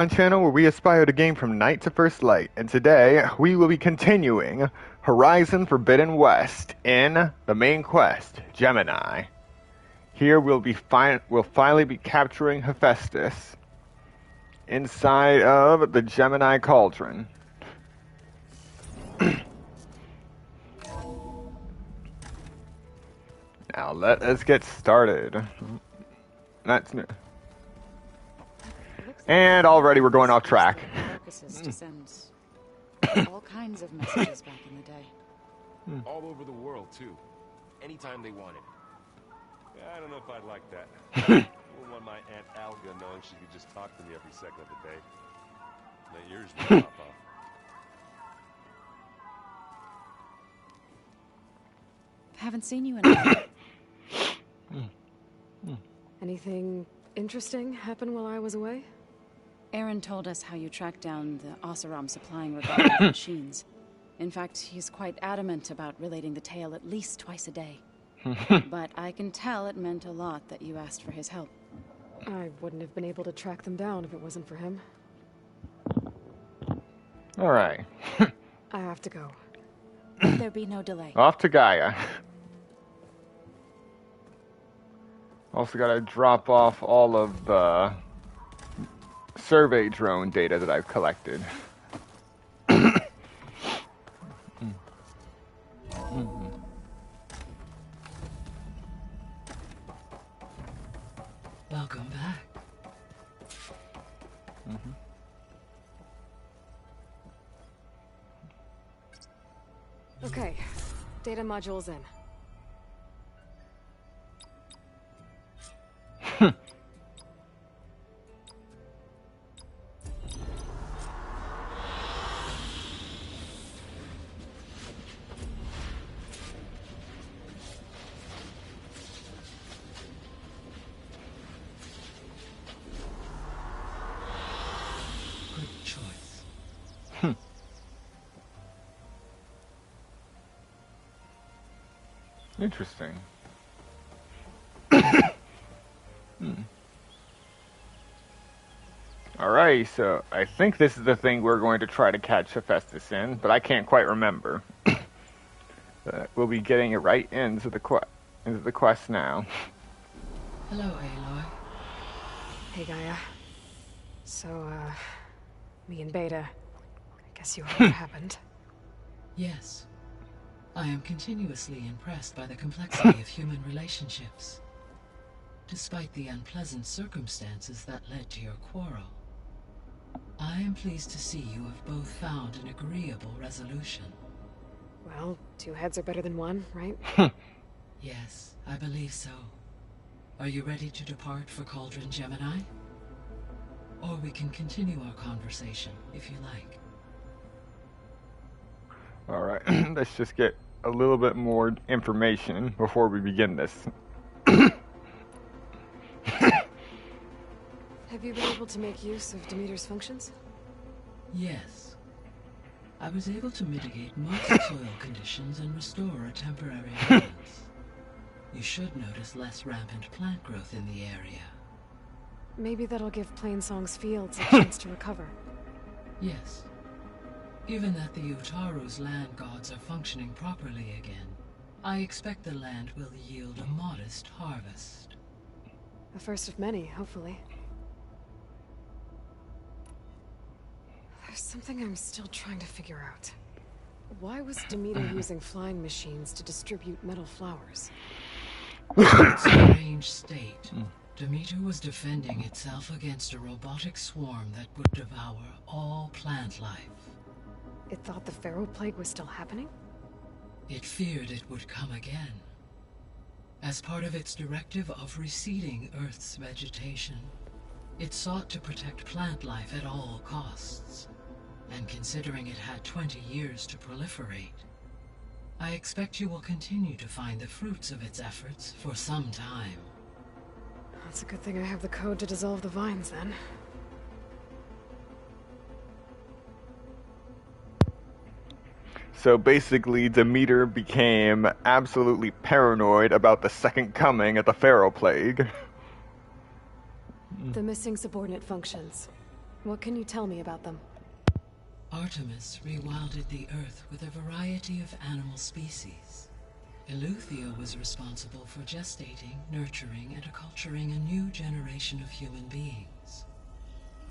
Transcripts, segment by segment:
Channel where we aspire to gain from night to first light, and today we will be continuing Horizon Forbidden West in the main quest, Gemini. Here we'll finally be capturing Hephaestus inside of the Gemini Cauldron. Now let us get started. That's new. And already we're going off track. All kinds of messages back in the day. All over the world, too. Anytime they wanted. Yeah, I don't know if I'd like that. I wouldn't want my Aunt Alga knowing she could just talk to me every second of the day. Let yours be, Papa. Haven't seen you in a while. Anything interesting happen while I was away? Aaron told us how you tracked down the Oseram supplying Regarded machines. In fact, he's quite adamant about relating the tale at least twice a day. But I can tell it meant a lot that you asked for his help. I wouldn't have been able to track them down if it wasn't for him. Alright. I have to go. There be no delay. Off to Gaia. Also gotta drop off all of the survey drone data that I've collected. Welcome back. Okay, data module's in. Interesting. Alright, so I think this is the thing we're going to try to catch Hephaestus in, but I can't quite remember. We'll be getting it right into the quest now. Hello, Aloy. Hey, Gaia. So, me and Beta, I guess you heard what happened. Yes. I am continuously impressed by the complexity of human relationships. Despite the unpleasant circumstances that led to your quarrel, I am pleased to see you have both found an agreeable resolution. Well, two heads are better than one, right? Yes, I believe so. Are you ready to depart for Cauldron Gemini? Or we can continue our conversation, if you like. Alright, let's just get a little bit more information before we begin this. Have you been able to make use of Demeter's functions? Yes. I was able to mitigate most soil conditions and restore a temporary balance. You should notice less rampant plant growth in the area. Maybe that'll give Plainsong's fields a chance to recover. Yes. Given that the Utaru's land gods are functioning properly again, I expect the land will yield a modest harvest. The first of many, hopefully. There's something I'm still trying to figure out. Why was Demeter using flying machines to distribute metal flowers? It's a strange state. Demeter was defending itself against a robotic swarm that would devour all plant life. It thought the Pharaoh Plague was still happening? It feared it would come again. As part of its directive of reseeding Earth's vegetation, it sought to protect plant life at all costs. And considering it had 20 years to proliferate, I expect you will continue to find the fruits of its efforts for some time. That's a good thing I have the code to dissolve the vines, then. So basically, Demeter became absolutely paranoid about the second coming of the Pharaoh Plague. The missing subordinate functions. What can you tell me about them? Artemis rewilded the Earth with a variety of animal species. Eleuthia was responsible for gestating, nurturing, and acculturating a new generation of human beings.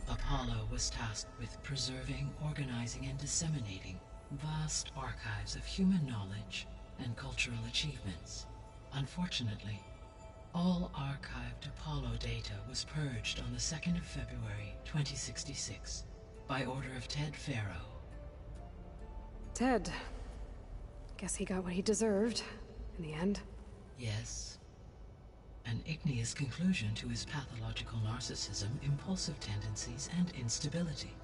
Apollo was tasked with preserving, organizing, and disseminating vast archives of human knowledge and cultural achievements. Unfortunately, all archived Apollo data was purged on the 2nd of February, 2066, by order of Ted Faro. Ted. Guess he got what he deserved, in the end. Yes. An igneous conclusion to his pathological narcissism, impulsive tendencies, and instability.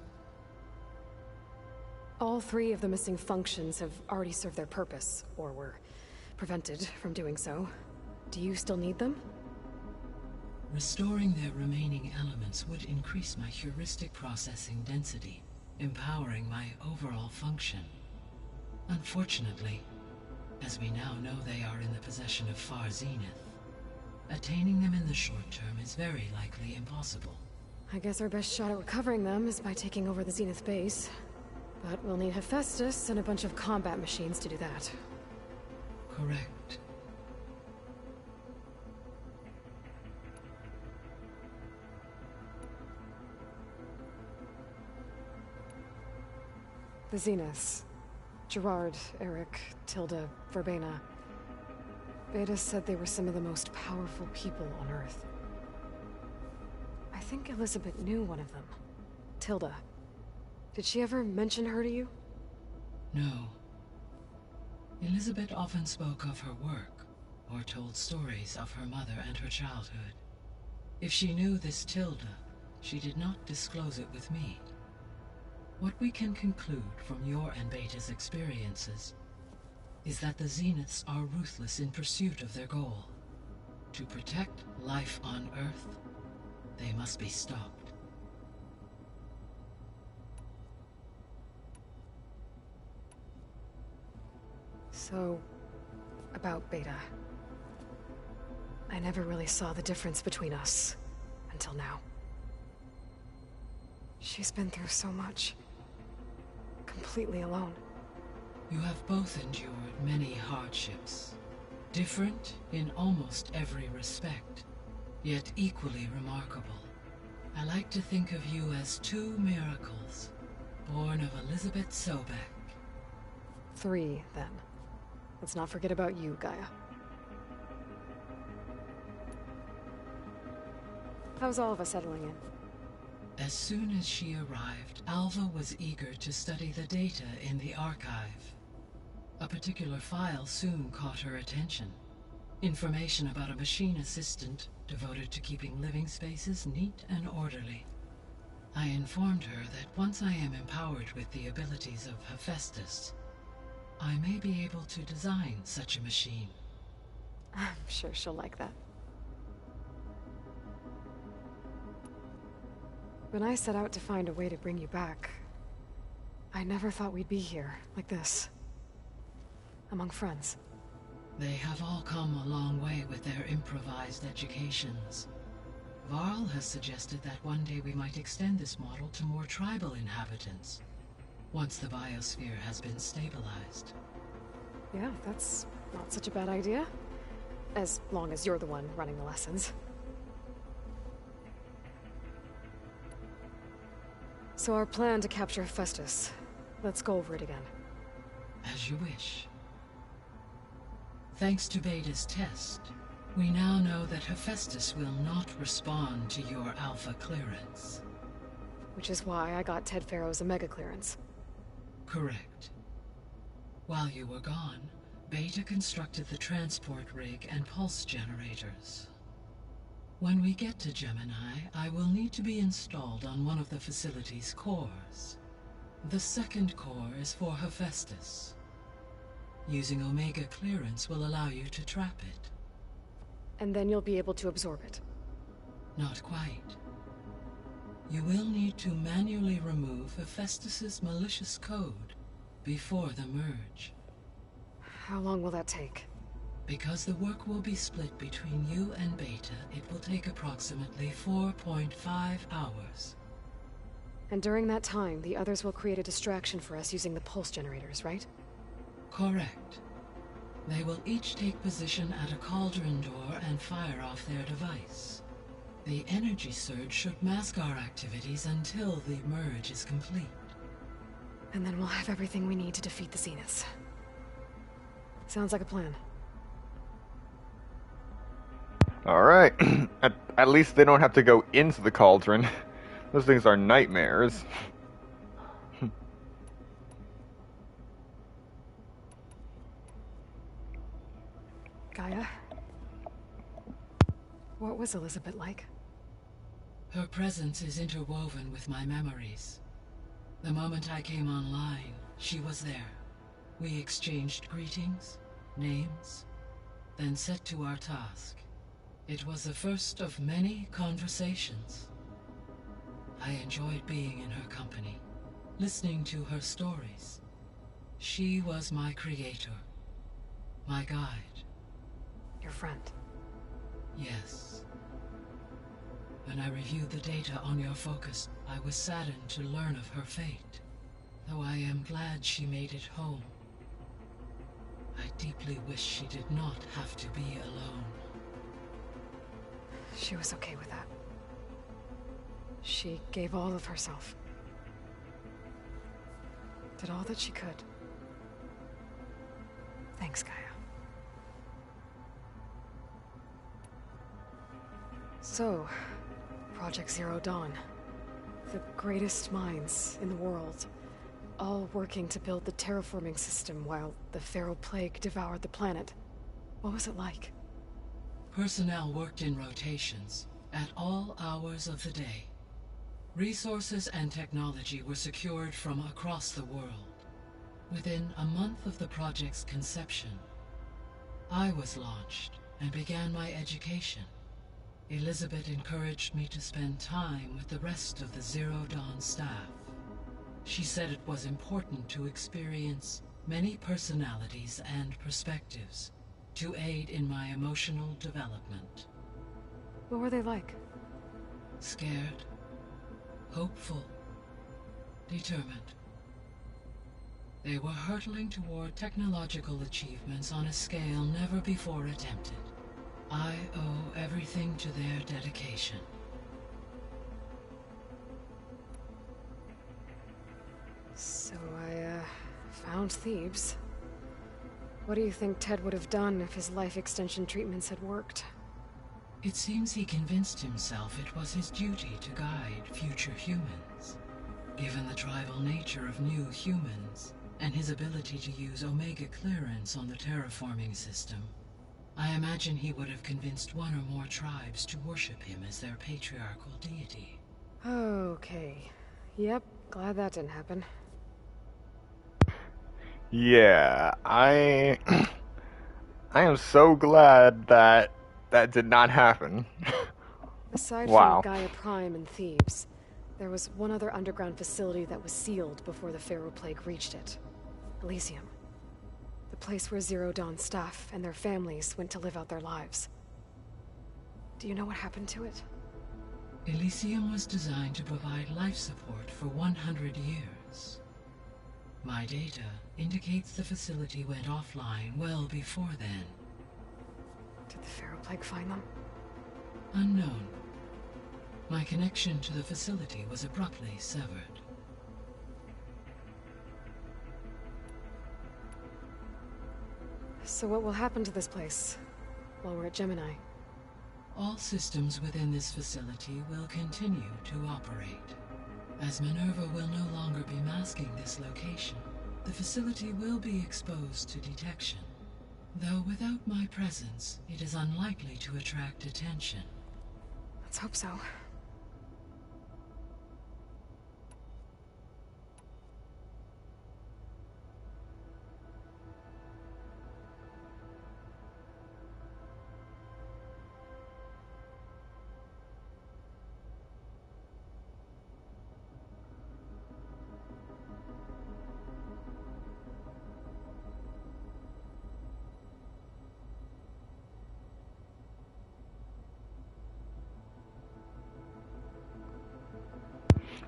All 3 of the missing functions have already served their purpose, or were prevented from doing so. Do you still need them? Restoring their remaining elements would increase my heuristic processing density, empowering my overall function. Unfortunately, as we now know they are in the possession of Far Zenith, attaining them in the short term is very likely impossible. I guess our best shot at recovering them is by taking over the Zenith base. But we'll need Hephaestus and a bunch of combat machines to do that. Correct. The Zeniths. Gerard, Eric, Tilda, Verbena. Beta said they were some of the most powerful people on Earth. I think Elizabeth knew one of them. Tilda. Did she ever mention her to you? No. Elizabeth often spoke of her work, or told stories of her mother and her childhood. If she knew this Tilda, she did not disclose it with me. What we can conclude from your and Beta's experiences is that the Zeniths are ruthless in pursuit of their goal. To protect life on Earth, they must be stopped. So, about Beta. I never really saw the difference between us, until now. She's been through so much. Completely alone. You have both endured many hardships, different in almost every respect, yet equally remarkable. I like to think of you as 2 miracles, born of Elizabeth Sobek. 3, then. Let's not forget about you, Gaia. How's all of us settling in? As soon as she arrived, Alva was eager to study the data in the archive. A particular file soon caught her attention. Information about a machine assistant devoted to keeping living spaces neat and orderly. I informed her that once I am empowered with the abilities of Hephaestus, I may be able to design such a machine. I'm sure she'll like that. When I set out to find a way to bring you back, I never thought we'd be here, like this. Among friends. They have all come a long way with their improvised educations. Varl has suggested that one day we might extend this model to more tribal inhabitants, once the biosphere has been stabilized. Yeah, that's not such a bad idea. As long as you're the one running the lessons. So our plan to capture Hephaestus. Let's go over it again. As you wish. Thanks to Beta's test, we now know that Hephaestus will not respond to your Alpha clearance. Which is why I got Ted Faro's Omega clearance. Correct. While you were gone, Beta constructed the transport rig and pulse generators. When we get to Gemini, I will need to be installed on one of the facility's cores. The second core is for Hephaestus. Using Omega clearance will allow you to trap it. And then you'll be able to absorb it. Not quite. You will need to manually remove Hephaestus's malicious code before the merge. How long will that take? Because the work will be split between you and Beta, it will take approximately 4.5 hours. And during that time, the others will create a distraction for us using the pulse generators, right? Correct. They will each take position at a cauldron door and fire off their device. The energy surge should mask our activities until the merge is complete. And then we'll have everything we need to defeat the Zeniths. Sounds like a plan. Alright. At least they don't have to go into the cauldron. Those things are nightmares. Gaia? What was Elizabeth like? Her presence is interwoven with my memories. The moment I came online, she was there. We exchanged greetings, names, then set to our task. It was the first of many conversations. I enjoyed being in her company, listening to her stories. She was my creator, my guide. Your friend. Yes. When I reviewed the data on your focus, I was saddened to learn of her fate. Though I am glad she made it home. I deeply wish she did not have to be alone. She was okay with that. She gave all of herself. Did all that she could. Thanks, Gaia. So, Project Zero Dawn. The greatest minds in the world, all working to build the terraforming system while the Feral Plague devoured the planet. What was it like? Personnel worked in rotations, at all hours of the day. Resources and technology were secured from across the world. Within a month of the project's conception, I was launched and began my education. Elizabeth encouraged me to spend time with the rest of the Zero Dawn staff. She said it was important to experience many personalities and perspectives to aid in my emotional development. What were they like? Scared, hopeful, determined. They were hurtling toward technological achievements on a scale never before attempted. I owe everything to their dedication. So I, found Thebes. What do you think Ted would have done if his life extension treatments had worked? It seems he convinced himself it was his duty to guide future humans. Given the tribal nature of new humans, and his ability to use Omega clearance on the terraforming system, I imagine he would have convinced one or more tribes to worship him as their patriarchal deity. Okay. Yep, glad that didn't happen. Yeah, I am so glad that that did not happen. Aside Wow. from Gaia Prime and Thebes, there was one other underground facility that was sealed before the Feral Plague reached it. Elysium. The place where Zero Dawn staff and their families went to live out their lives. Do you know what happened to it? Elysium was designed to provide life support for 100 years. My data indicates the facility went offline well before then. Did the Feral Plague find them? Unknown. My connection to the facility was abruptly severed. So what will happen to this place while we're at Gemini? All systems within this facility will continue to operate. As Minerva will no longer be masking this location, the facility will be exposed to detection. Though without my presence, it is unlikely to attract attention. Let's hope so.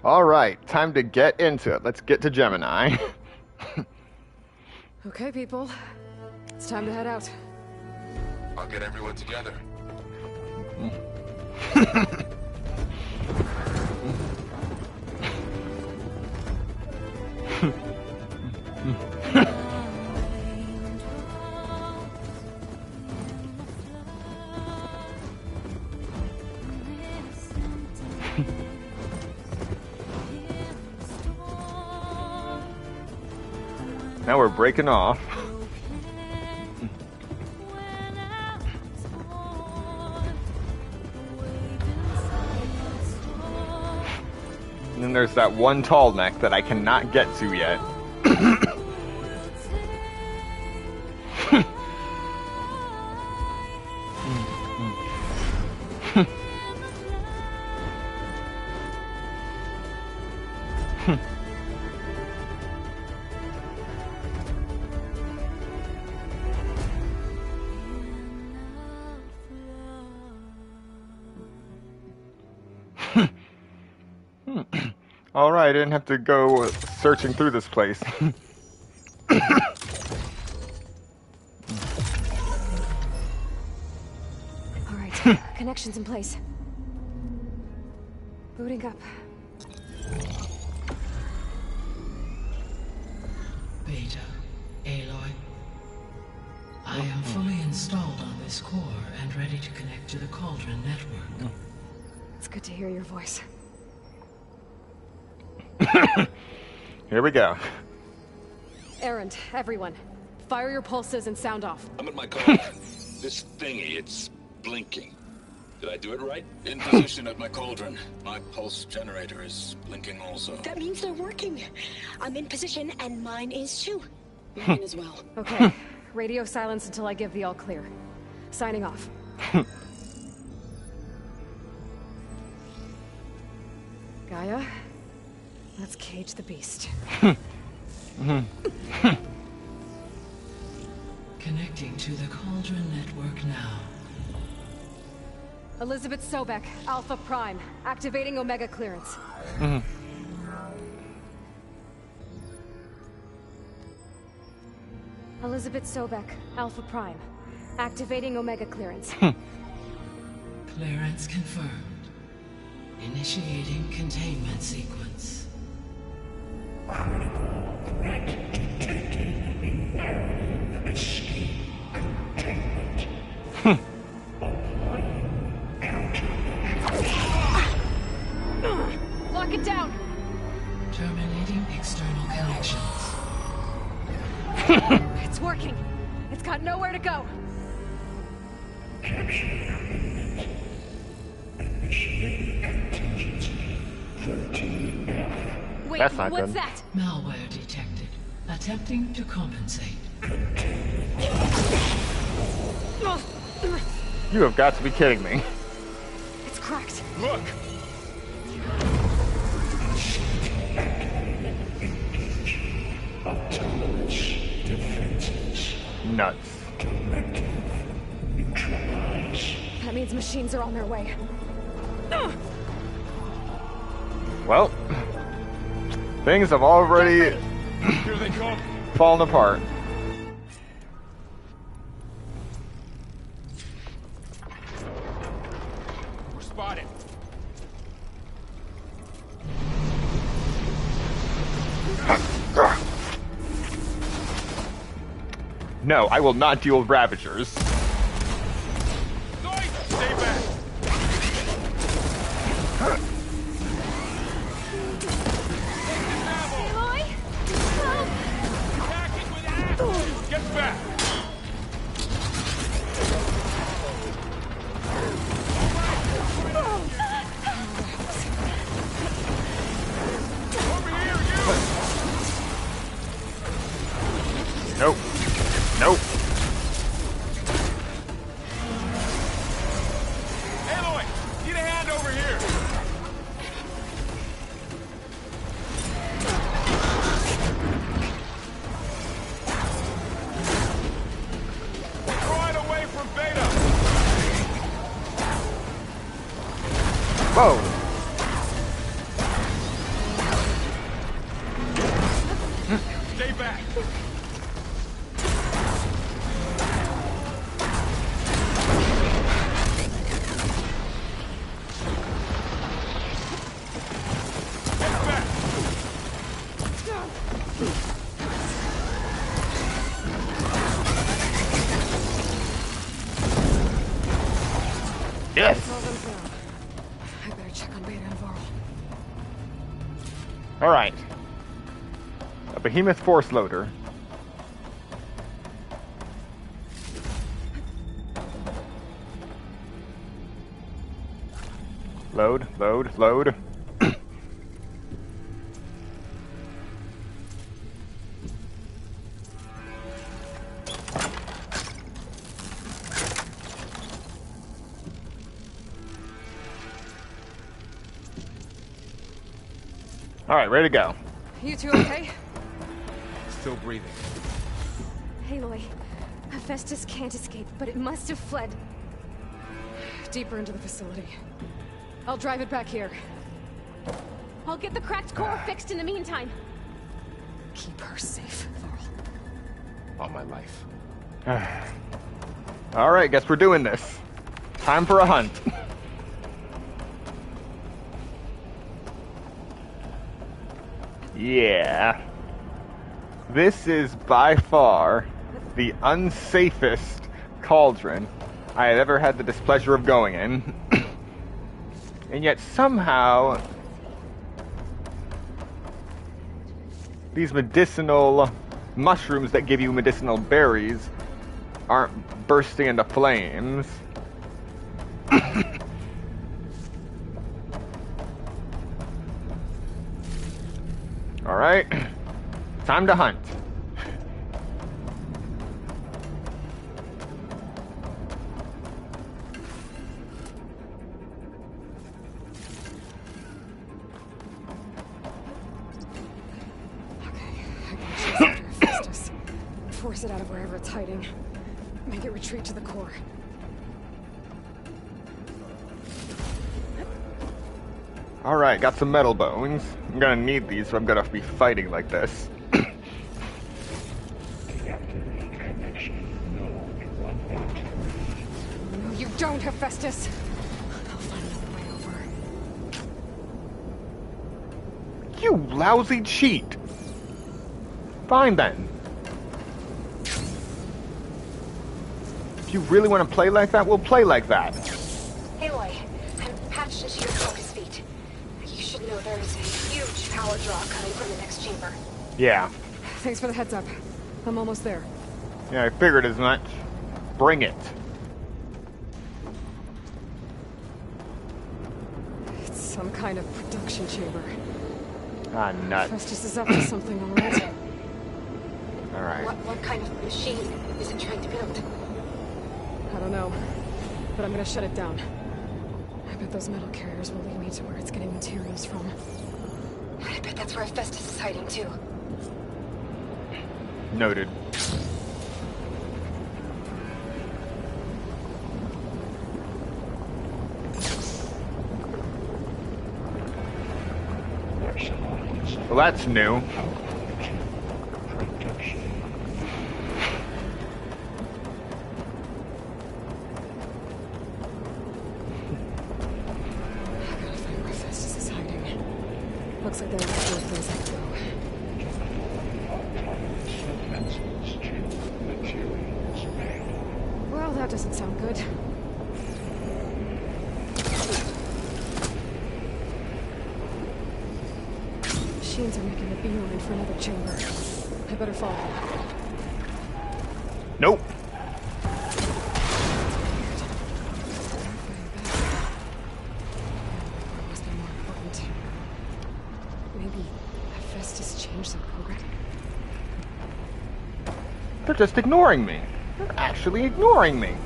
Alright, time to get into it. Let's get to Gemini. Okay, people. It's time to head out. I'll get everyone together. Now we're breaking off. And then there's that one tall neck that I cannot get to yet. Alright, I didn't have to go searching through this place. Alright, connections in place. Booting up. Beta, Aloy. I am fully installed on this core and ready to connect to the Cauldron network. It's good to hear your voice. Here we go. Erend, everyone. Fire your pulses and sound off. I'm at my call. This thingy, it's blinking. Did I do it right? In position at my cauldron. My pulse generator is blinking also. That means they're working. I'm in position, and mine is too. Mine as well. Okay. Radio silence until I give the all clear. Signing off. Gaia, let's cage the beast. Connecting to the Cauldron network now. Elizabeth Sobek, Alpha Prime, activating Omega clearance. Elizabeth Sobek, Alpha Prime, activating Omega clearance. Clearance confirmed. Initiating containment sequence. Lock it down! Terminating external connections. It's working. It's got nowhere to go. Wait, That's not what's good. that? Malware detected. Attempting to compensate. You have got to be kidding me. It's cracked. Look! Nuts. That means machines are on their way. Well, things have already Here they come! fallen apart. We're spotted. No, I will not deal with Ravagers. Zoid! Stay back! Aloy? Attacking with acid! Get back! Over here, you! Nope. Nope. Stay back. Yes! All those down. I better check on Beta and Varl. Alright. A behemoth force loader. Load, load, load. Alright, ready to go. You two okay? Still breathing. Aloy, Hephaestus can't escape, but it must have fled. Deeper into the facility. I'll drive it back here. I'll get the cracked core fixed in the meantime. Keep her safe, Varl. All my life. Alright, guess we're doing this. Time for a hunt. Yeah. This is by far the unsafest cauldron I have ever had the displeasure of going in. And yet somehow these medicinal mushrooms that give you medicinal berries aren't bursting into flames. Alright, time to hunt. Hephaestus. Force it out of wherever it's hiding. Make it retreat to the core. Alright, got some metal bones. I'm gonna need these, so I'm gonna be fighting like this. No, you don't, Hephaestus! I'll find another way over. You lousy cheat! Fine then. If you really want to play like that, we'll play like that. Aloy, I'm patched into your focus feet. You should know there is a huge power draw coming from the next chamber. Yeah. Thanks for the heads up. I'm almost there. Yeah, I figured as much. Bring it. It's some kind of production chamber. Ah, nuts. Hephaestus is up to something, alright? Alright. What kind of machine is it trying to build? I don't know, but I'm gonna shut it down. I bet those metal carriers will lead me to where it's getting materials from. I bet that's where Hephaestus is hiding too. Noted. Well, that's new. Looks like there are still things I can do. Well, that doesn't sound good. Machines are making a beeline for another chamber. I better follow them. Nope. Must be more important. Maybe Hephaestus changed their program? They're just ignoring me. They're actually ignoring me.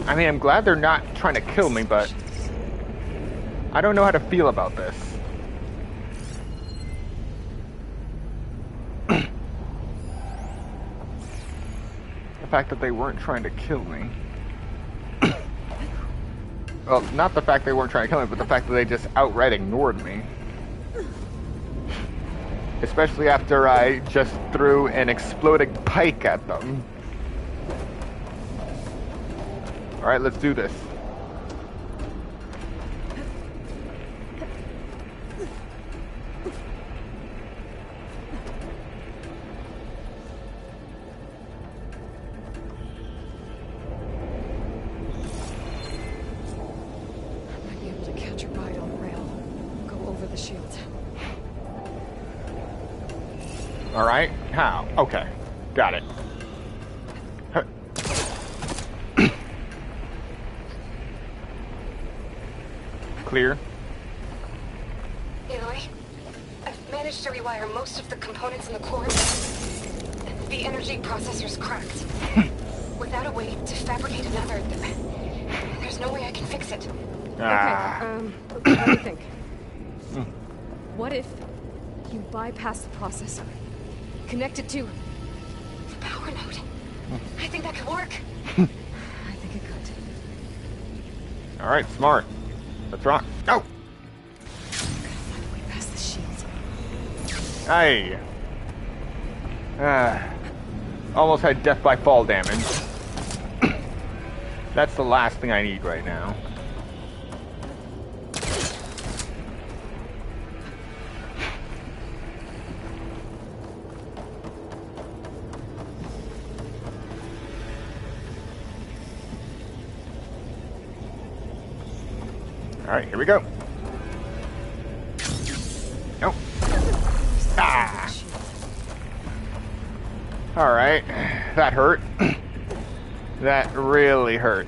I mean, I'm glad they're not trying to kill me, but I don't know how to feel about this. The fact that they weren't trying to kill me. Well, not the fact they weren't trying to kill me, but the fact that they just outright ignored me. Especially after I just threw an exploding pike at them. Alright, let's do this. Alright, how? Okay, got it. Clear. Aloy, I've managed to rewire most of the components in the core. The energy processor's cracked. Without a way to fabricate another, there's no way I can fix it. Okay, let me think. What if you bypass the processor? Connect it to the power node. I think that could work. I think it could. Alright, smart. Let's rock. Go! Find a way past the shield. Hey. Almost had death by fall damage. That's the last thing I need right now. Alright, here we go. Nope. Ah! Alright, that hurt. That really hurt.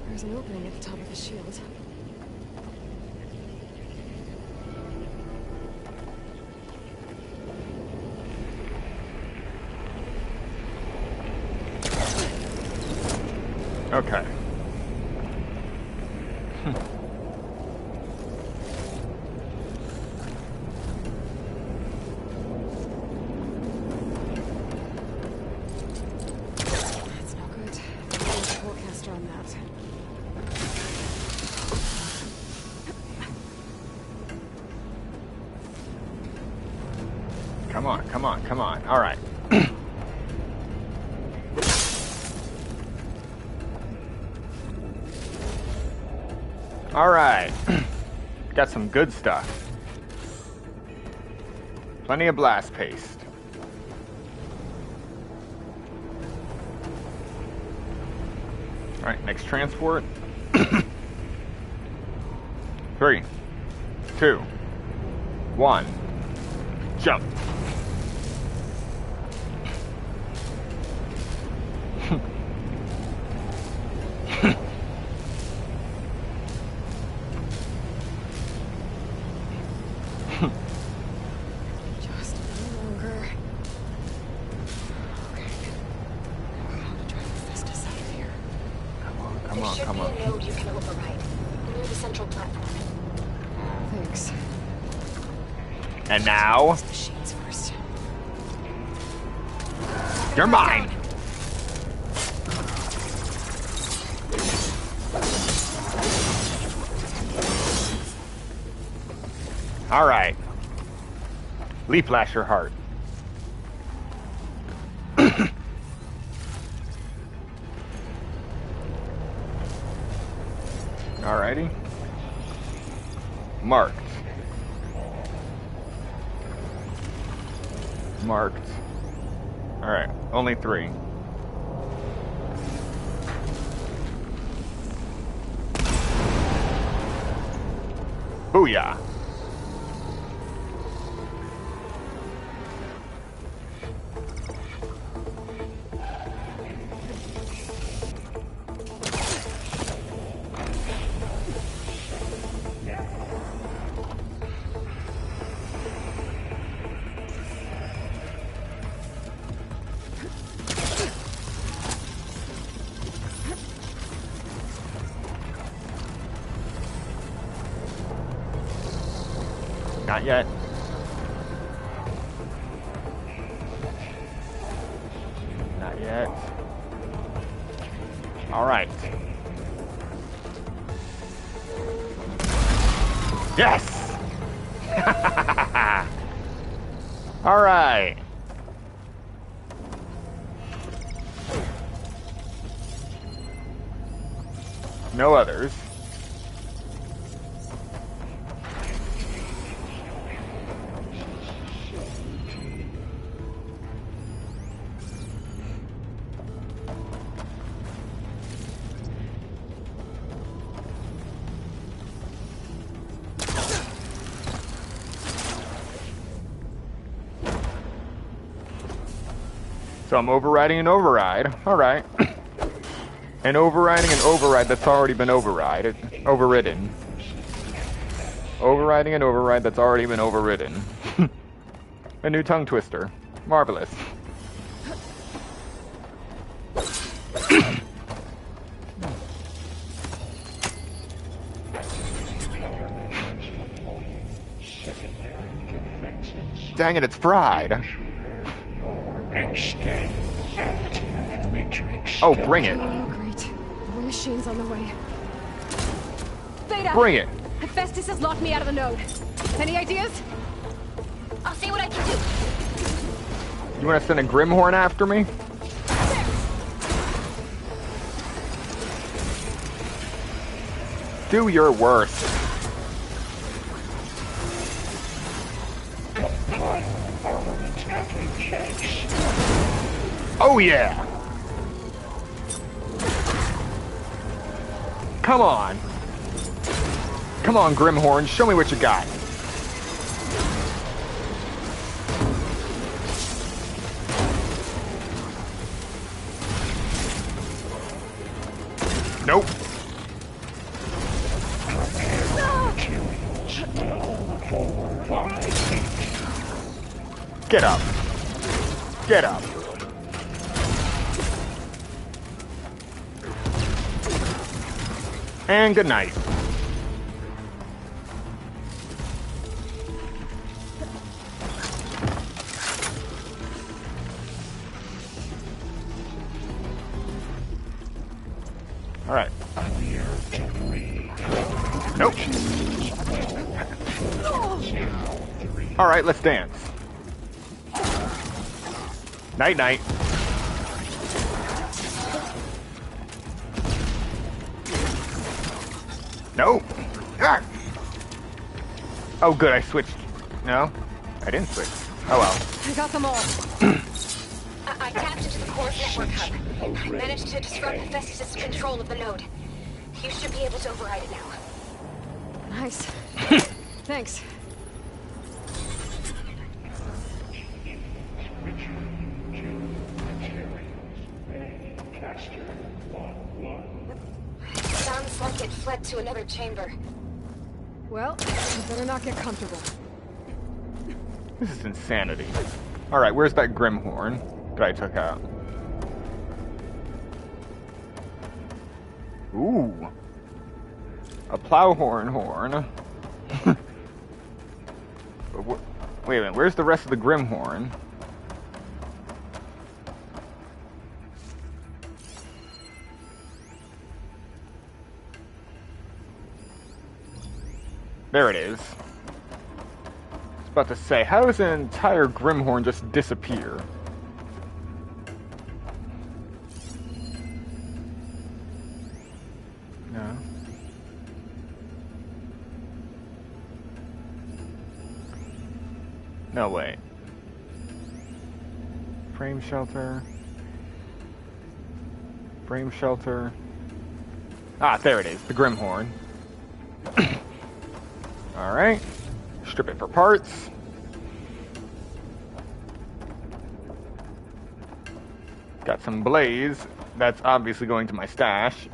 There's an opening at the top of the shield. Okay. That's no good. There's a forecaster on that. Come on, come on, come on. All right. All right. Got some good stuff. Plenty of blast paste. All right, next transport. 3, 2, 1, jump. Just a little longer. Okay. How to drive Hephaestus out of here. Come on, come on. There should be a node you can override near the central platform. Thanks. And now, Machines first. you're mine. All right. Leaf Lash your heart. Alrighty. Marked. Marked. Alright, only 3. Booyah! Not yet. Not yet. All right. Yes! All right. No others. So I'm overriding an override. All right. And overriding an override that's already been overridden. Overriding an override that's already been overridden. A new tongue twister. Marvelous. Dang it, it's fried. Oh, bring it. Great. More machines on the way. Beta! Bring it. Hephaestus has locked me out of the node. Any ideas? I'll see what I can do. You want to send a Grimhorn after me? Do your worst. Oh yeah! Come on. Come on, Grimhorn, show me what you got. Nope. Get up. Get up. And good night. All right. Nope. All right, let's dance. Night night. No. Ah. Oh, good. I switched. No, I didn't switch. Oh well. I got them all. I tapped into the core's network hub. I managed to disrupt Hephaestus' control of the node. You should be able to override it now. Nice. Thanks. Sounds like it fled to another chamber. Well, you better not get comfortable. This is insanity. All right, where's that Grimhorn that I took out? Ooh. A Plowhorn horn. Wait a minute, where's the rest of the Grimhorn? There it is. I was about to say, how does an entire Grimhorn just disappear? No. No way. Frame shelter. Frame shelter. Ah, there it is, the Grimhorn. Alright. Strip it for parts. Got some blaze. That's obviously going to my stash.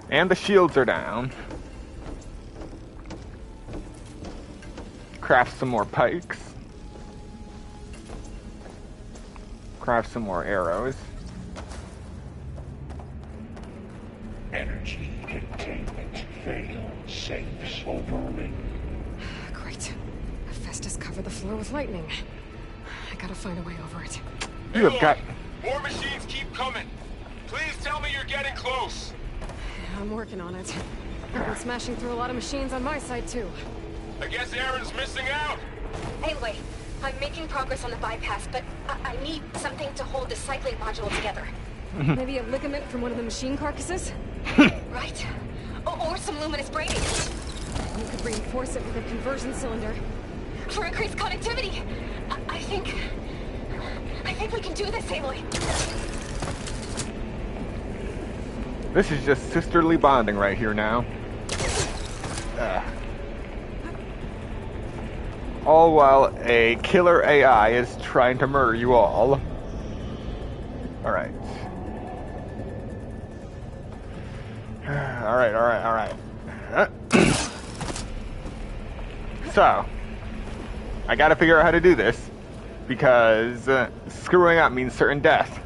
And the shields are down. Craft some more pikes. Craft some more arrows. Energy containment failed. Safes overring. Great. just cover the floor with lightning. I gotta find a way over it. You have got... More machines keep coming. Please tell me you're getting close. I'm working on it. I've been smashing through a lot of machines on my side, too. I guess Aaron's missing out. Anyway, I'm making progress on the bypass, but I need something to hold the cycling module together. Maybe a ligament from one of the machine carcasses? Right? Or some luminous braiding. You could reinforce it with a conversion cylinder. For increased connectivity. I think we can do this, Aloy. This is just sisterly bonding right here now. All while a killer AI is trying to murder you all. Alright. Alright. So, I gotta figure out how to do this, because screwing up means certain death.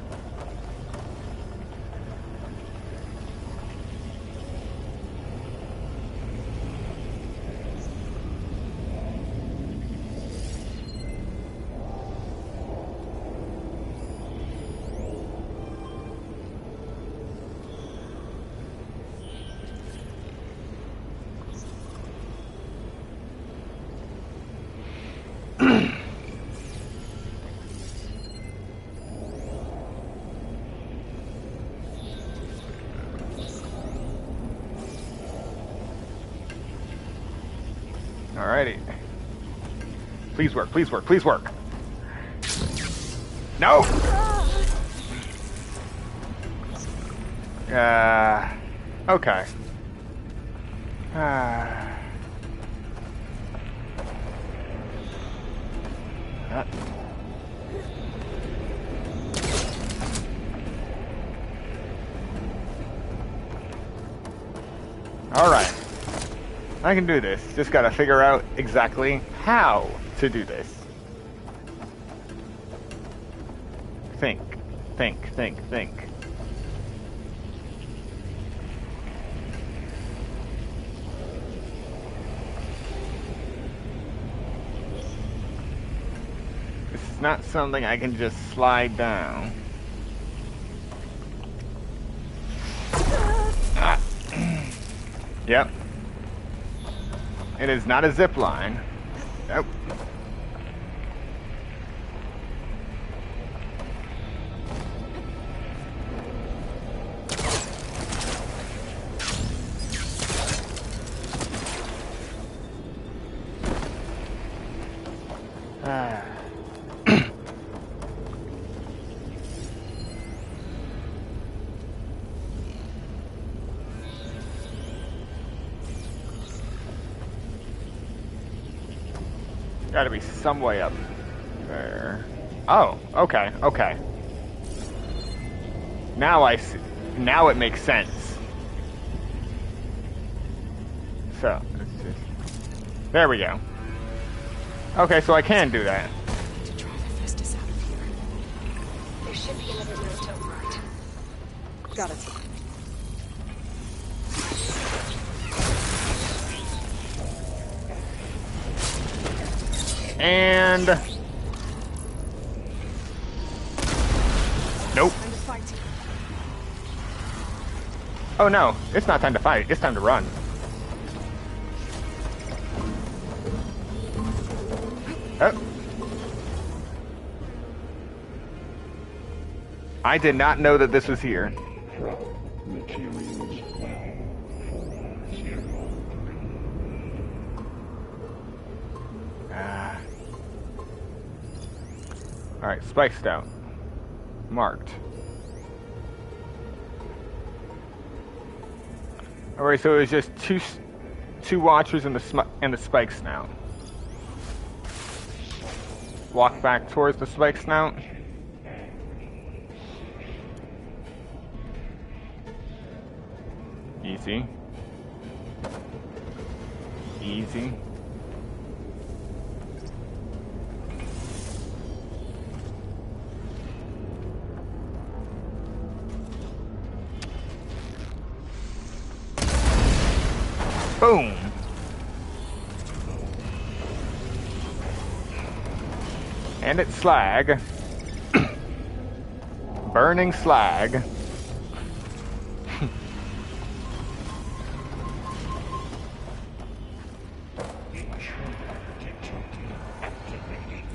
Alrighty. Please work, please work, please work. No! Okay. Alright. I can do this. Just gotta figure out exactly how to do this. Think. This is not something I can just slide down. Yep. It is not a zip line. Nope. Gotta be some way up there. Oh, okay. Now I see. Now it makes sense. So, let's just... There we go. Okay, so I can do that. To drive Hephaestus out of here. There should be another way to override. Got it. And... Nope. Time to fight. Oh no, it's not time to fight, it's time to run. Oh. I did not know that this was here. Alright, spike stout. Marked. Alright, so it was just two watchers and the spike snout. Walk back towards the spike snout. Easy. Easy. Boom. And it's slag. Burning slag.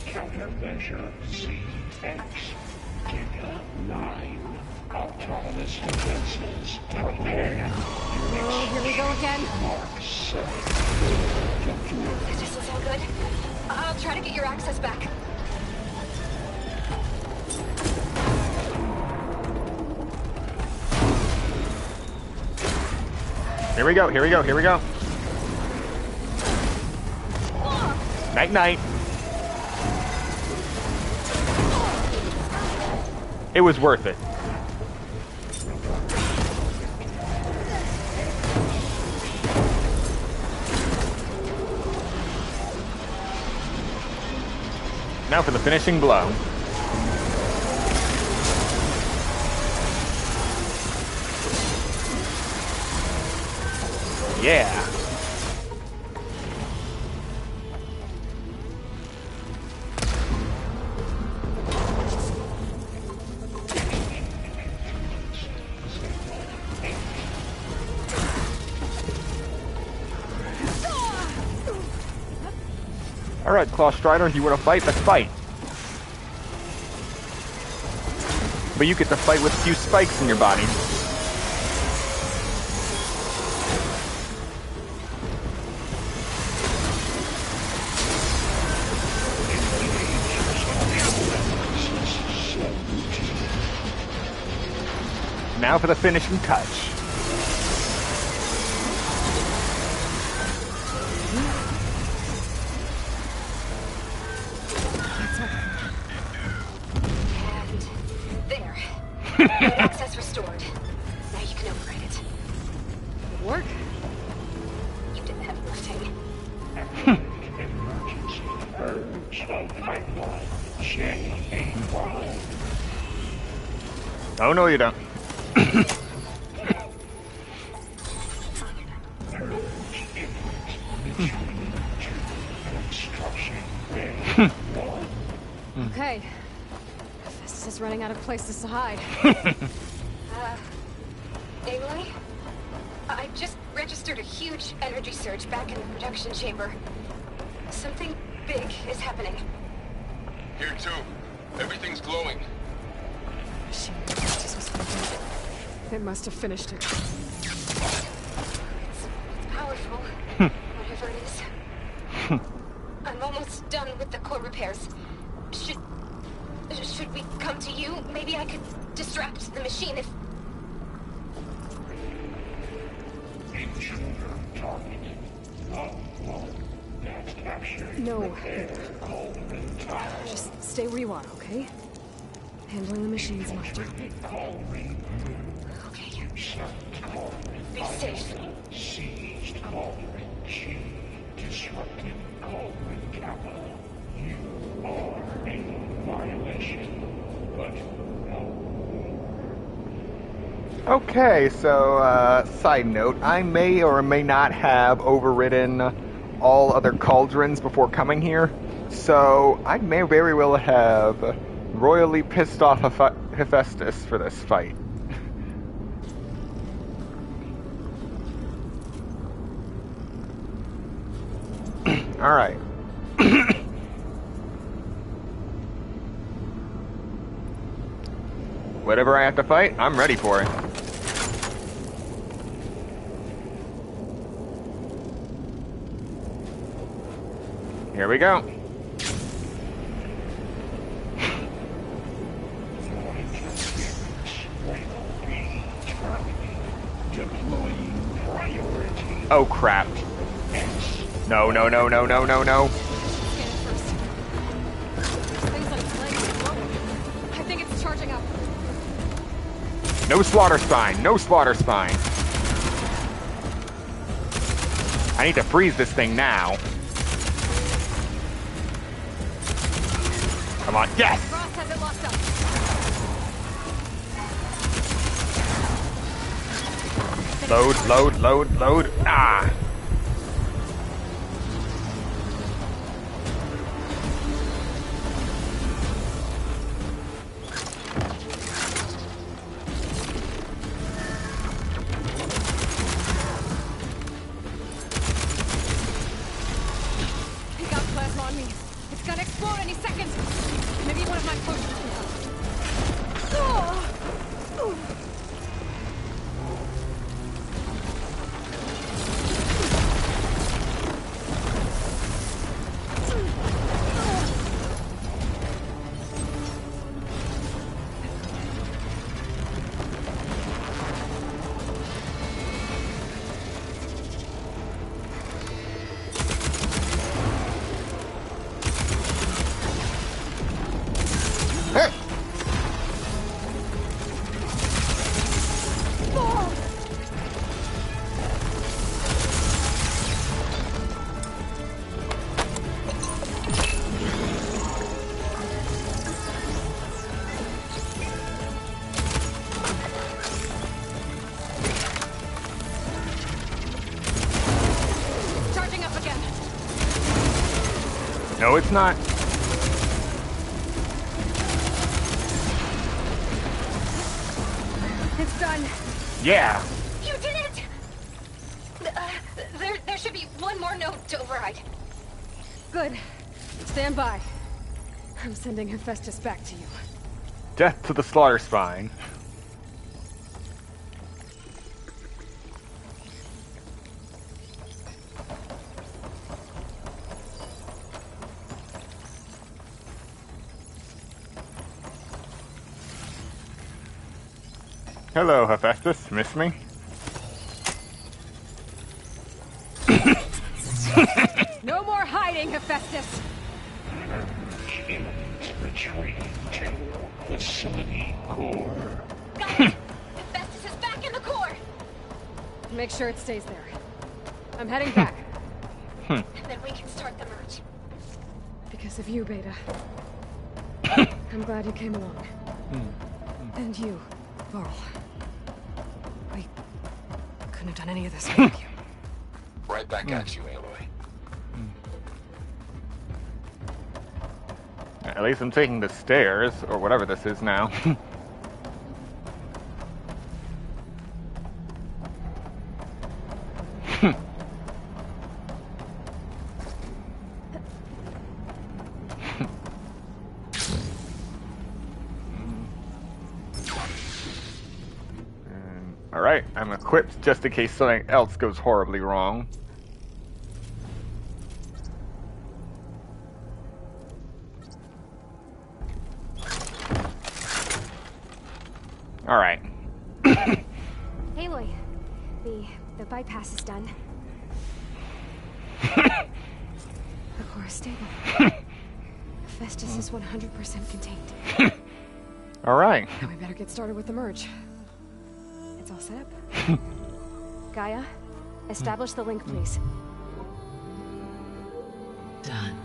Countermeasure CX. Giga 9. Autonomous defenses prepare. Oh, here we go again. Mark 7. This doesn't sound good. I'll try to get your access back. Here we go, here we go, here we go. Night night. It was worth it. Now for the finishing blow. Yeah. Alright, Claw Strider, you want to fight? Let's fight. But you get to fight with a few spikes in your body. Now for the finishing touch. And there. Access restored. Now you can override it. Work? You did the heavy lifting. Emergency purge of pipeline. J-A-Y. Oh no, you don't. Okay. Festus is running out of places to hide. Aloy? I just registered a huge energy surge back in the production chamber. Something big is happening. Here too. Everything's glowing. Machine Festus was fighting. It must have finished it. It's powerful, whatever it is. I'm almost done with the core repairs. Should we come to you? Maybe I could distract the machine if... Intruder targeted. That's captured. No. Cauldron Tower. Just stay where you are, okay? Handling the machine's my job. Cauldron. Okay. Shut Cauldron. Be safe. Seized Cauldron G. Disrupted Cauldron Kappa. You are in violation. But no. Okay, so, side note, I may or may not have overridden all other cauldrons before coming here, so I may very well have royally pissed off Hephaestus for this fight. Alright. Whatever I have to fight, I'm ready for it. Here we go. Oh crap. No, no, no, no, no, no, no. Things on its legs are glowing. I think it's charging up. No slaughter spine, no slaughter spine. I need to freeze this thing now. Come on, yes! Ross has it locked up. Load, load, load, load. Ah! No, it's not. It's done. Yeah. You did it! There should be one more note to override. Good. Stand by. I'm sending Hephaestus back to you. Death to the slaughter spine. Hello, Hephaestus. Miss me? No more hiding, Hephaestus! Retreat to facility core. Got it! Hephaestus is back in the core! Make sure it stays there. I'm heading back. And then we can start the merge. Because of you, Beta. I'm glad you came along. And you, Varl. We couldn't have done any of this without you. Right back at you, Aloy. At least I'm taking the stairs, or whatever this is now. Alright, I'm equipped just in case something else goes horribly wrong. Alright. Aloy, the bypass is done. The core is stable. Hephaestus is 100% contained. Alright. Now we better get started with the merge. It's all set up. Gaia, establish the link, please. Done.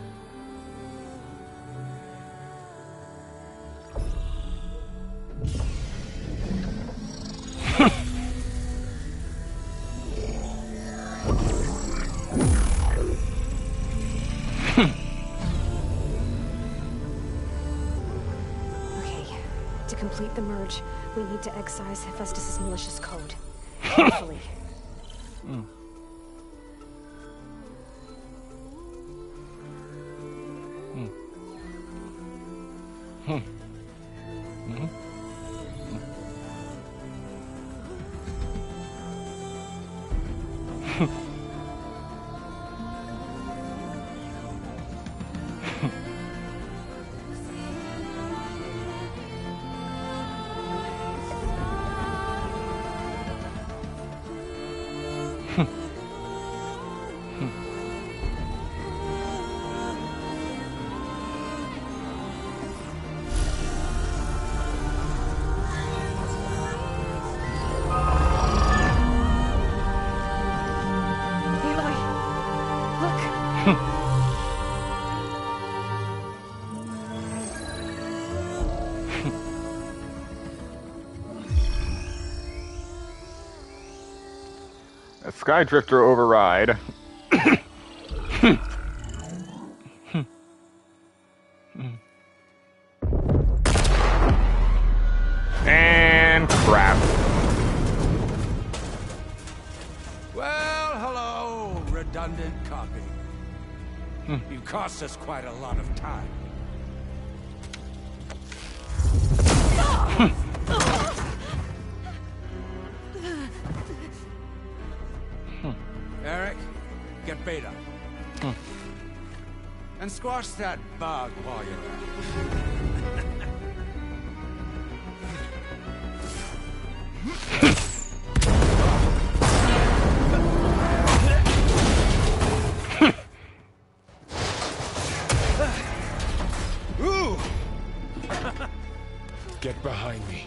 To complete the merge, we need to excise Hephaestus' malicious code. Carefully. A Skydrifter override. And crap. Well, hello, redundant copy. You cost us quite a lot of time. Eric, get Beta. And squash that bug while you're at it. Ooh! Get behind me.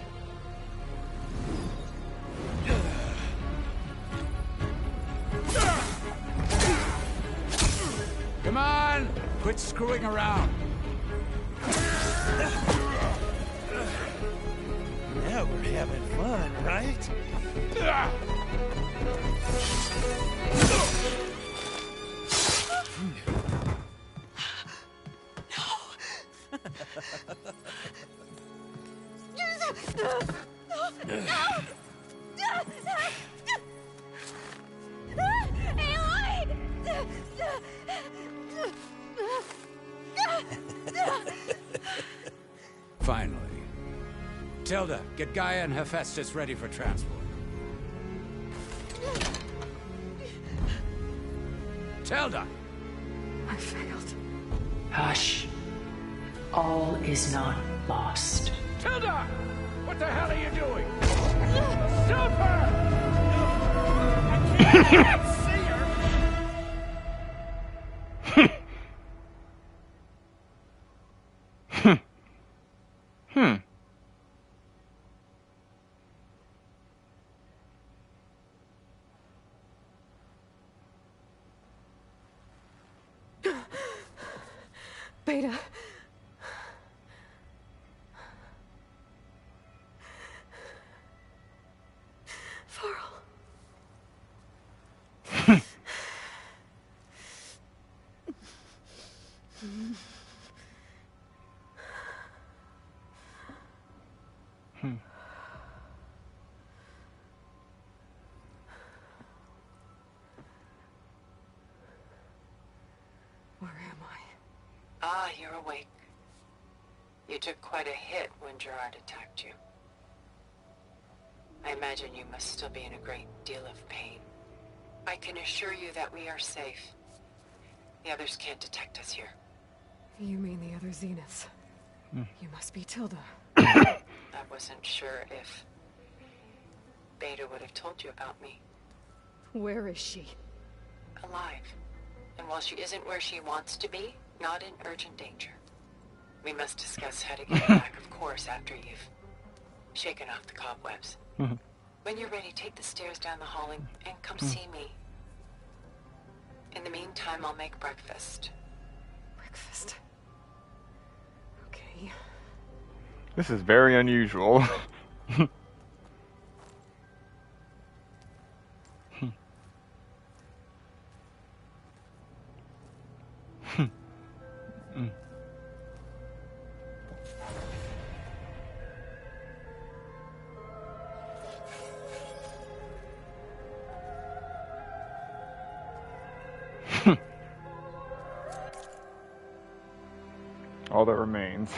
Come on! Quit screwing around. Now we're having fun, right? Finally. Tilda, get Gaia and Hephaestus ready for transport. Tilda! I failed. Hush. All is not lost. Tilda! What the hell are you doing? Stop her! I can't see her! Beta. Varl. Where am I? Ah, you're awake. You took quite a hit when Gerard attacked you. I imagine you must still be in a great deal of pain. I can assure you that we are safe. The others can't detect us here. You mean the other Zeniths? You must be Tilda. I wasn't sure if Beta would have told you about me. Where is she? Alive. And while she isn't where she wants to be, not in urgent danger. We must discuss how to get her back, of course, after you've shaken off the cobwebs. When you're ready, take the stairs down the hall and come see me. In the meantime, I'll make breakfast. Breakfast? Okay. This is very unusual. All that remains.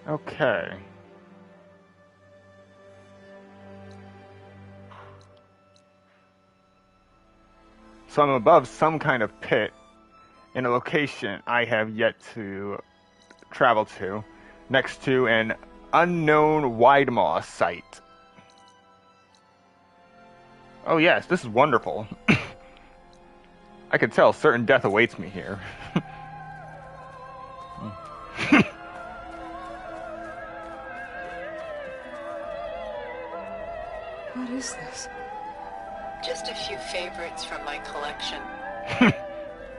Okay. So I'm above some kind of pit in a location I have yet to travel to, next to an unknown Widemaw site. Oh yes, this is wonderful. I can tell certain death awaits me here. What is this? Just a few favorites from my collection.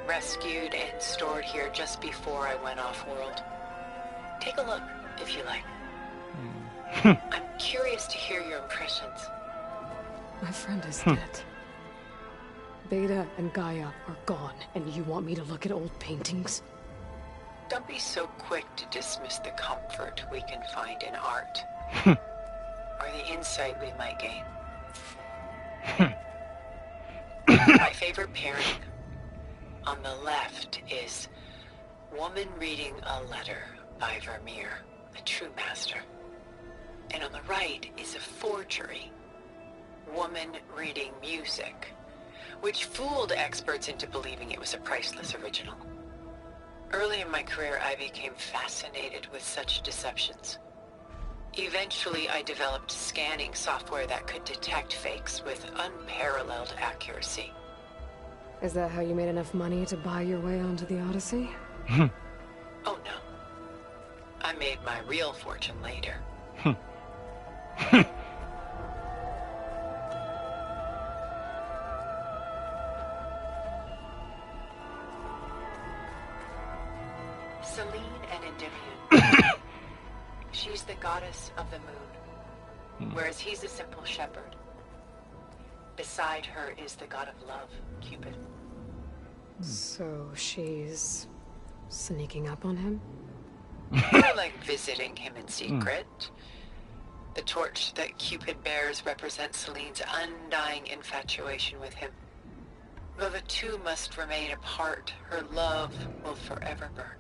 Rescued and stored here just before I went off-world. Take a look, if you like. I'm curious to hear your impressions. My friend is dead. Beta and Gaia are gone, and you want me to look at old paintings? Don't be so quick to dismiss the comfort we can find in art. Or the insight we might gain. My favorite pairing on the left is Woman Reading a Letter by Vermeer, a true master. And on the right is a forgery, Woman Reading Music, which fooled experts into believing it was a priceless original. Early in my career, I became fascinated with such deceptions. Eventually, I developed scanning software that could detect fakes with unparalleled accuracy. Is that how you made enough money to buy your way onto the Odyssey? Oh no. I made my real fortune later. Selene and Endymion. She's the goddess of the moon, whereas he's a simple shepherd. Beside her is the god of love, Cupid. So she's sneaking up on him? More like visiting him in secret. The torch that Cupid bears represents Celine's undying infatuation with him. Though the two must remain apart, her love will forever burn.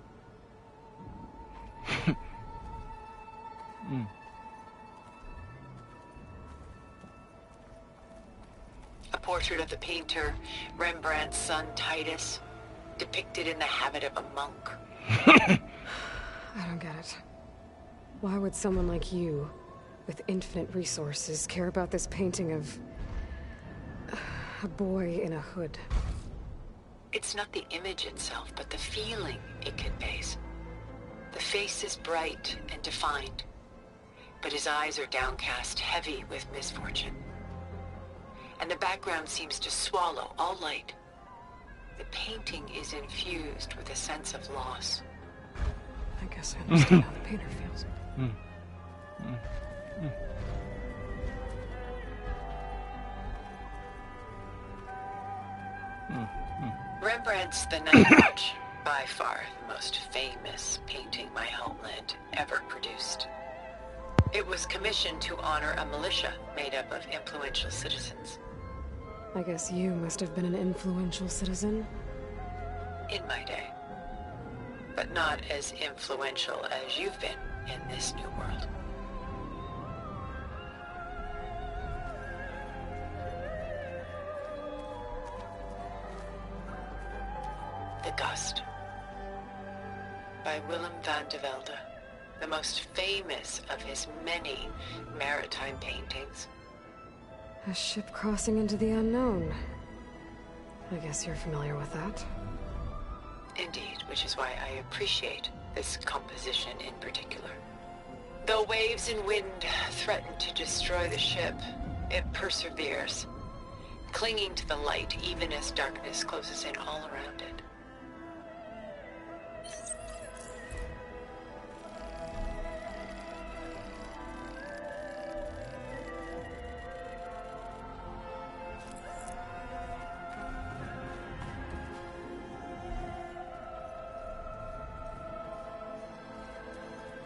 A portrait of the painter, Rembrandt's son Titus, depicted in the habit of a monk. I don't get it. Why would someone like you, with infinite resources, care about this painting of a boy in a hood? It's not the image itself, but the feeling it conveys. The face is bright and defined, but his eyes are downcast, heavy with misfortune. And the background seems to swallow all light. The painting is infused with a sense of loss. I guess I understand how the painter feels. Rembrandt's The Night Watch, by far the most famous painting my homeland ever produced. It was commissioned to honor a militia made up of influential citizens. I guess you must have been an influential citizen? In my day. But not as influential as you've been in this new world. The Gust, by Willem van de Velde, the most famous of his many maritime paintings. A ship crossing into the unknown. I guess you're familiar with that. Indeed, which is why I appreciate this composition in particular. Though waves and wind threaten to destroy the ship, it perseveres, clinging to the light even as darkness closes in all around it.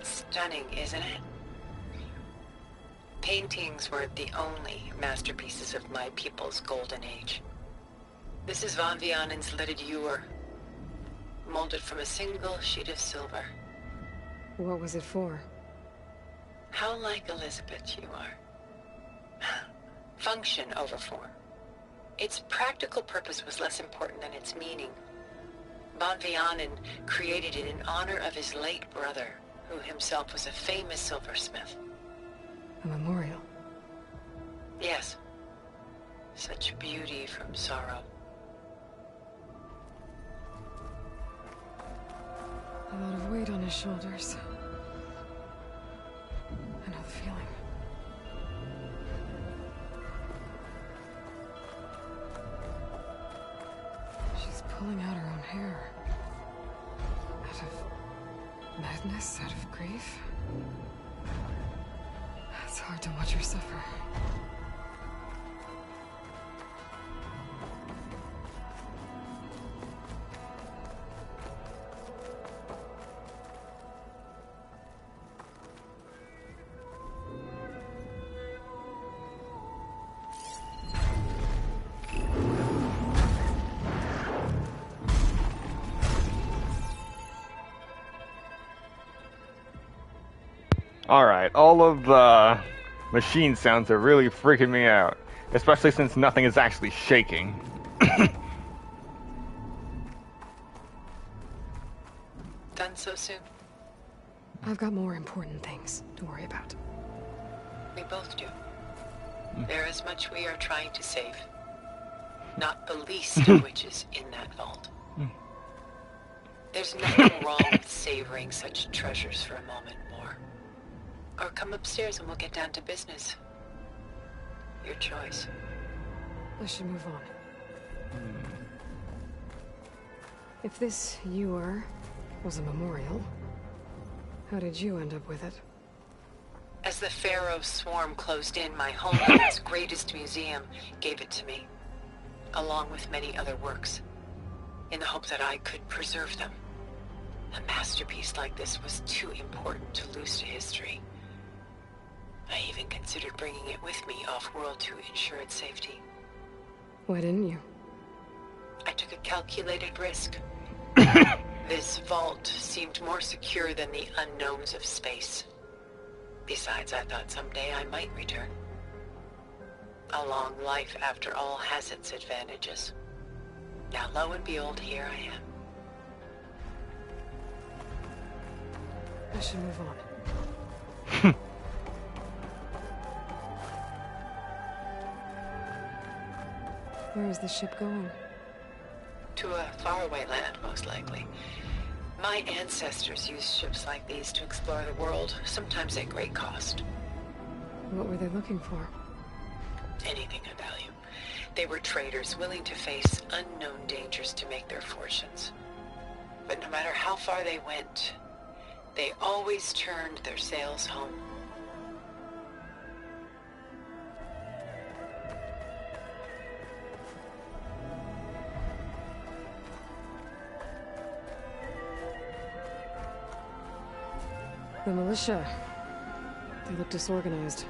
Stunning, isn't it? Paintings were the only masterpieces of my people's golden age. This is Van Vianen's Lidded Ewer, molded from a single sheet of silver. What was it for? How like Elizabeth you are. Function over form. Its practical purpose was less important than its meaning. Van Vianen created it in honor of his late brother, who himself was a famous silversmith. A memorial? Yes. Such beauty from sorrow. A lot of weight on his shoulders. I know the feeling. She's pulling out her own hair. Out of madness, out of grief. It's hard to watch her suffer. Alright, all of the machine sounds are really freaking me out. Especially since nothing is actually shaking. Done so soon? I've got more important things to worry about. We both do. There is much we are trying to save. Not the least of which is in that vault. There's nothing wrong with savoring such treasures for a moment more. Or come upstairs and we'll get down to business. Your choice. I should move on. If this ewer was a memorial, how did you end up with it? As the Pharaoh's swarm closed in, my homeland's greatest museum gave it to me, along with many other works. in the hope that I could preserve them. A masterpiece like this was too important to lose to history. I even considered bringing it with me off-world to ensure its safety. Why didn't you? I took a calculated risk. This vault seemed more secure than the unknowns of space. Besides, I thought someday I might return. A long life, after all, has its advantages. Now, lo and behold, here I am. I should move on. Where is the ship going? To a faraway land, most likely. My ancestors used ships like these to explore the world, sometimes at great cost. What were they looking for? Anything of value. They were traders willing to face unknown dangers to make their fortunes. But no matter how far they went, they always turned their sails home. The militia. They look disorganized.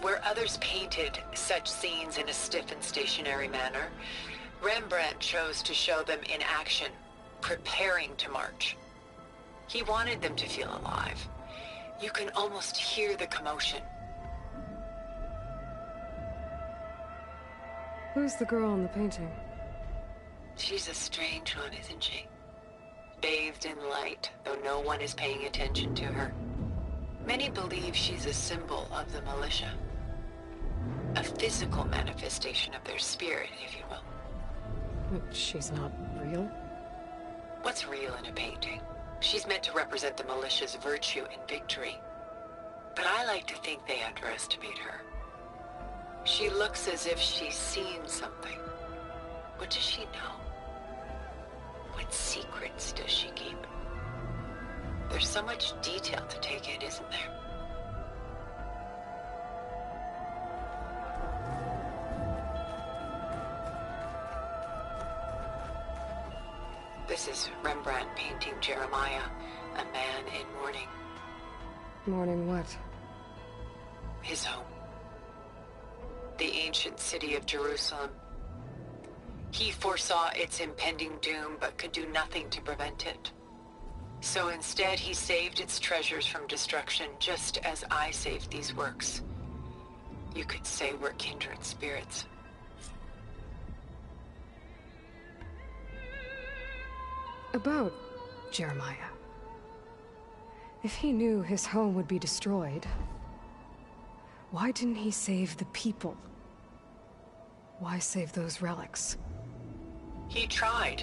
Where others painted such scenes in a stiff and stationary manner, Rembrandt chose to show them in action, preparing to march. He wanted them to feel alive. You can almost hear the commotion. Who's the girl in the painting? She's a strange one, isn't she? Bathed in light, though no one is paying attention to her. Many believe she's a symbol of the militia. A physical manifestation of their spirit, if you will. But she's not real? What's real in a painting? She's meant to represent the militia's virtue and victory. But I like to think they underestimate her. She looks as if she's seen something. What does she know? What secrets does she keep? There's so much detail to take in, isn't there? This is Rembrandt painting Jeremiah, a man in mourning. Mourning what? His home. The ancient city of Jerusalem. He foresaw its impending doom, but could do nothing to prevent it. So instead, he saved its treasures from destruction, just as I saved these works. You could say we're kindred spirits. About Jeremiah. If he knew his home would be destroyed, why didn't he save the people? Why save those relics? He tried,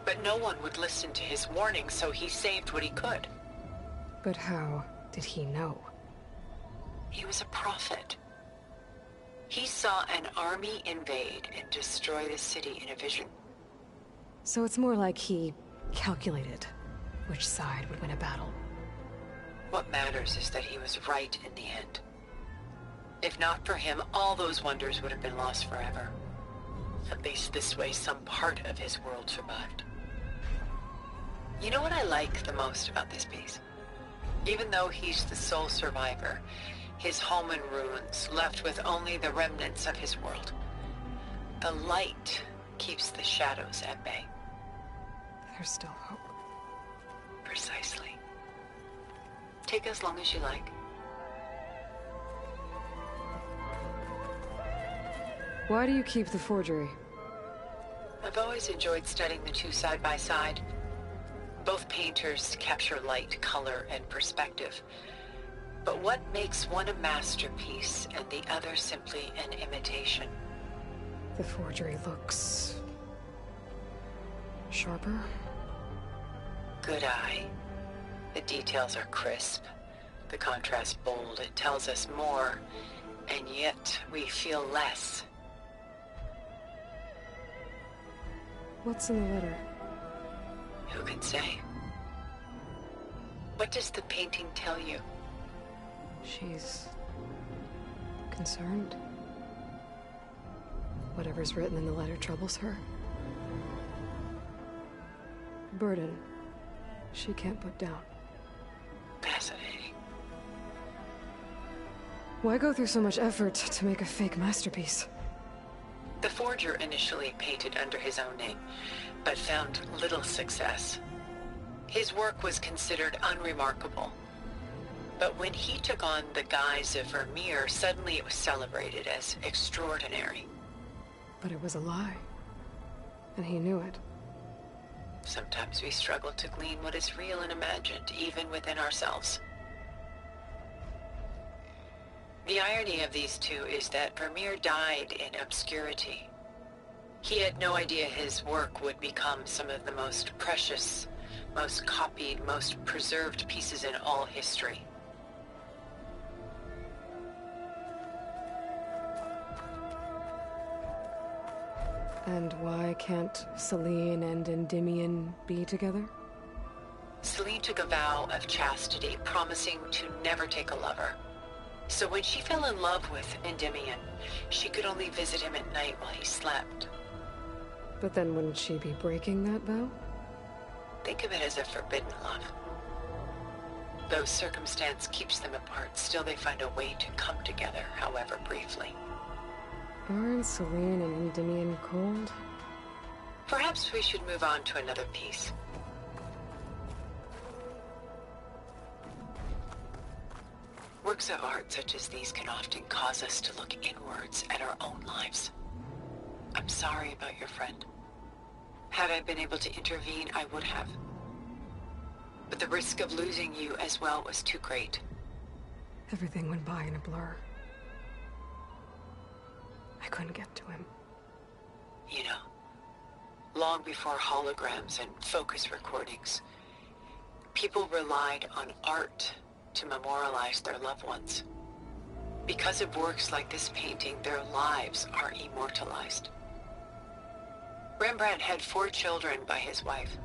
but no one would listen to his warning, so he saved what he could. But how did he know? He was a prophet. He saw an army invade and destroy the city in a vision. So it's more like he calculated which side would win a battle. What matters is that he was right in the end. If not for him, all those wonders would have been lost forever. At least this way, some part of his world survived. You know what I like the most about this piece? Even though he's the sole survivor, his home in ruins, left with only the remnants of his world. The light keeps the shadows at bay. There's still hope. Precisely. Take as long as you like. Why do you keep the forgery? I've always enjoyed studying the two side by side. Both painters capture light, color, and perspective. But what makes one a masterpiece and the other simply an imitation? The forgery looks sharper. Good eye. The details are crisp. The contrast bold. It tells us more, and yet we feel less. What's in the letter? Who can say? What does the painting tell you? She's concerned. Whatever's written in the letter troubles her. burden she can't put down. Fascinating. Why go through so much effort to make a fake masterpiece? The forger initially painted under his own name, but found little success. His work was considered unremarkable. But when he took on the guise of Vermeer, suddenly it was celebrated as extraordinary. But it was a lie. And he knew it. Sometimes we struggle to glean what is real and imagined, even within ourselves. The irony of these two is that Vermeer died in obscurity. He had no idea his work would become some of the most precious, most copied, most preserved pieces in all history. And why can't Celine and Endymion be together? Celine took a vow of chastity, promising to never take a lover. So when she fell in love with Endymion, she could only visit him at night while he slept. But then wouldn't she be breaking that vow? Think of it as a forbidden love. Though circumstance keeps them apart, still they find a way to come together, however briefly. Aren't Celine and Endymion cold? Perhaps we should move on to another piece. Works of art such as these can often cause us to look inwards at our own lives. I'm sorry about your friend. Had I been able to intervene, I would have. But the risk of losing you as well was too great. Everything went by in a blur. I couldn't get to him. You know, long before holograms and focus recordings, people relied on art to memorialize their loved ones. Because of works like this painting, their lives are immortalized. Rembrandt had 4 children by his wife.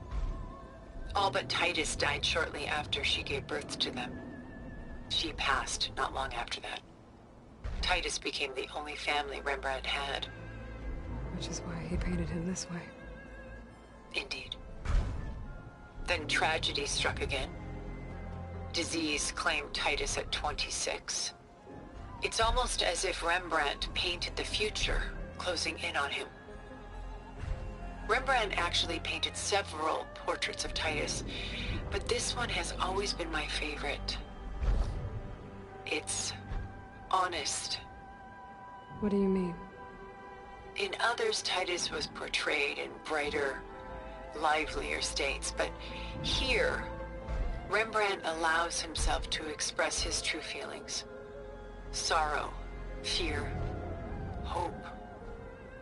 All but Titus died shortly after she gave birth to them. She passed not long after that. Titus became the only family Rembrandt had. Which is why he painted him this way. Indeed. Then tragedy struck again. Disease claimed Titus at 26. It's almost as if Rembrandt painted the future, closing in on him. Rembrandt actually painted several portraits of Titus, but this one has always been my favorite. It's honest. What do you mean? In others, Titus was portrayed in brighter, livelier states, but here, Rembrandt allows himself to express his true feelings. Sorrow, fear, hope,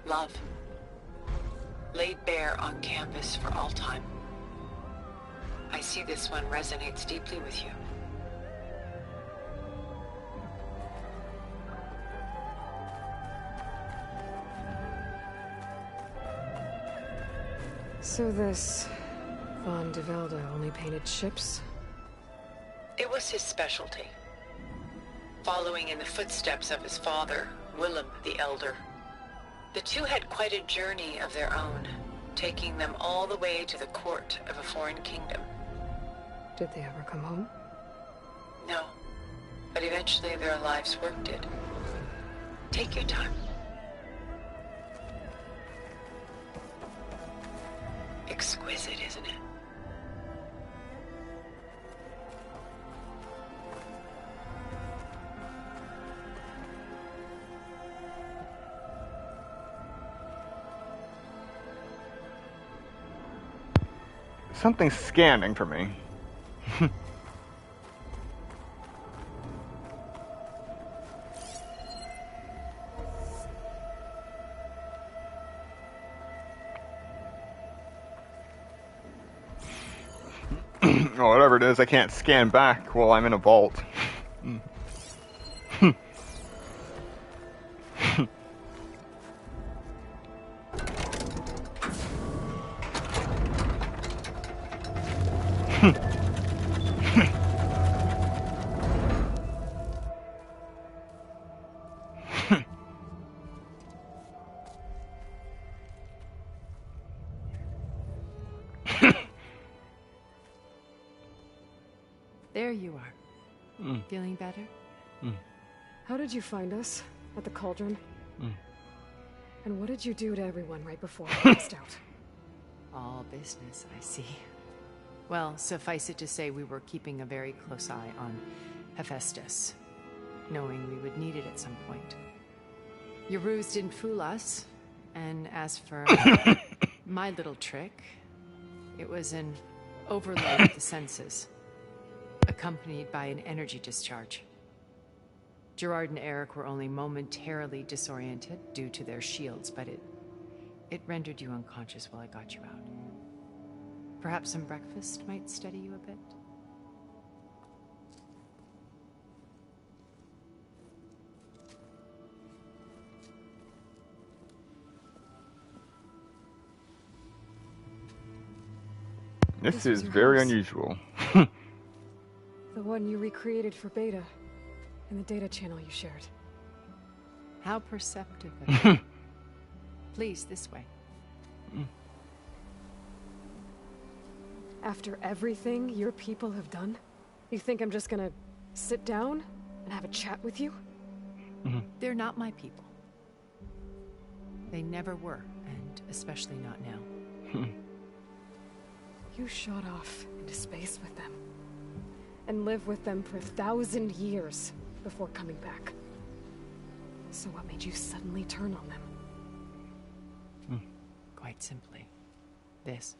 love. Laid bare on canvas for all time. I see this one resonates deeply with you. So this Van de Velde only painted ships? It was his specialty. Following in the footsteps of his father, Willem the Elder. The two had quite a journey of their own, taking them all the way to the court of a foreign kingdom. Did they ever come home? No, but eventually their lives worked it. Take your time. Exquisite, isn't it? Something's scanning for me. Or whatever it is, I can't scan back while I'm in a vault. There you are. Feeling better? How did you find us? At the Cauldron? And what did you do to everyone right before I passed out? All business, I see. Well, suffice it to say we were keeping a very close eye on Hephaestus, knowing we would need it at some point. Your ruse didn't fool us, and as for my little trick, it was an overload of the senses, accompanied by an energy discharge. Gerard and Eric were only momentarily disoriented due to their shields, but it rendered you unconscious while I got you out. Perhaps some breakfast might steady you a bit? This is very unusual. The one you recreated for Beta, in the data channel you shared. How perceptive of you. Please, this way. After everything your people have done, you think I'm just gonna sit down and have a chat with you? They're not my people. They never were, and especially not now. You shot off into space with them, and lived with them for 1,000 years before coming back. So what made you suddenly turn on them? Quite simply, this.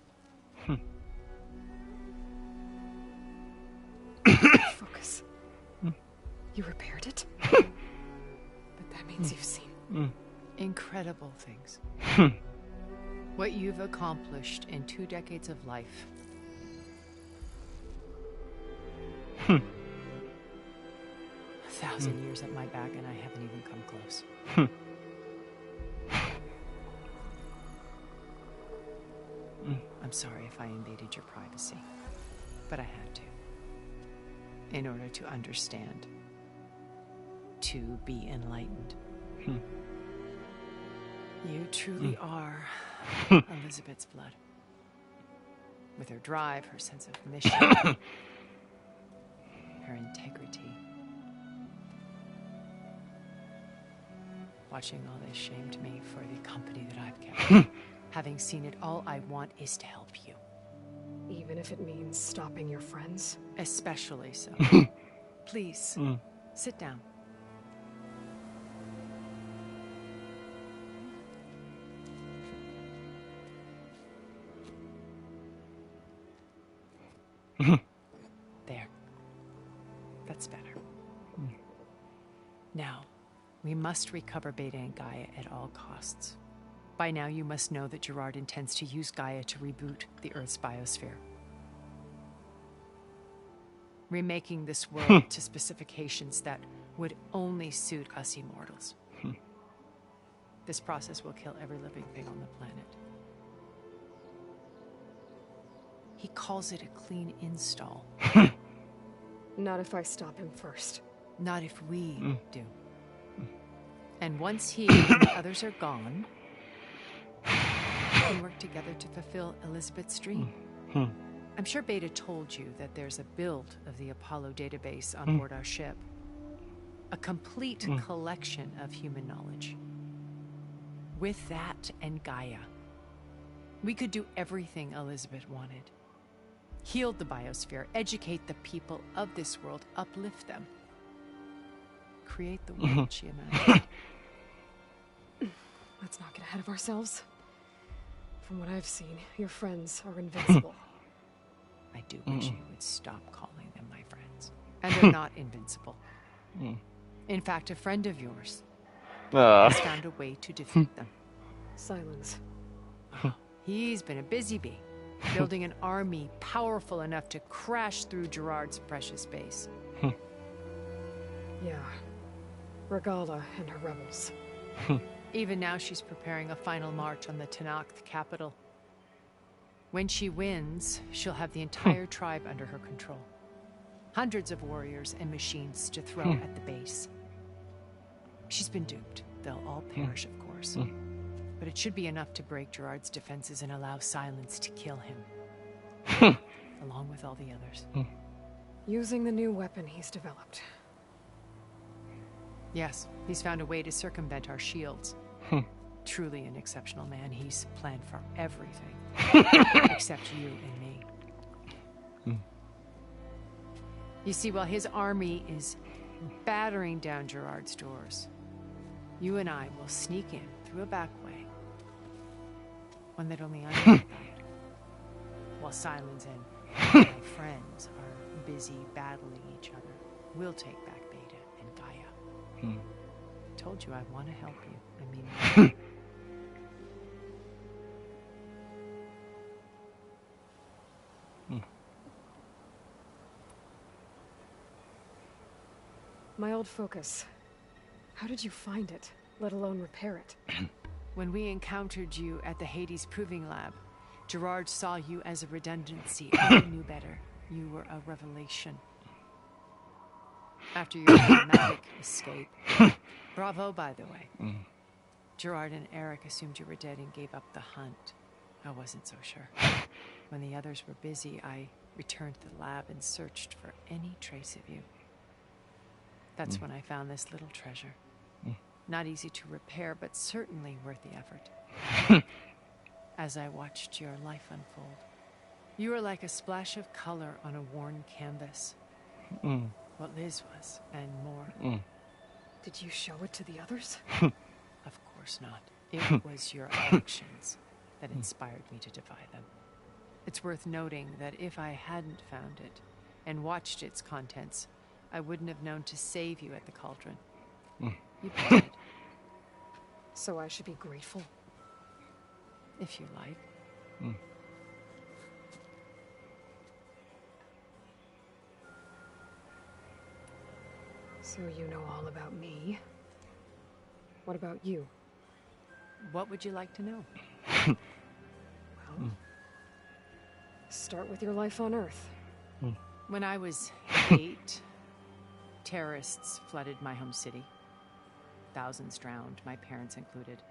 Focus. You repaired it? But that means you've seen... Incredible things. What you've accomplished in 2 decades of life. 1,000 years at my back and I haven't even come close. I'm sorry if I invaded your privacy, but I had to. In order to understand. To be enlightened. You truly are Elizabeth's blood. With her drive, her sense of mission, her integrity. Watching all this shamed me for the company that I've kept. Having seen it, all I want is to help you. Even if it means stopping your friends? Especially so. Please, sit down. There. That's better. Now, we must recover Beta and Gaia at all costs. By now, you must know that Gerard intends to use Gaia to reboot the Earth's biosphere. Remaking this world to specifications that would only suit us immortals. This process will kill every living thing on the planet. He calls it a clean install. Not if I stop him first. Not if we do. And once he and the others are gone, we can work together to fulfill Elizabeth's dream. I'm sure Beta told you that there's a build of the Apollo database on board our ship. A complete collection of human knowledge. With that and Gaia, we could do everything Elizabeth wanted. Heal the biosphere, educate the people of this world, uplift them. Create the world she imagined. Let's not get ahead of ourselves. From what I've seen, your friends are invincible. I do wish you would stop calling them my friends. And they're not invincible. In fact, a friend of yours has found a way to defeat them. Silence. He's been a busy bee, building an army powerful enough to crash through Gerard's precious base. Yeah. Regala and her rebels. Even now she's preparing a final march on the Tenakth capital. When she wins, she'll have the entire tribe under her control. Hundreds of warriors and machines to throw at the base. She's been duped. They'll all perish, of course. But it should be enough to break Gerard's defenses and allow Silence to kill him. Along with all the others. Using the new weapon he's developed. Yes, he's found a way to circumvent our shields. Truly an exceptional man. He's planned for everything. Except you and me. You see, while his army is battering down Gerard's doors, you and I will sneak in through a back way. One that only I know about. While Sylens and my friends are busy battling each other, we'll take back Beta and Gaia. Told you I want to help you. I mean... My old focus. How did you find it, let alone repair it? When we encountered you at the Hades Proving Lab, Gerard saw you as a redundancy. I knew better. You were a revelation. After your dramatic escape... Bravo, by the way. Gerard and Eric assumed you were dead and gave up the hunt. I wasn't so sure. When the others were busy, I returned to the lab and searched for any trace of you. That's when I found this little treasure. Not easy to repair, but certainly worth the effort. As I watched your life unfold, you were like a splash of color on a worn canvas. What Liz was, and more. Did you show it to the others? Of course not. It was your actions that inspired me to defy them. It's worth noting that if I hadn't found it and watched its contents, I wouldn't have known to save you at the cauldron. You did. So I should be grateful? If you like. So you know all about me. What about you? What would you like to know? Well, start with your life on Earth. When I was 8, terrorists flooded my home city. Thousands drowned, my parents included.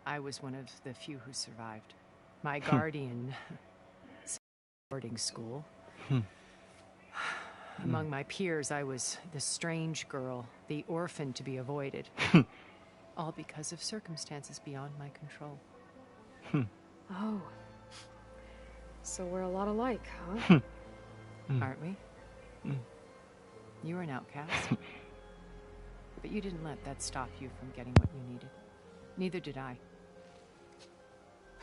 I was one of the few who survived. My guardian... boarding school. Among my peers, I was the strange girl, the orphan to be avoided. All because of circumstances beyond my control. Oh. So we're a lot alike, huh? Aren't we? You were an outcast. But you didn't let that stop you from getting what you needed. Neither did I.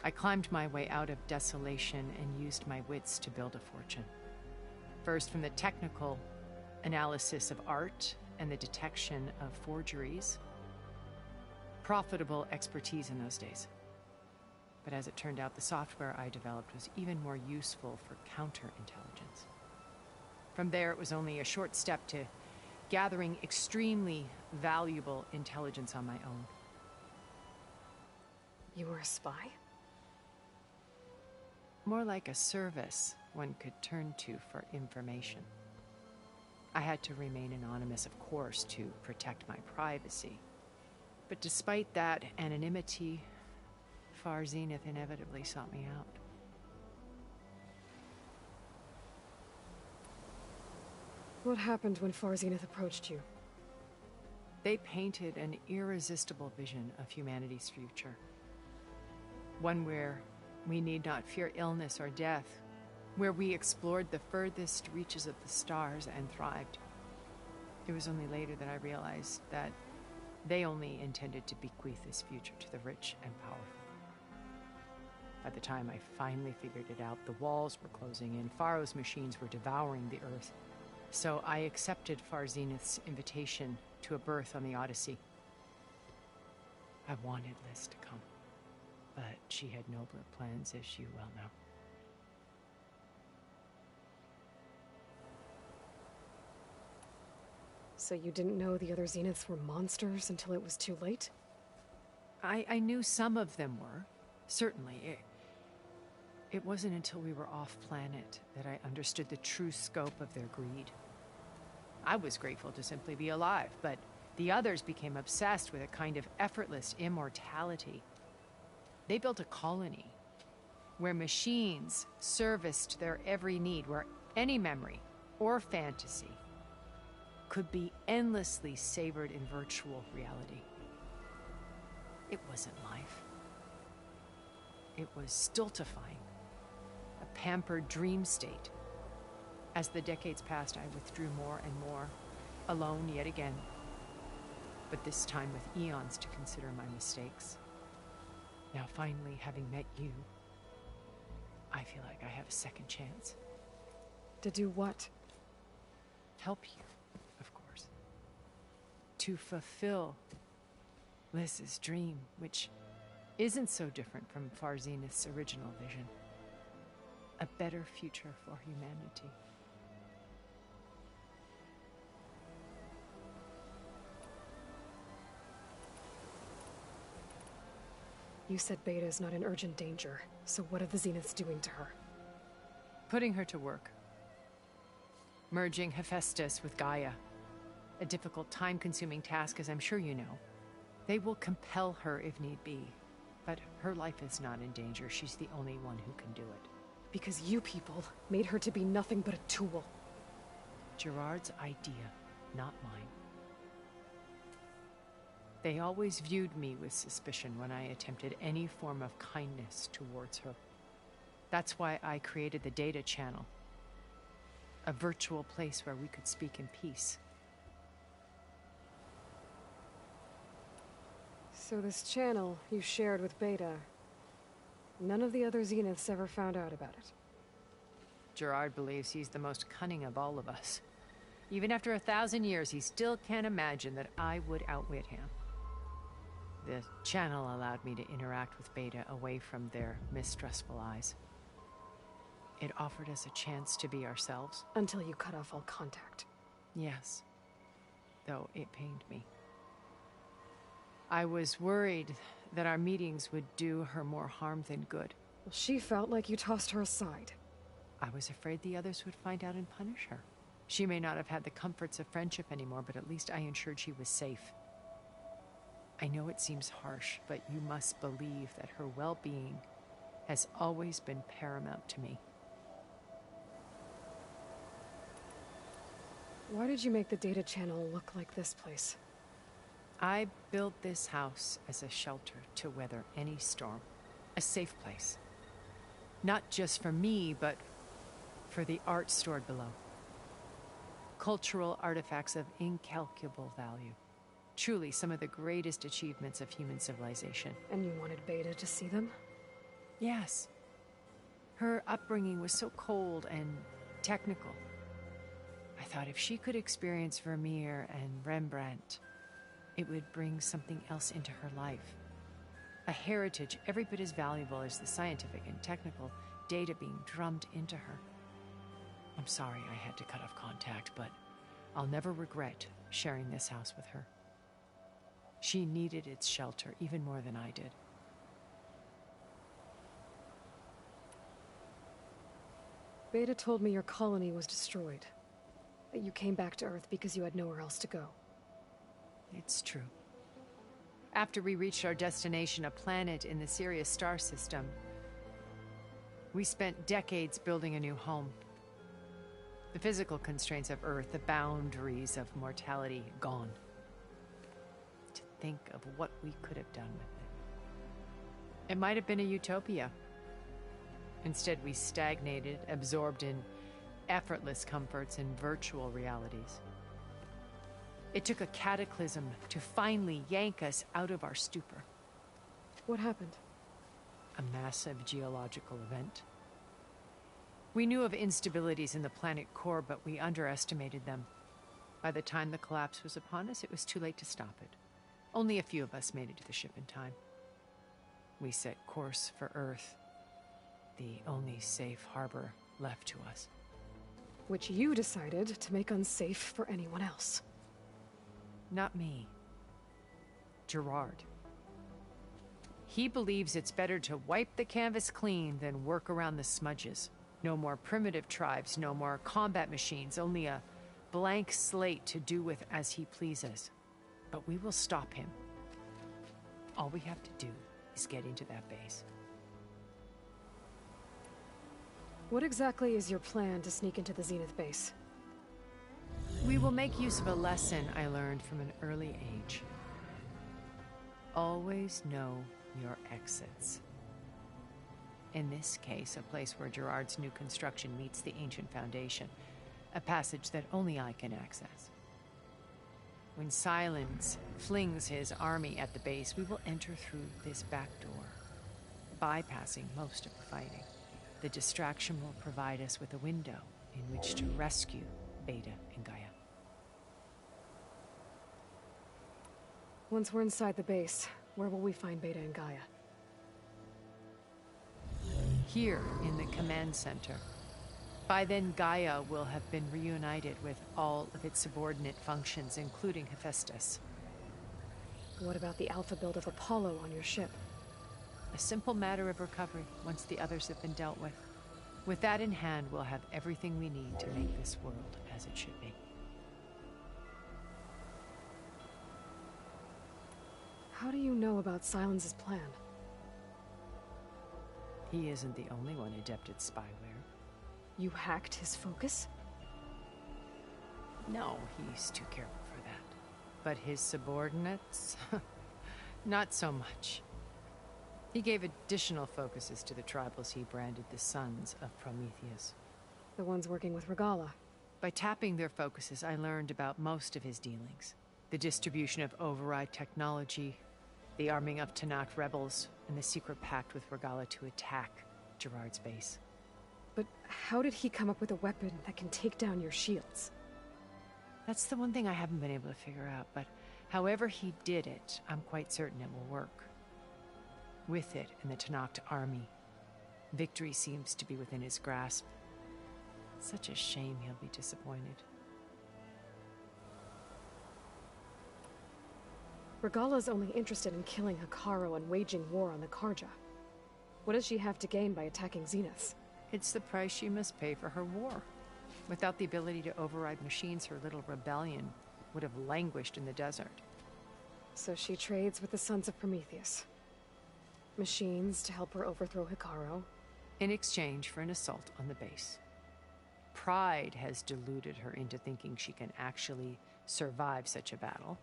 I climbed my way out of desolation and used my wits to build a fortune. First, from the technical analysis of art and the detection of forgeries. Profitable expertise in those days. But as it turned out, the software I developed was even more useful for counterintelligence. From there, it was only a short step to gathering extremely valuable intelligence on my own. You were a spy? More like a service one could turn to for information. I had to remain anonymous, of course, to protect my privacy. But despite that anonymity, Far Zenith inevitably sought me out. What happened when Far Zenith approached you? They painted an irresistible vision of humanity's future. One where we need not fear illness or death, where we explored the furthest reaches of the stars and thrived. It was only later that I realized that they only intended to bequeath this future to the rich and powerful. By the time I finally figured it out, the walls were closing in, Pharaoh's machines were devouring the Earth. So I accepted Far Zenith's invitation to a berth on the Odyssey. I wanted Liz to come, but she had nobler plans, as you well know. So you didn't know the other Zeniths were monsters until it was too late? I knew some of them were, certainly. It wasn't until we were off-planet that I understood the true scope of their greed. I was grateful to simply be alive, but the others became obsessed with a kind of effortless immortality. They built a colony where machines serviced their every need, where any memory, or fantasy could be endlessly savored in virtual reality. It wasn't life. It was stultifying, a pampered dream state. As the decades passed, I withdrew more and more, alone yet again, but this time with eons to consider my mistakes. Now finally, having met you, I feel like I have a second chance. To do what? Help you, of course. To fulfill Liz's dream, which isn't so different from Far Zenith's original vision. A better future for humanity. You said Beta is not in urgent danger, so what are the Zeniths doing to her? Putting her to work. Merging Hephaestus with Gaia. A difficult, time-consuming task, as I'm sure you know. They will compel her if need be. But her life is not in danger. She's the only one who can do it. Because you people made her to be nothing but a tool. Gerard's idea, not mine. They always viewed me with suspicion when I attempted any form of kindness towards her. That's why I created the data channel. A virtual place where we could speak in peace. So this channel you shared with Beta, none of the other Zeniths ever found out about it? Gerard believes he's the most cunning of all of us. Even after 1,000 years, he still can't imagine that I would outwit him. The channel allowed me to interact with Beta away from their mistrustful eyes. It offered us a chance to be ourselves. Until you cut off all contact. Yes. Though it pained me. I was worried that our meetings would do her more harm than good. Well, she felt like you tossed her aside. I was afraid the others would find out and punish her. She may not have had the comforts of friendship anymore, but at least I ensured she was safe. I know it seems harsh, but you must believe that her well-being has always been paramount to me. Why did you make the data channel look like this place? I built this house as a shelter to weather any storm. A safe place. Not just for me, but for the art stored below. Cultural artifacts of incalculable value. Truly some of the greatest achievements of human civilization. And you wanted Beta to see them? Yes. Her upbringing was so cold and technical. I thought if she could experience Vermeer and Rembrandt, it would bring something else into her life. A heritage every bit as valuable as the scientific and technical data being drummed into her. I'm sorry I had to cut off contact, but I'll never regret sharing this house with her. She needed its shelter even more than I did. Beta told me your colony was destroyed. That you came back to Earth because you had nowhere else to go. It's true. After we reached our destination, a planet in the Sirius star system, we spent decades building a new home. The physical constraints of Earth, the boundaries of mortality, gone. To think of what we could have done with it. It might have been a utopia. Instead, we stagnated, absorbed in effortless comforts and virtual realities. It took a cataclysm to finally yank us out of our stupor. What happened? A massive geological event. We knew of instabilities in the planet core, but we underestimated them. By the time the collapse was upon us, it was too late to stop it. Only a few of us made it to the ship in time. We set course for Earth, the only safe harbor left to us. Which you decided to make unsafe for anyone else. Not me. Gerard. He believes it's better to wipe the canvas clean than work around the smudges. No more primitive tribes, no more combat machines, only a blank slate to do with as he pleases. But we will stop him. All we have to do is get into that base. What exactly is your plan to sneak into the Zenith base? We will make use of a lesson I learned from an early age. Always know your exits. In this case, a place where Gerard's new construction meets the ancient foundation. A passage that only I can access. When Silence flings his army at the base, we will enter through this back door, bypassing most of the fighting. The distraction will provide us with a window in which to rescue Beta and Gaia. Once we're inside the base, where will we find Beta and Gaia? Here in the command center. By then, Gaia will have been reunited with all of its subordinate functions, including Hephaestus. What about the alpha build of Apollo on your ship? A simple matter of recovery once the others have been dealt with. With that in hand, we'll have everything we need to make this world as it should be. How do you know about Silence's plan? He isn't the only one adept at spyware. You hacked his focus? No, he's too careful for that. But his subordinates? Not so much. He gave additional focuses to the tribals he branded the Sons of Prometheus. The ones working with Regalla. By tapping their focuses, I learned about most of his dealings. The distribution of override technology, the arming of Tanakh rebels, and the secret pact with Regalla to attack Gerard's base. But how did he come up with a weapon that can take down your shields? That's the one thing I haven't been able to figure out, but however he did it, I'm quite certain it will work. With it and the Tanakh army, victory seems to be within his grasp. Such a shame he'll be disappointed. Regalla's only interested in killing Hekarro and waging war on the Karja. What does she have to gain by attacking Zeniths? It's the price she must pay for her war. Without the ability to override machines, her little rebellion would have languished in the desert. So she trades with the Sons of Prometheus. Machines to help her overthrow Hekarro. In exchange for an assault on the base. Pride has deluded her into thinking she can actually survive such a battle.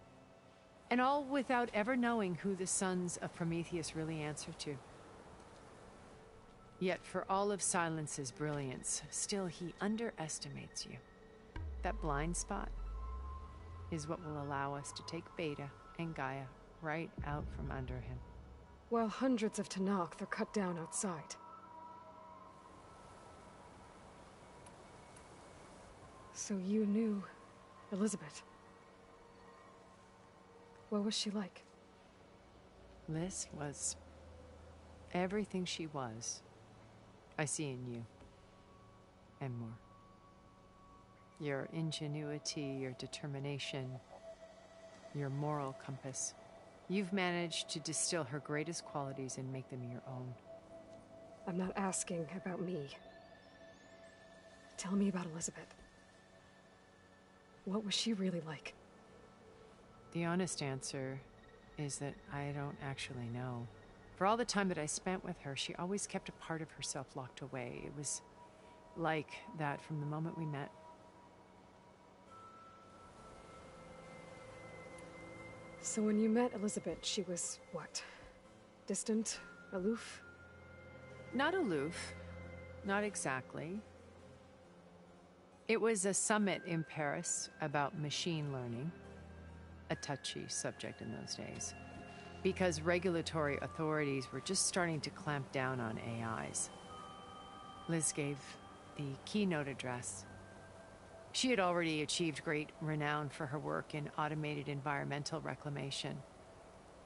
And all without ever knowing who the Sons of Prometheus really answer to. Yet for all of Silence's brilliance, still he underestimates you. That blind spot is what will allow us to take Beta and Gaia right out from under him. While hundreds of Tanakh are cut down outside. So you knew Elizabeth. What was she like? Liz was everything she was. I see in you. And more. Your ingenuity, your determination, your moral compass. You've managed to distill her greatest qualities and make them your own. I'm not asking about me. Tell me about Elizabeth. What was she really like? The honest answer is that I don't actually know. For all the time that I spent with her, she always kept a part of herself locked away. It was like that from the moment we met. So when you met Elizabeth, she was what? Distant? Aloof? Not aloof. Not exactly. It was a summit in Paris about machine learning. A touchy subject in those days. Because regulatory authorities were just starting to clamp down on AIs. Liz gave the keynote address. She had already achieved great renown for her work in automated environmental reclamation.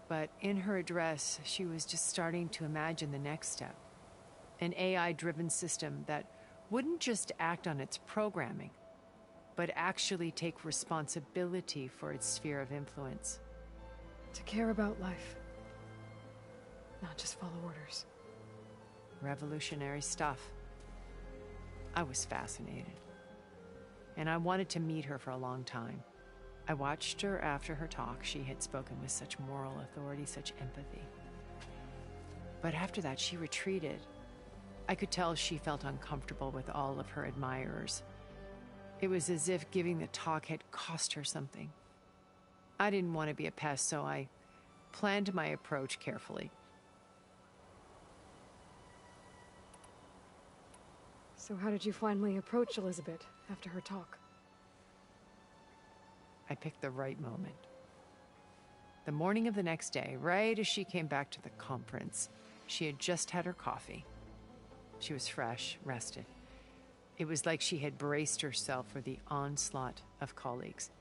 But in her address, she was just starting to imagine the next step. An AI-driven system that wouldn't just act on its programming, but actually take responsibility for its sphere of influence. To care about life. Not just follow orders. Revolutionary stuff. I was fascinated. And I wanted to meet her for a long time. I watched her after her talk. She had spoken with such moral authority, such empathy. But after that, she retreated. I could tell she felt uncomfortable with all of her admirers. It was as if giving the talk had cost her something. I didn't want to be a pest, so I planned my approach carefully. So how did you finally approach Elizabeth after her talk? I picked the right moment. The morning of the next day, right as she came back to the conference, she had just had her coffee. She was fresh, rested. It was like she had braced herself for the onslaught of colleagues.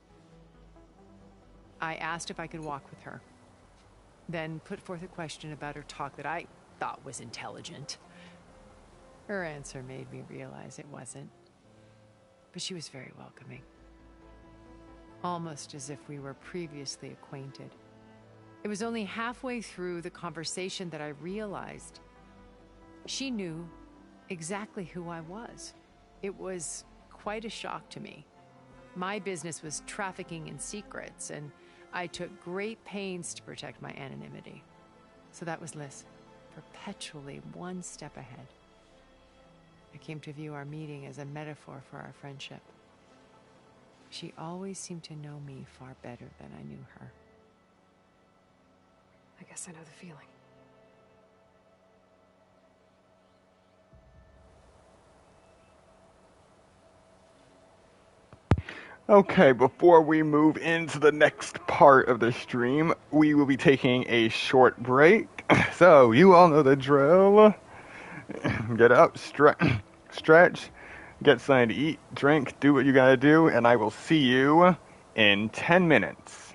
I asked if I could walk with her, then put forth a question about her talk that I thought was intelligent. Her answer made me realize it wasn't, but she was very welcoming. Almost as if we were previously acquainted. It was only halfway through the conversation that I realized she knew exactly who I was. It was quite a shock to me. My business was trafficking in secrets, and I took great pains to protect my anonymity. So that was Liz, perpetually one step ahead. I came to view our meeting as a metaphor for our friendship. She always seemed to know me far better than I knew her. I guess I know the feeling. Okay, before we move into the next part of the stream, we will be taking a short break. So, you all know the drill. Get up, stretch, get something to eat, drink, do what you gotta do, and I will see you in 10 minutes.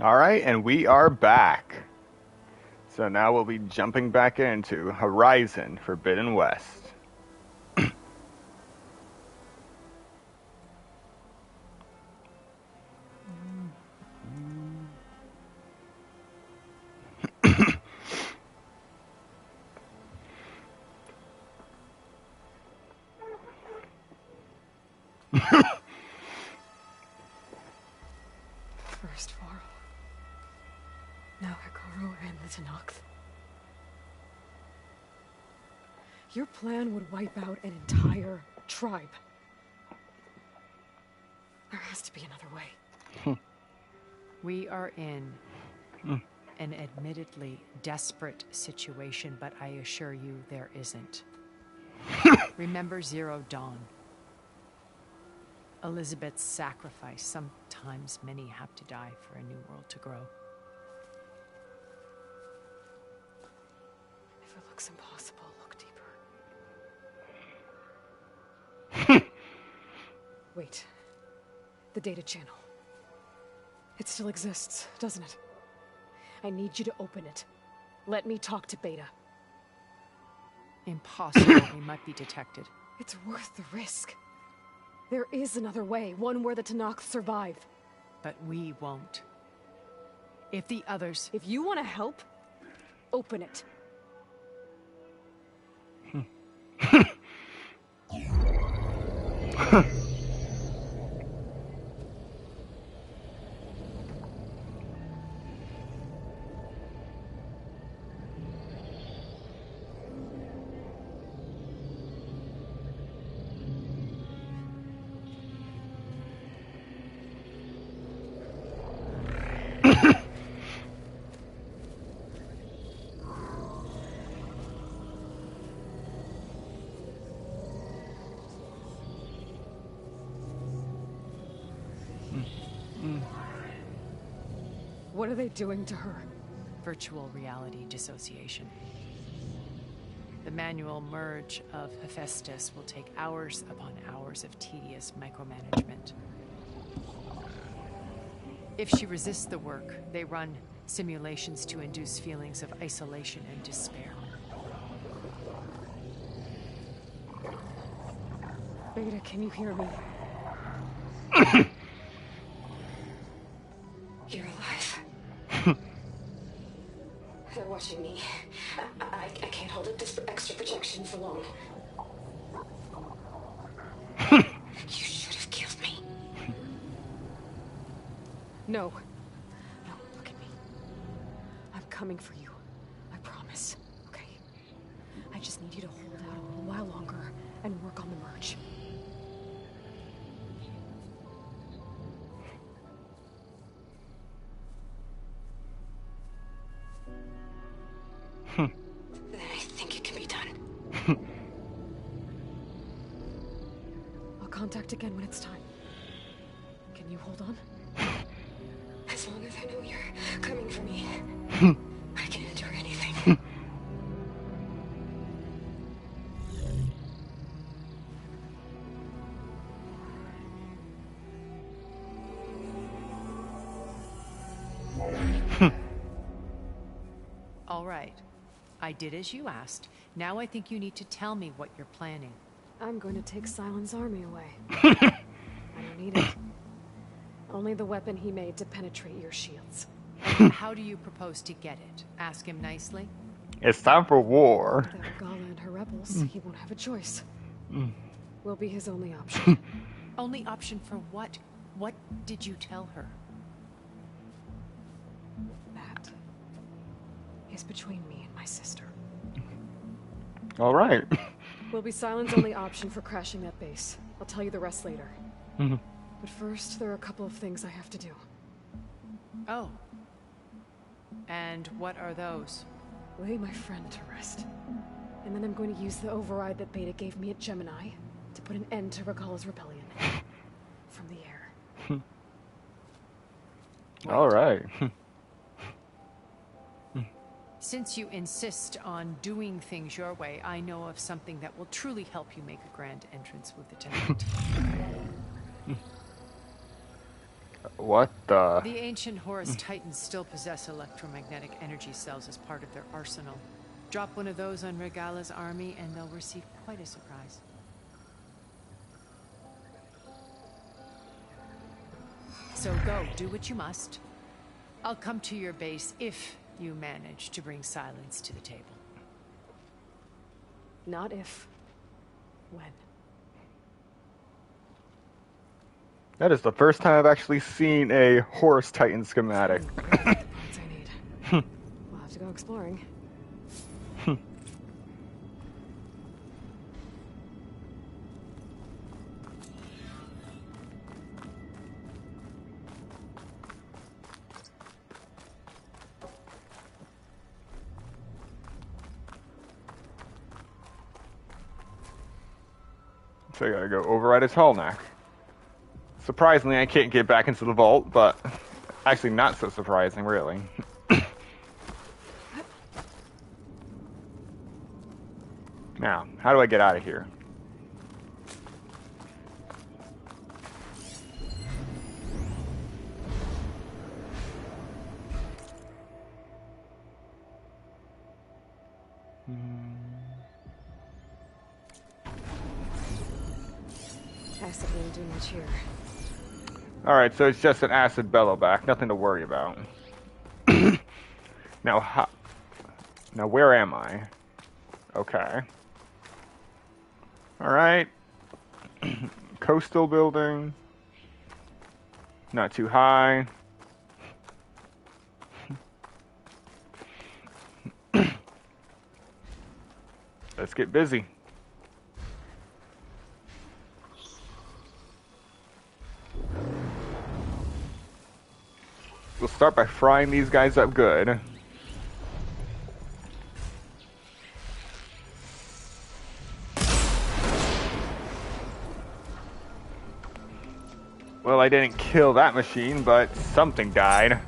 Alright, and we are back. So now we'll be jumping back into Horizon Forbidden West. First Varl. Now Hekarro and the Tenakth. Your plan would wipe out an entire tribe. There has to be another way. We are in an admittedly desperate situation, but I assure you there isn't. Remember Zero Dawn. Elizabeth's sacrifice. Sometimes many have to die for a new world to grow. If it looks impossible, look deeper. Wait. The data channel. It still exists, doesn't it? I need you to open it. Let me talk to Beta. Impossible. We might be detected. It's worth the risk. There is another way, one where the Tenakth survive. But we won't. If the others... If you want to help, open it. What are they doing to her? Virtual reality dissociation. The manual merge of Hephaestus will take hours upon hours of tedious micromanagement. If she resists the work, they run simulations to induce feelings of isolation and despair. Beta, can you hear me? You're alive. They're watching me. I can't hold up this extra projection for long. You should have killed me. No. No, look at me. I'm coming for you. I promise. Okay? I just need you to hold out a little while longer and work on the merge. Then I think it can be done. I'll contact again when it's time. Can you hold on? As long as I know you're coming for me, I can endure anything. All right. I did as you asked. Now I think you need to tell me what you're planning. I'm going to take Sylens' army away. I don't need it. Only the weapon he made to penetrate your shields. How do you propose to get it? Ask him nicely? It's time for war. Without Gala and her rebels, he won't have a choice. We'll be his only option. Only option for what? What did you tell her? That is between me and my sister. All right. Will be Sylens' only option for crashing that base. I'll tell you the rest later. But first, there are a couple of things I have to do. Oh. And what are those? Lay my friend to rest. And then I'm going to use the override that Beta gave me at Gemini to put an end to Regalla's rebellion. From the air. All right. Since you insist on doing things your way, I know of something that will truly help you make a grand entrance with the Tenakth. What the? The ancient Horus Titans still possess electromagnetic energy cells as part of their arsenal. Drop one of those on Regala's army and they'll receive quite a surprise. So go, do what you must. I'll come to your base if you manage to bring silence to the table. Not if. When. That is the first time I've actually seen a Horus Titan schematic. That's I need. We'll have to go exploring. So I gotta go override a Tallneck. Surprisingly, I can't get back into the vault, but actually not so surprising, really. Now, how do I get out of here? Acid won't do much here. Alright, so it's just an acid bellow back, nothing to worry about. Now, now where am I? Okay. Alright. Coastal building. Not too high. Let's get busy. We'll start by frying these guys up good. Well, I didn't kill that machine, but something died.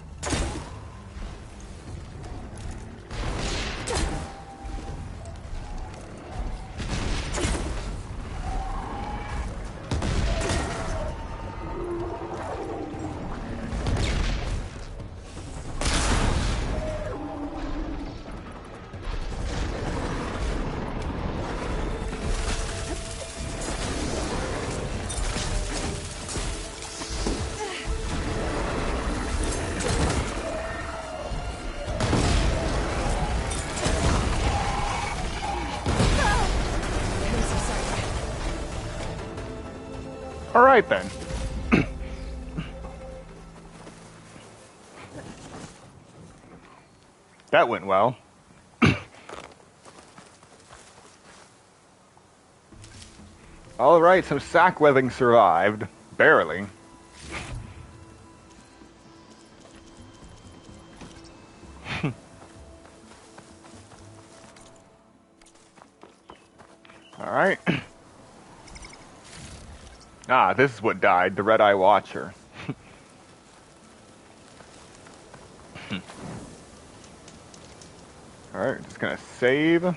Alright then. That went well. Alright, some sack webbing survived. Barely. Alright. Ah, this is what died, the Red-Eye Watcher. Alright, just gonna save.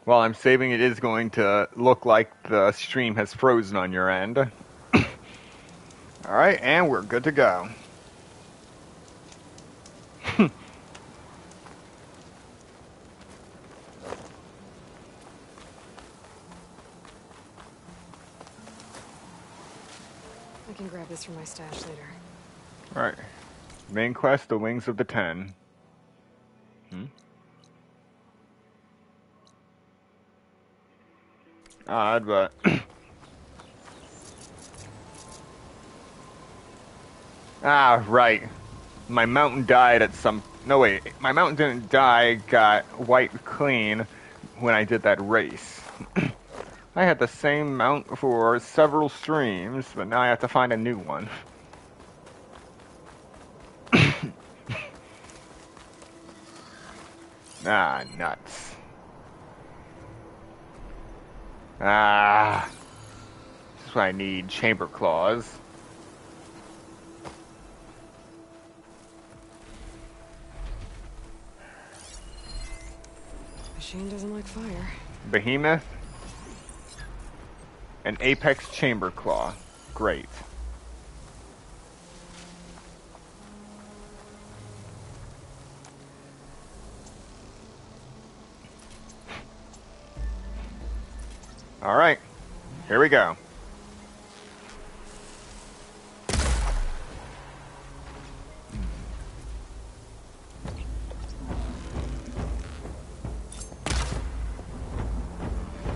While I'm saving, it is going to look like the stream has frozen on your end. Alright, and we're good to go. I can grab this from my stash later. Alright. Main quest, The Wings of the Ten. Odd, but... Ah, right. My mountain died at some... No, wait. My mountain didn't die, got wiped clean when I did that race. I had the same mount for several streams, but now I have to find a new one. Ah, nuts. Ah. This is what I need, chamber claws. Machine doesn't like fire. Behemoth. An Apex Chamber Claw. Great. All right, here we go.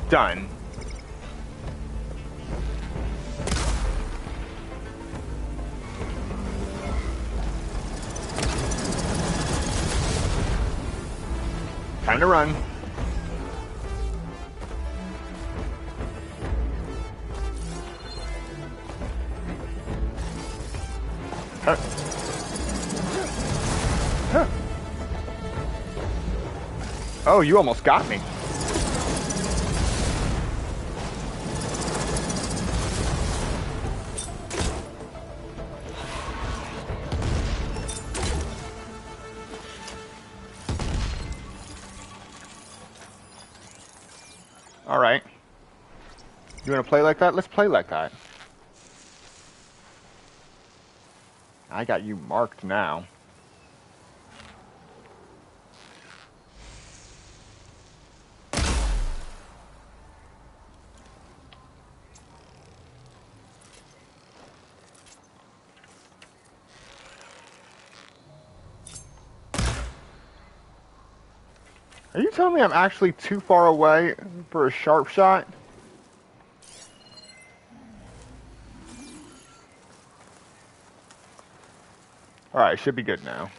Done. Time to run. Huh. Huh. Oh, you almost got me. All right. You want to play like that? Let's play like that. I got you marked now. Are you telling me I'm actually too far away for a sharp shot? Alright, should be good now.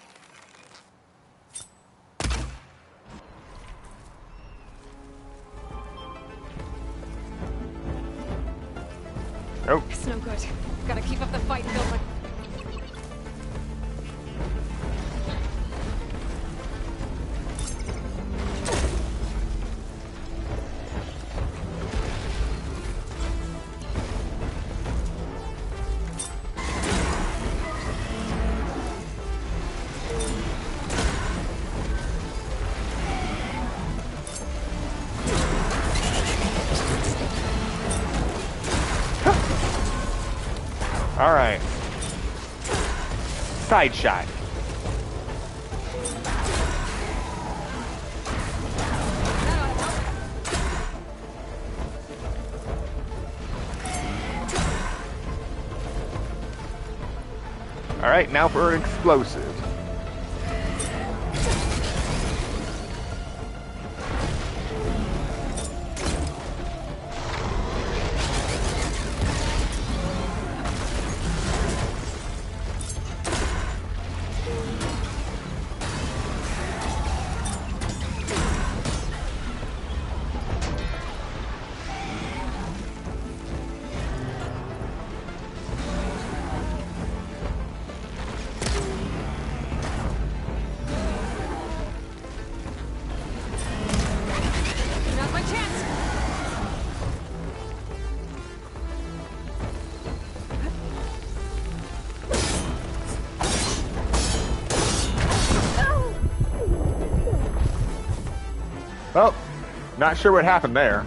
Nope. It's no good. Gotta keep up the fight, Bill. Alright. Side shot. Alright, now for an explosive. Well, not sure what happened there.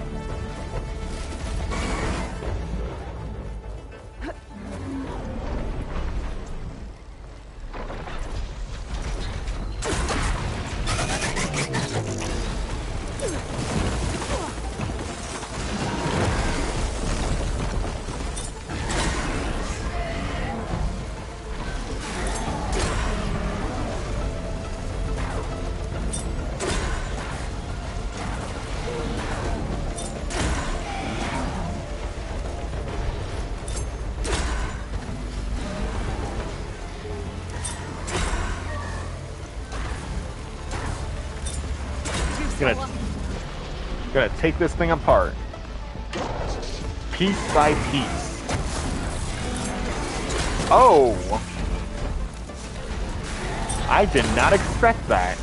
Gonna take this thing apart. Piece by piece. Oh! I did not expect that.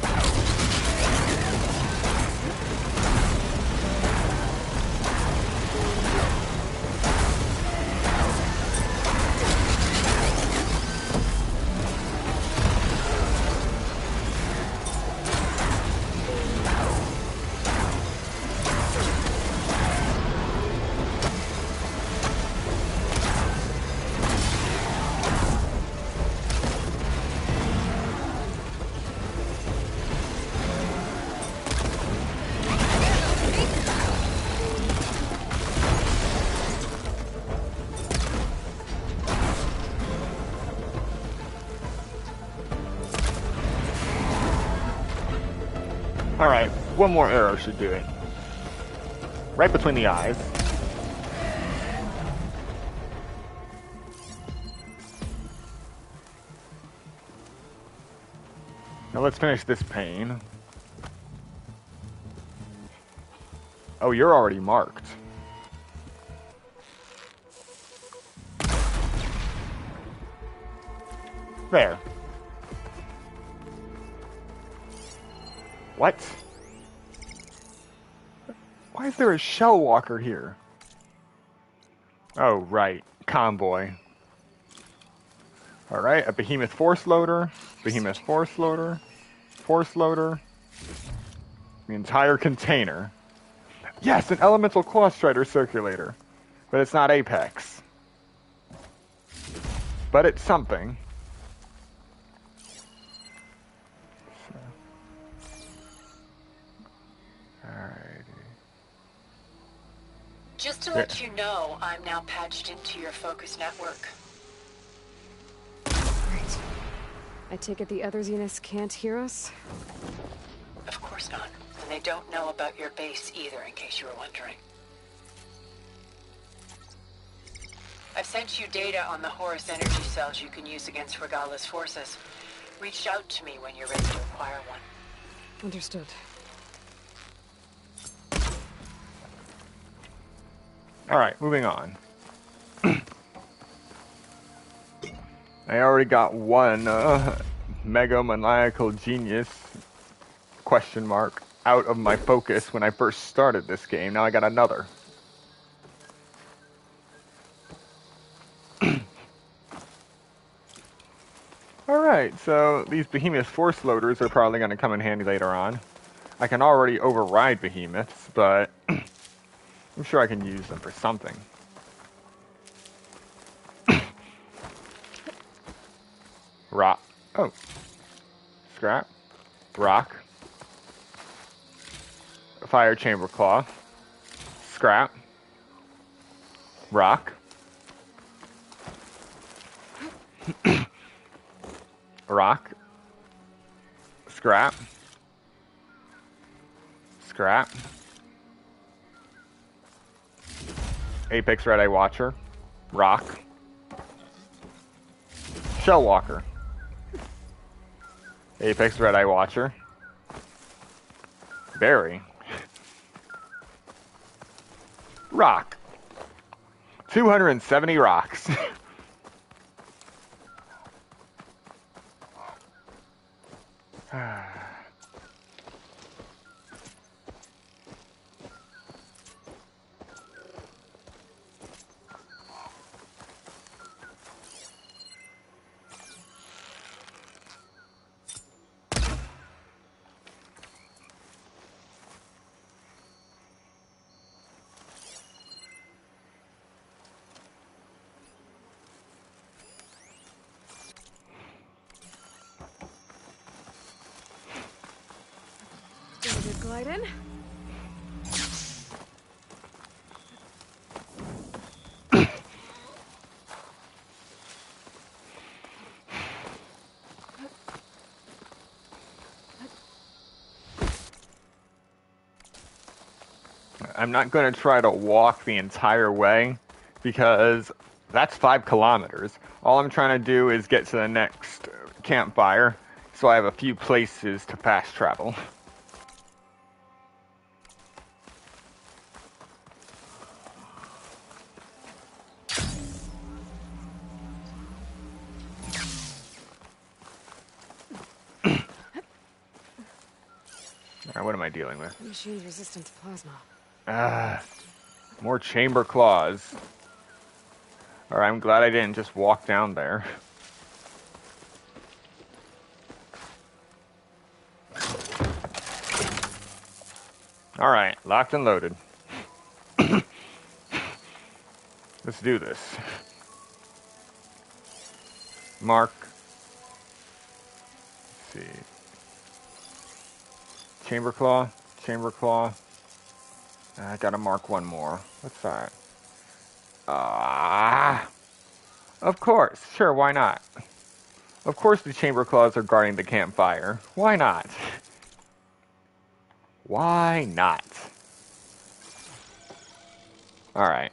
Alright, one more arrow should do it. Right between the eyes. Now let's finish this pain. Oh, you're already marked. There. What? Why is there a shell walker here? Oh, right. Convoy. Alright, a behemoth force loader. Behemoth force loader. Force loader. The entire container. Yes, an elemental claw strider circulator. But it's not Apex. But it's something. Just to let you know, I'm now patched into your focus network. Right. I take it the other Zeniths can't hear us? Of course not. And they don't know about your base either, in case you were wondering. I've sent you data on the Horus energy cells you can use against Regalla's forces. Reach out to me when you're ready to acquire one. Understood. Alright, moving on. I already got one mega maniacal genius question mark out of my focus when I first started this game. Now I got another. Alright, so these behemoth force loaders are probably going to come in handy later on. I can already override behemoths, but I'm sure I can use them for something. Rock. Oh. Scrap. Rock. Fire chamber claw. Scrap. Rock. Rock. Scrap. Scrap. Apex Red Eye Watcher. Rock. Shell Walker. Apex Red Eye Watcher. Berry. Rock. 270 rocks. Glide in. I'm not going to try to walk the entire way because that's 5 kilometers. All I'm trying to do is get to the next campfire, so I have a few places to fast travel. What am I dealing with? The machine's resistant to plasma. More chamber claws. Alright, I'm glad I didn't just walk down there. Alright, locked and loaded. Let's do this. Mark. Let's see. Chamber claw, chamber claw. I gotta mark one more. What's that? Of course. Sure, why not? Of course the chamber claws are guarding the campfire. Why not? Why not? Alright.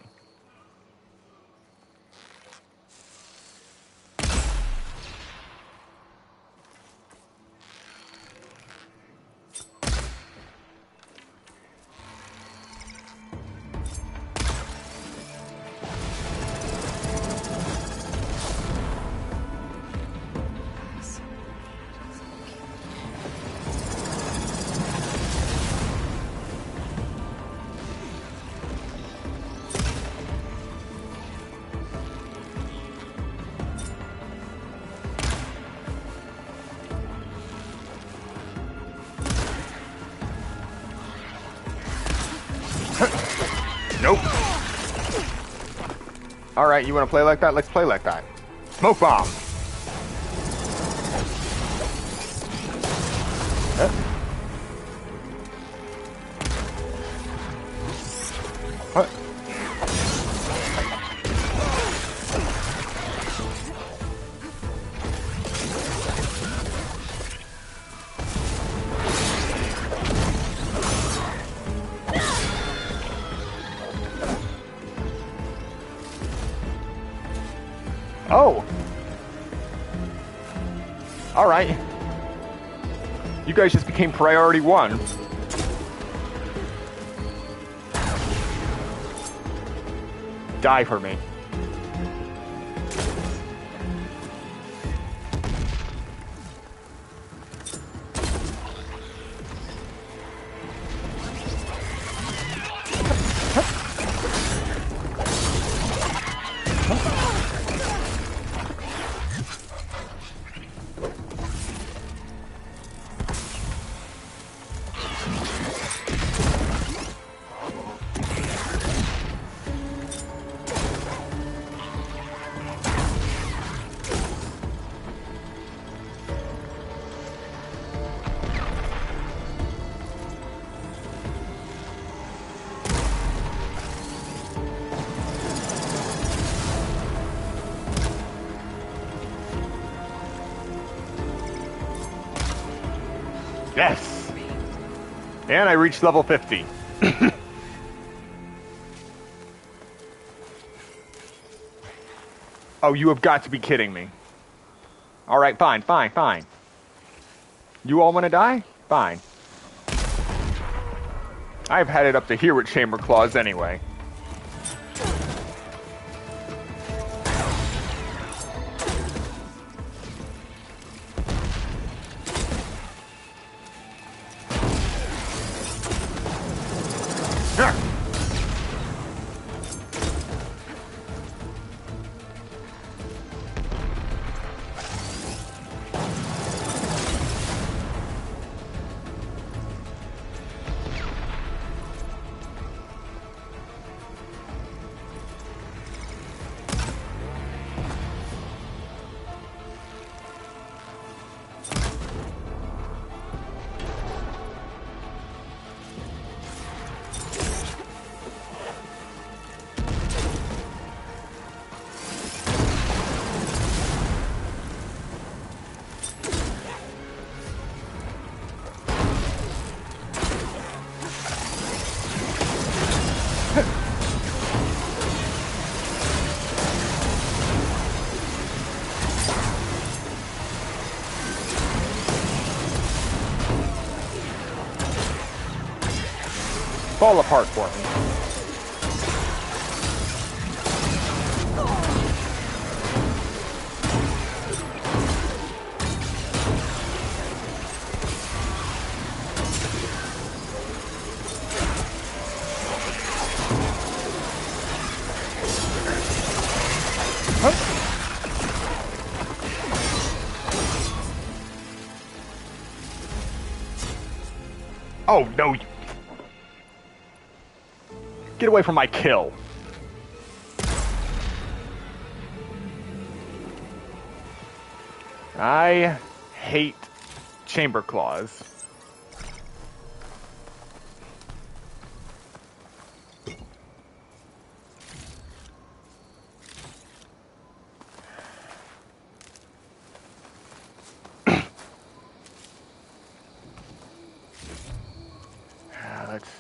Nope. Alright, you want to play like that? Let's play like that. Smoke bomb. Huh? What? Oh! Alright. You guys just became priority one. Die for me. Yes! And I reached level 50. Oh, you have got to be kidding me. Alright, fine, fine, fine. You all want to die? Fine. I've had it up to here with Chamber Claws anyway. Fall apart for me. Oh, no. Get away from my kill. I hate Chamber Claws.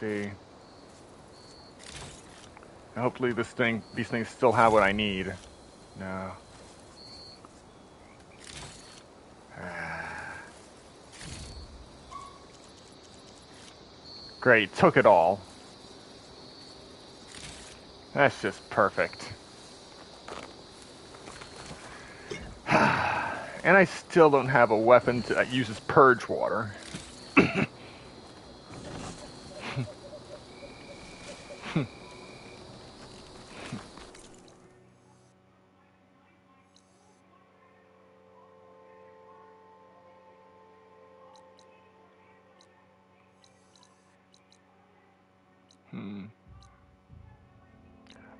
see. Hopefully these things still have what I need. No. Great, took it all. That's just perfect. And I still don't have a weapon that uses purge water.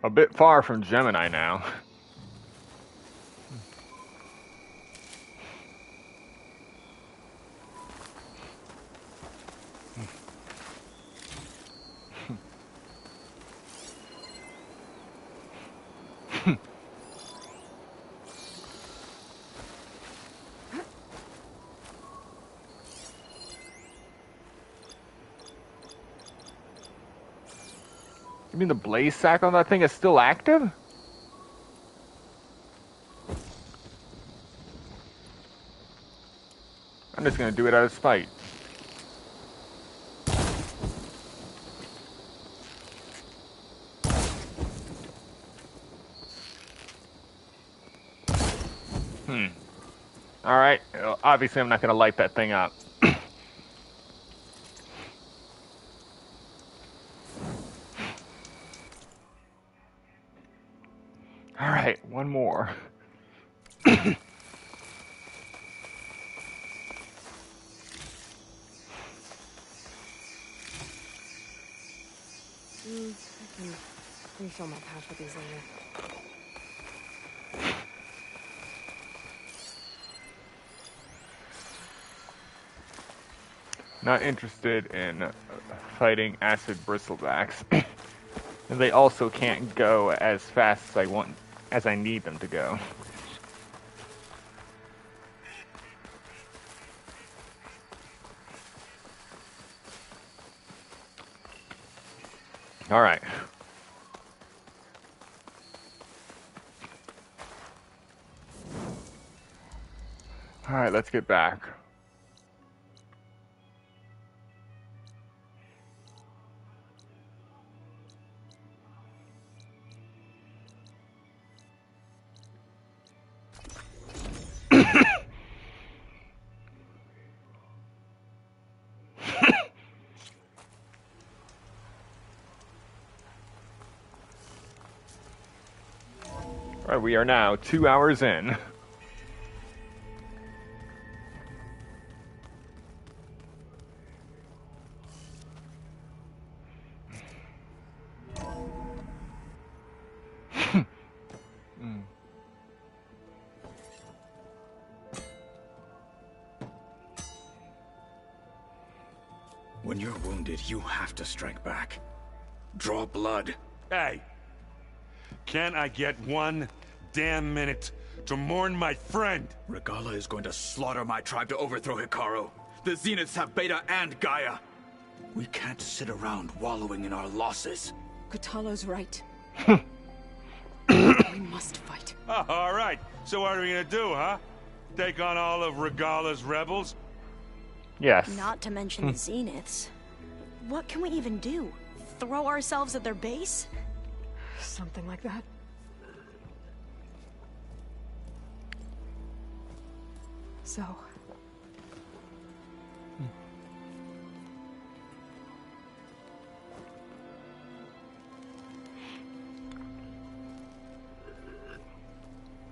A bit far from Gemini now. You mean the blaze sack on that thing is still active? I'm just gonna do it out of spite. Alright, obviously I'm not gonna light that thing up. Alright, one more. I can refill my pouch with these later. Not interested in fighting acid bristlebacks. And they also can't go as fast as I need them to go. All right. All right, let's get back. All right, we are now 2 hours in. When you're wounded, you have to strike back. Draw blood. Hey! Can't I get one damn minute to mourn my friend? Regalla is going to slaughter my tribe to overthrow Hikaru. The Zeniths have Beta and Gaia. We can't sit around wallowing in our losses. Kotallo's right. We must fight. Oh, all right. So what are we gonna do, huh? Take on all of Regalla's rebels? Yes. Not to mention the Zeniths. What can we even do? Throw ourselves at their base? Something like that. So...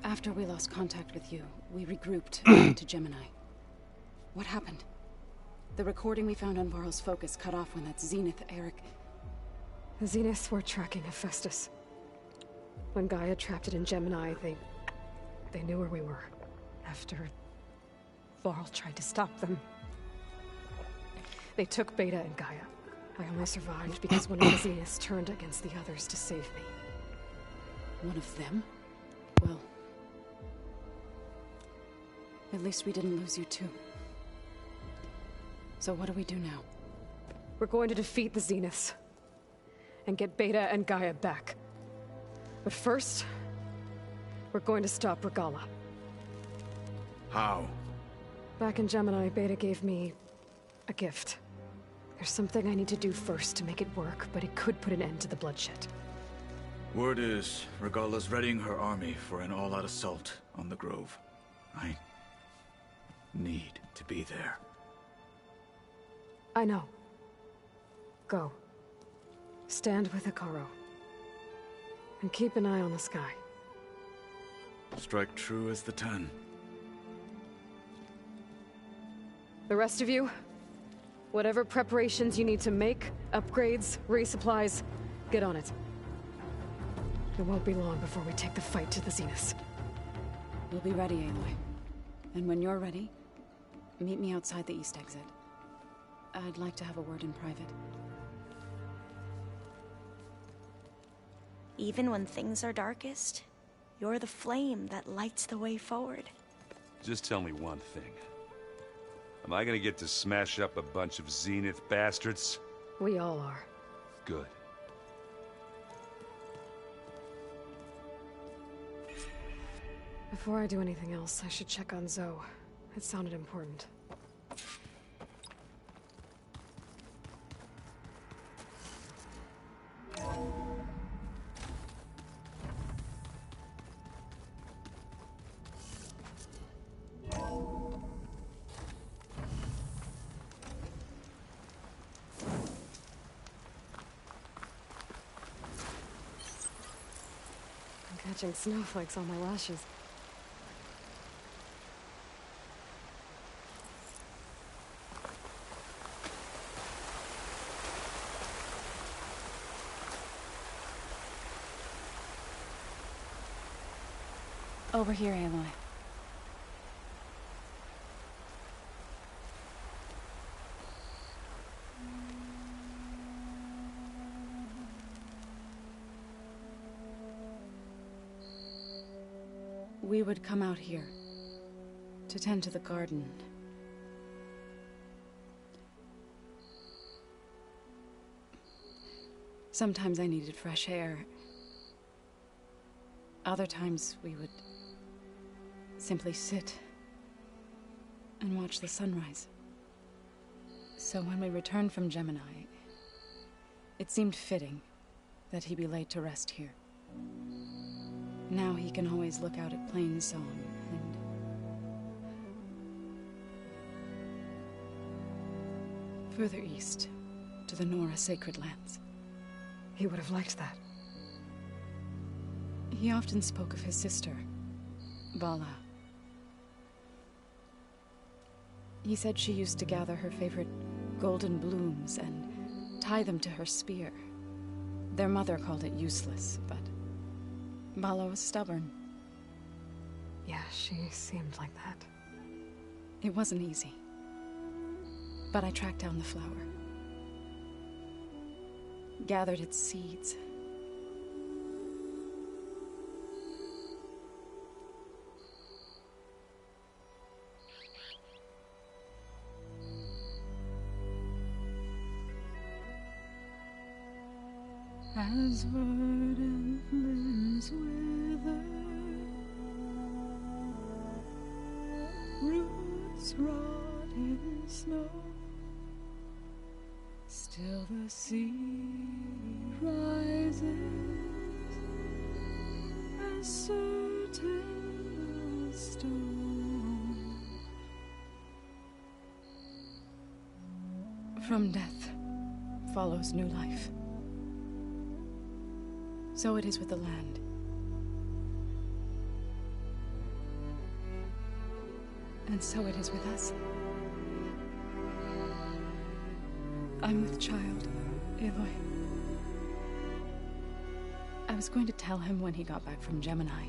After we lost contact with you, we regrouped and went to Gemini. What happened? The recording we found on Varl's focus cut off when that Zenith, Eric... The Zeniths were tracking Hephaestus. When Gaia trapped it in Gemini, they knew where we were. After Varl tried to stop them. They took Beta and Gaia. I only survived because one of the Zeniths turned against the others to save me. One of them? Well... At least we didn't lose you too. So what do we do now? We're going to defeat the Zeniths. And get Beta and Gaia back. But first, we're going to stop Regalla. How? Back in Gemini, Beta gave me a gift. There's something I need to do first to make it work, but it could put an end to the bloodshed. Word is, Regalla's readying her army for an all-out assault on the Grove. I need to be there. I know. Go. Stand with Hekarro. And keep an eye on the sky. Strike true as the 10. The rest of you, whatever preparations you need to make, upgrades, resupplies, get on it. It won't be long before we take the fight to the Zeniths. We'll be ready, Aloy. And when you're ready, meet me outside the east exit. I'd like to have a word in private. Even when things are darkest, you're the flame that lights the way forward. Just tell me one thing. Am I gonna get to smash up a bunch of Zenith bastards? We all are. Good. Before I do anything else, I should check on Zoe. It sounded important. I'm catching snowflakes on my lashes. Over here, Aloy. We would come out here to tend to the garden. Sometimes I needed fresh air. Other times we would simply sit and watch the sunrise. So when we returned from Gemini, it seemed fitting that he be laid to rest here. Now he can always look out at Plainsong and... further east, to the Nora Sacred Lands. He would have liked that. He often spoke of his sister, Vala. He said she used to gather her favorite golden blooms and tie them to her spear. Their mother called it useless, but Vala was stubborn. Yeah, she seemed like that. It wasn't easy. But I tracked down the flower. Gathered its seeds. As verdant limbs wither, roots rot in snow, still the seed rises, as certain as stone. From death follows new life. So it is with the land. And so it is with us. I'm with child, Aloy. I was going to tell him when he got back from Gemini.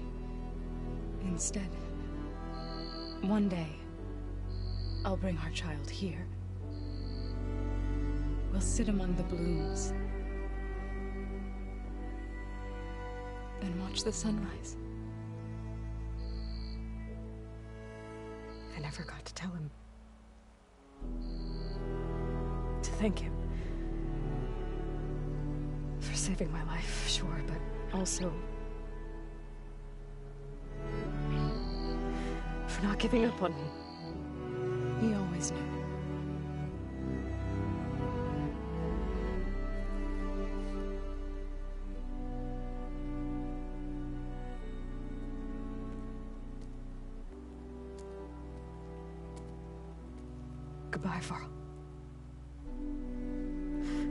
Instead, one day, I'll bring our child here. We'll sit among the blooms and watch the sunrise. I never got to tell him. To thank him. saving my life, sure, but also for not giving up on me. He always knew. Goodbye, Varl.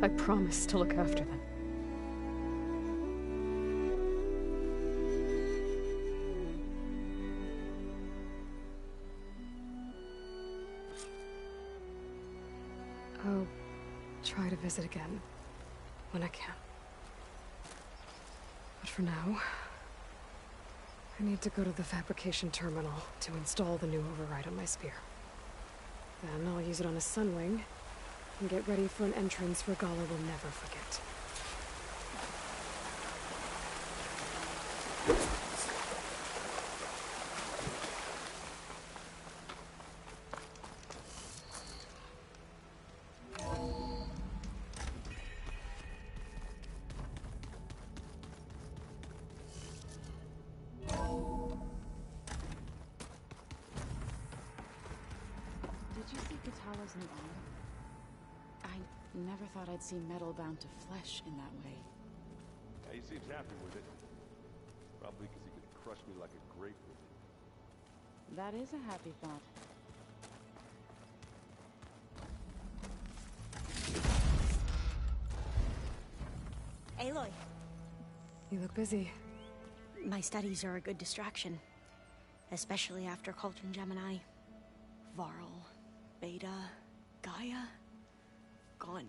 I promise to look after them. I'll try to visit again when I can. But for now, I need to go to the fabrication terminal to install the new override on my spear. Then I'll use it on a Sunwing and get ready for an entrance Regalla will never forget. Did you see Katala's new armor? I never thought I'd see metal bound to flesh in that way. Yeah, he seems happy with it. Probably because he could crush me like a grape with it. That is a happy thought. Aloy. You look busy. My studies are a good distraction. Especially after Cauldron Gemini. Varl, Beta, Gaia. Gone.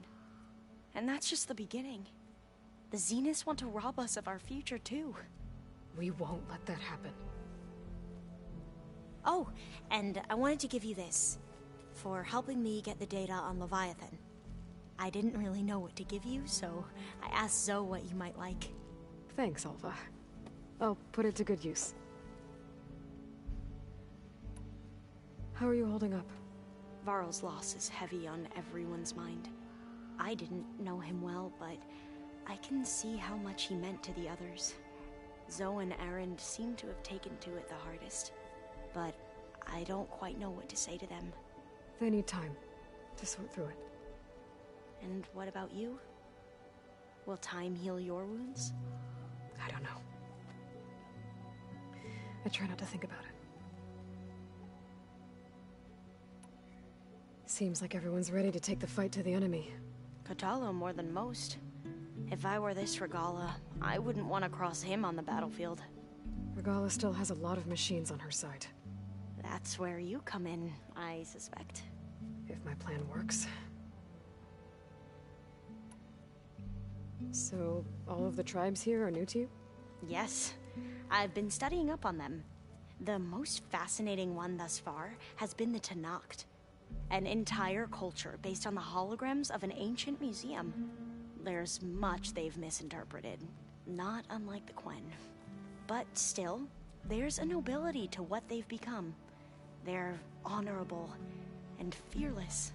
And that's just the beginning. The Zeniths want to rob us of our future, too. We won't let that happen. Oh, and I wanted to give you this. For helping me get the data on Leviathan. I didn't really know what to give you, so I asked Zoe what you might like. Thanks, Alpha. I'll put it to good use. How are you holding up? Varl's loss is heavy on everyone's mind. I didn't know him well, but I can see how much he meant to the others. Zoe and Erend seem to have taken to it the hardest, but I don't quite know what to say to them. They need time to sort through it. And what about you? Will time heal your wounds? I don't know. I try not to think about it. Seems like everyone's ready to take the fight to the enemy. Kotallo more than most. If I were this Regalla, I wouldn't want to cross him on the battlefield. Regalla still has a lot of machines on her side. That's where you come in, I suspect. If my plan works. So, all of the tribes here are new to you? Yes. I've been studying up on them. The most fascinating one thus far has been the Tenakth. An entire culture based on the holograms of an ancient museum. There's much they've misinterpreted, not unlike the Quen. But still, there's a nobility to what they've become. They're honorable and fearless.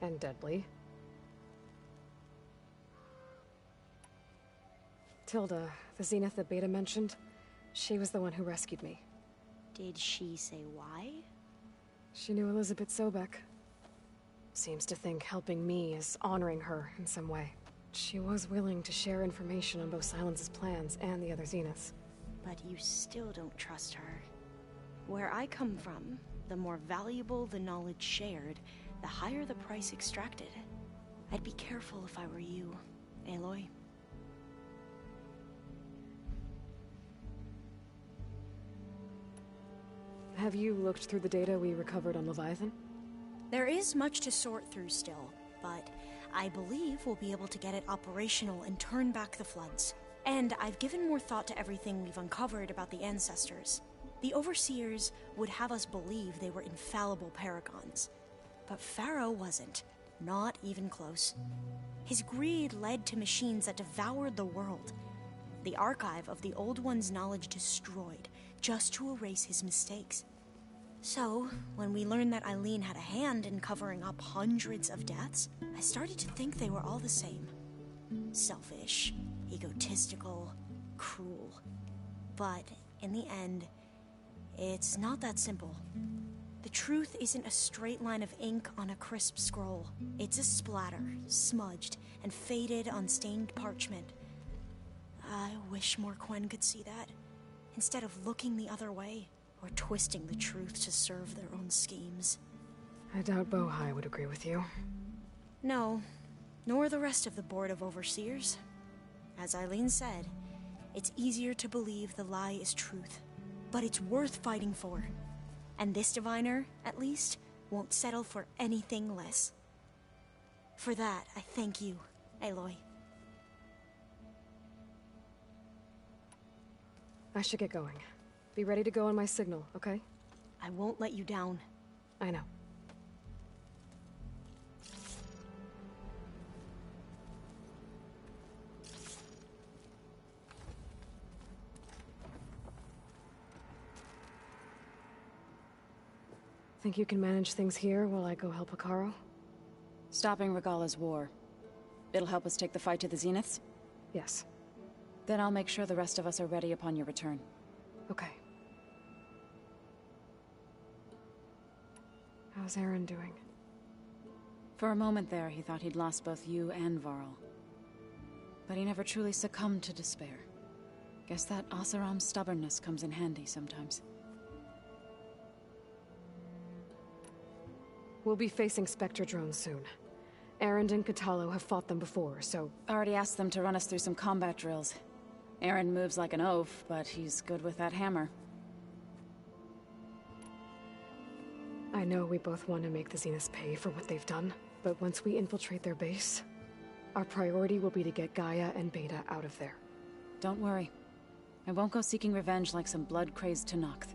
And deadly. Tilda, the Zenith that Beta mentioned, she was the one who rescued me. Did she say why? She knew Elizabeth Sobek. Seems to think helping me is honoring her in some way. She was willing to share information on both Silence's plans and the other Zeniths. But you still don't trust her. Where I come from, the more valuable the knowledge shared, the higher the price extracted. I'd be careful if I were you, Aloy. Have you looked through the data we recovered on Leviathan? There is much to sort through still, but I believe we'll be able to get it operational and turn back the floods. And I've given more thought to everything we've uncovered about the ancestors. The Overseers would have us believe they were infallible paragons. But Pharaoh wasn't. Not even close. His greed led to machines that devoured the world. The archive of the Old One's knowledge destroyed, just to erase his mistakes. So, when we learned that Eileen had a hand in covering up hundreds of deaths, I started to think they were all the same. Selfish, egotistical, cruel. But in the end, it's not that simple. The truth isn't a straight line of ink on a crisp scroll. It's a splatter, smudged and faded on stained parchment. I wish more Quen could see that, instead of looking the other way, or twisting the truth to serve their own schemes. I doubt Bohai would agree with you. No, nor the rest of the Board of Overseers. As Eileen said, it's easier to believe the lie is truth, but it's worth fighting for. And this diviner, at least, won't settle for anything less. For that, I thank you, Aloy. I should get going. Be ready to go on my signal, okay? I won't let you down. I know. Think you can manage things here while I go help Hekarro? Stopping Regalla's war. It'll help us take the fight to the Zeniths? Yes. Then I'll make sure the rest of us are ready upon your return. Okay. How's Aaron doing? For a moment there, he thought he'd lost both you and Varl. But he never truly succumbed to despair. Guess that Oseram's stubbornness comes in handy sometimes. We'll be facing Spectre drones soon. Erend and Kotallo have fought them before, so... Already asked them to run us through some combat drills. Erend moves like an oaf, but he's good with that hammer. I know we both want to make the Zeniths pay for what they've done, but once we infiltrate their base, our priority will be to get Gaia and Beta out of there. Don't worry. I won't go seeking revenge like some blood-crazed Tenakth.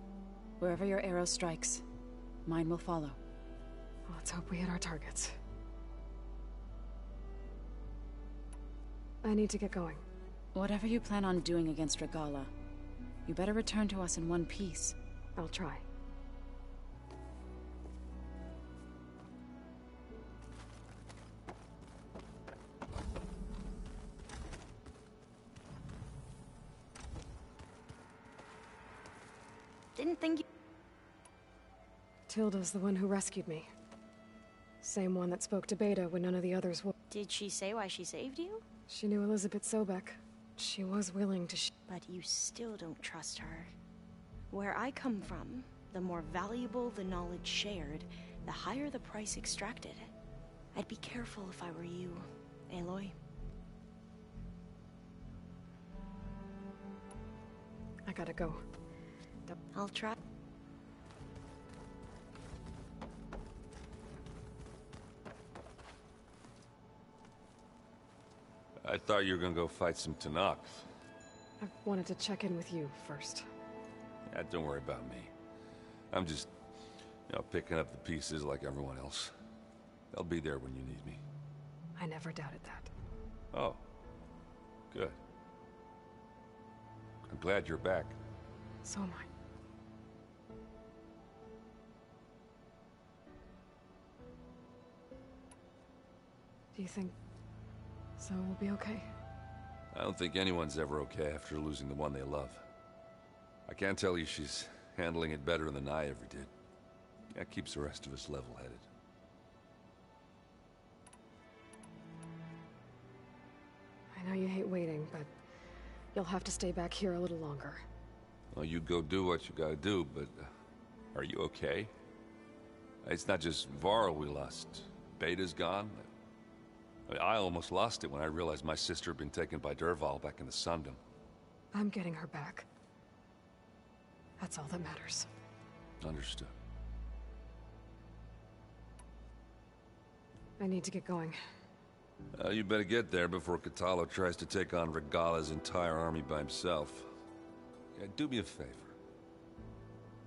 Wherever your arrow strikes, mine will follow. Let's hope we hit our targets. I need to get going. Whatever you plan on doing against Regalla, you better return to us in one piece. I'll try. Didn't think you... Tilda's the one who rescued me. Same one that spoke to Beta when none of the others would. Did she say why she saved you? She knew Elizabeth Sobek. She was willing to But you still don't trust her. Where I come from, the more valuable the knowledge shared, the higher the price extracted. I'd be careful if I were you, Aloy. I gotta go. I'll try. I thought you were gonna go fight some Tenakth. I wanted to check in with you first. Yeah, don't worry about me. I'm just, picking up the pieces like everyone else. They'll be there when you need me. I never doubted that. Oh. Good. I'm glad you're back. So am I. Do you think Zoe will be okay? I don't think anyone's ever okay after losing the one they love. I can't tell you she's handling it better than I ever did. That keeps the rest of us level-headed. I know you hate waiting, but you'll have to stay back here a little longer. Well, you go do what you gotta do, but are you okay? It's not just Varl we lost. Beta's gone. I almost lost it when I realized my sister had been taken by Dervahl back in the Sundom. I'm getting her back. That's all that matters. Understood. I need to get going. You better get there before Kotallo tries to take on Regalla's entire army by himself. Yeah, do me a favor.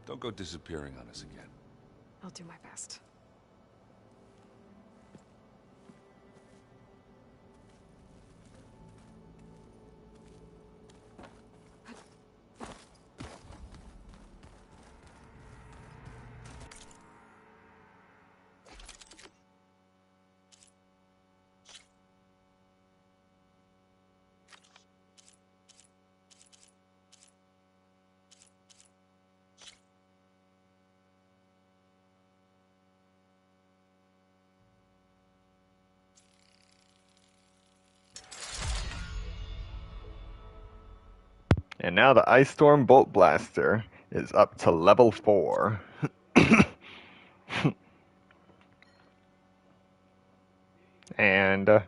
Don't go disappearing on us again. I'll do my best. And now the Ice Storm Bolt Blaster is up to level 4. And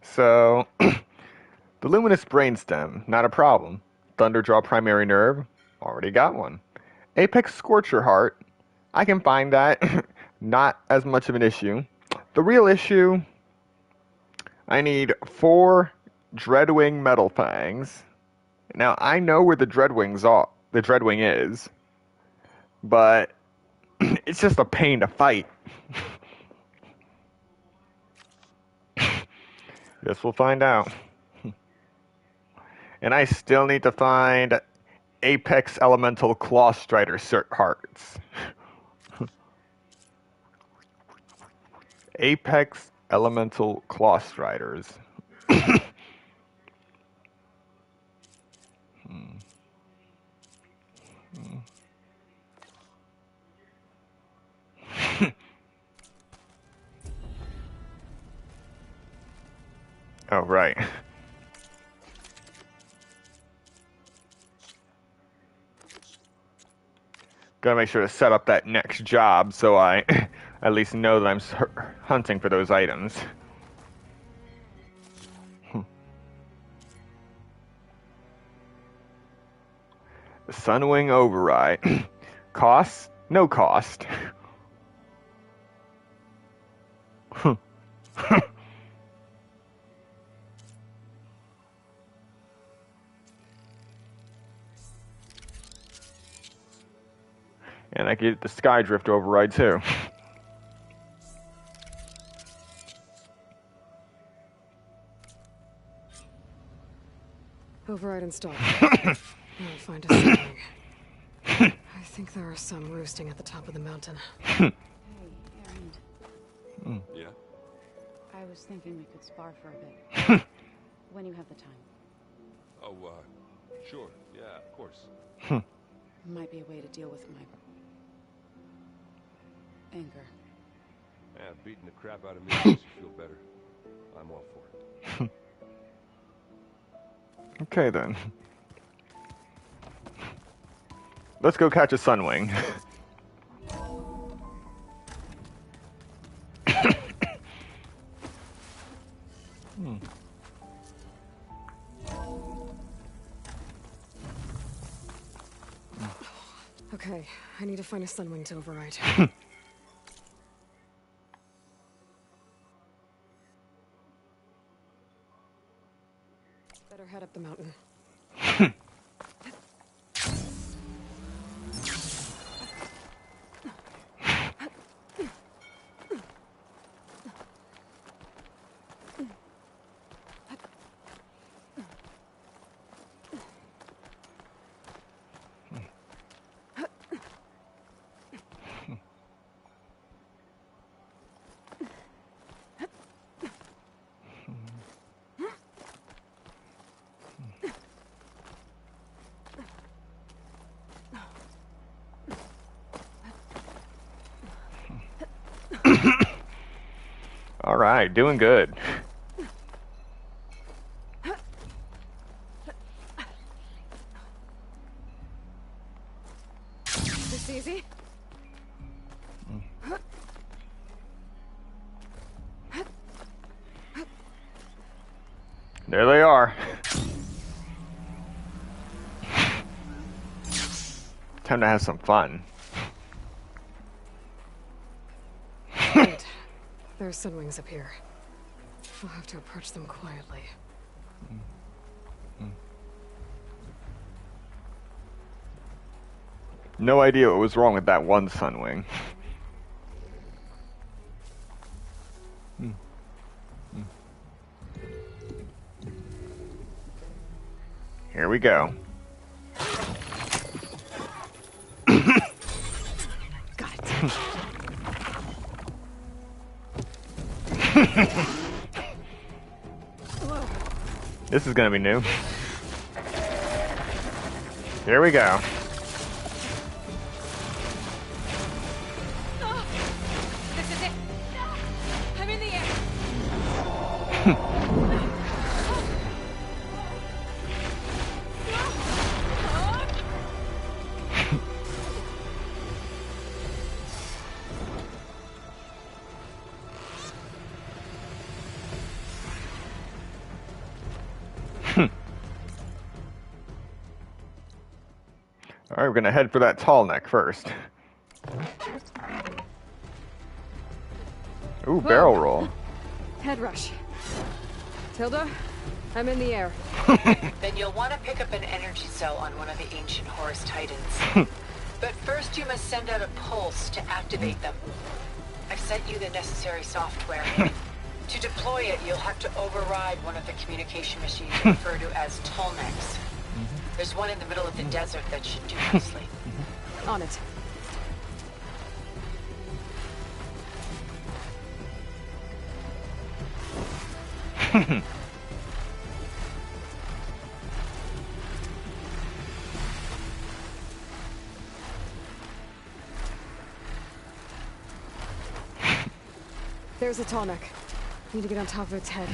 so the Luminous Brainstem, not a problem. Thunderjaw Primary Nerve, already got one. Apex Scorcher Heart, I can find that. Not as much of an issue. The real issue, I need 4 Dreadwing Metal Fangs. Now I know where the Dreadwing is, but it's just a pain to fight. Guess we'll find out. And I still need to find Apex Elemental Claw Strider Cert Hearts. Apex Elemental Claw Striders. Oh, right. Gotta make sure to set up that next job so I at least know that I'm hunting for those items. The Sunwing Override. Cost? No cost. And I get the Skydrift Override too. Override installed. I'll find a Sunwing. I think there are some roosting at the top of the mountain. Hey, Erend. Yeah? I was thinking we could spar for a bit. When you have the time. Oh, sure. Yeah, of course. Might be a way to deal with my anger. Yeah, beating the crap out of me makes you feel better. I'm all for it. Okay then. Let's go catch a Sunwing. Okay, I need to find a Sunwing to override. Better head up the mountain. All right, doing good. This easy? There they are. Time to have some fun. Wait, there's Sunwings up here. We'll have to approach them quietly. No idea what was wrong with that one Sunwing. Here we go. Got it. This is gonna be new. Here we go. This is it. I'm in the air. Alright, we're gonna head for that tall neck first. Ooh, barrel roll. Head rush. Tilda, I'm in the air. Then you'll want to pick up an energy cell on one of the ancient Horus Titans. But first you must send out a pulse to activate them. I've sent you the necessary software. To deploy it, you'll have to override one of the communication machines referred to as Tallnecks. There's one in the middle of the desert that should do nicely. On it. There's a Tallneck. Need to get on top of its head.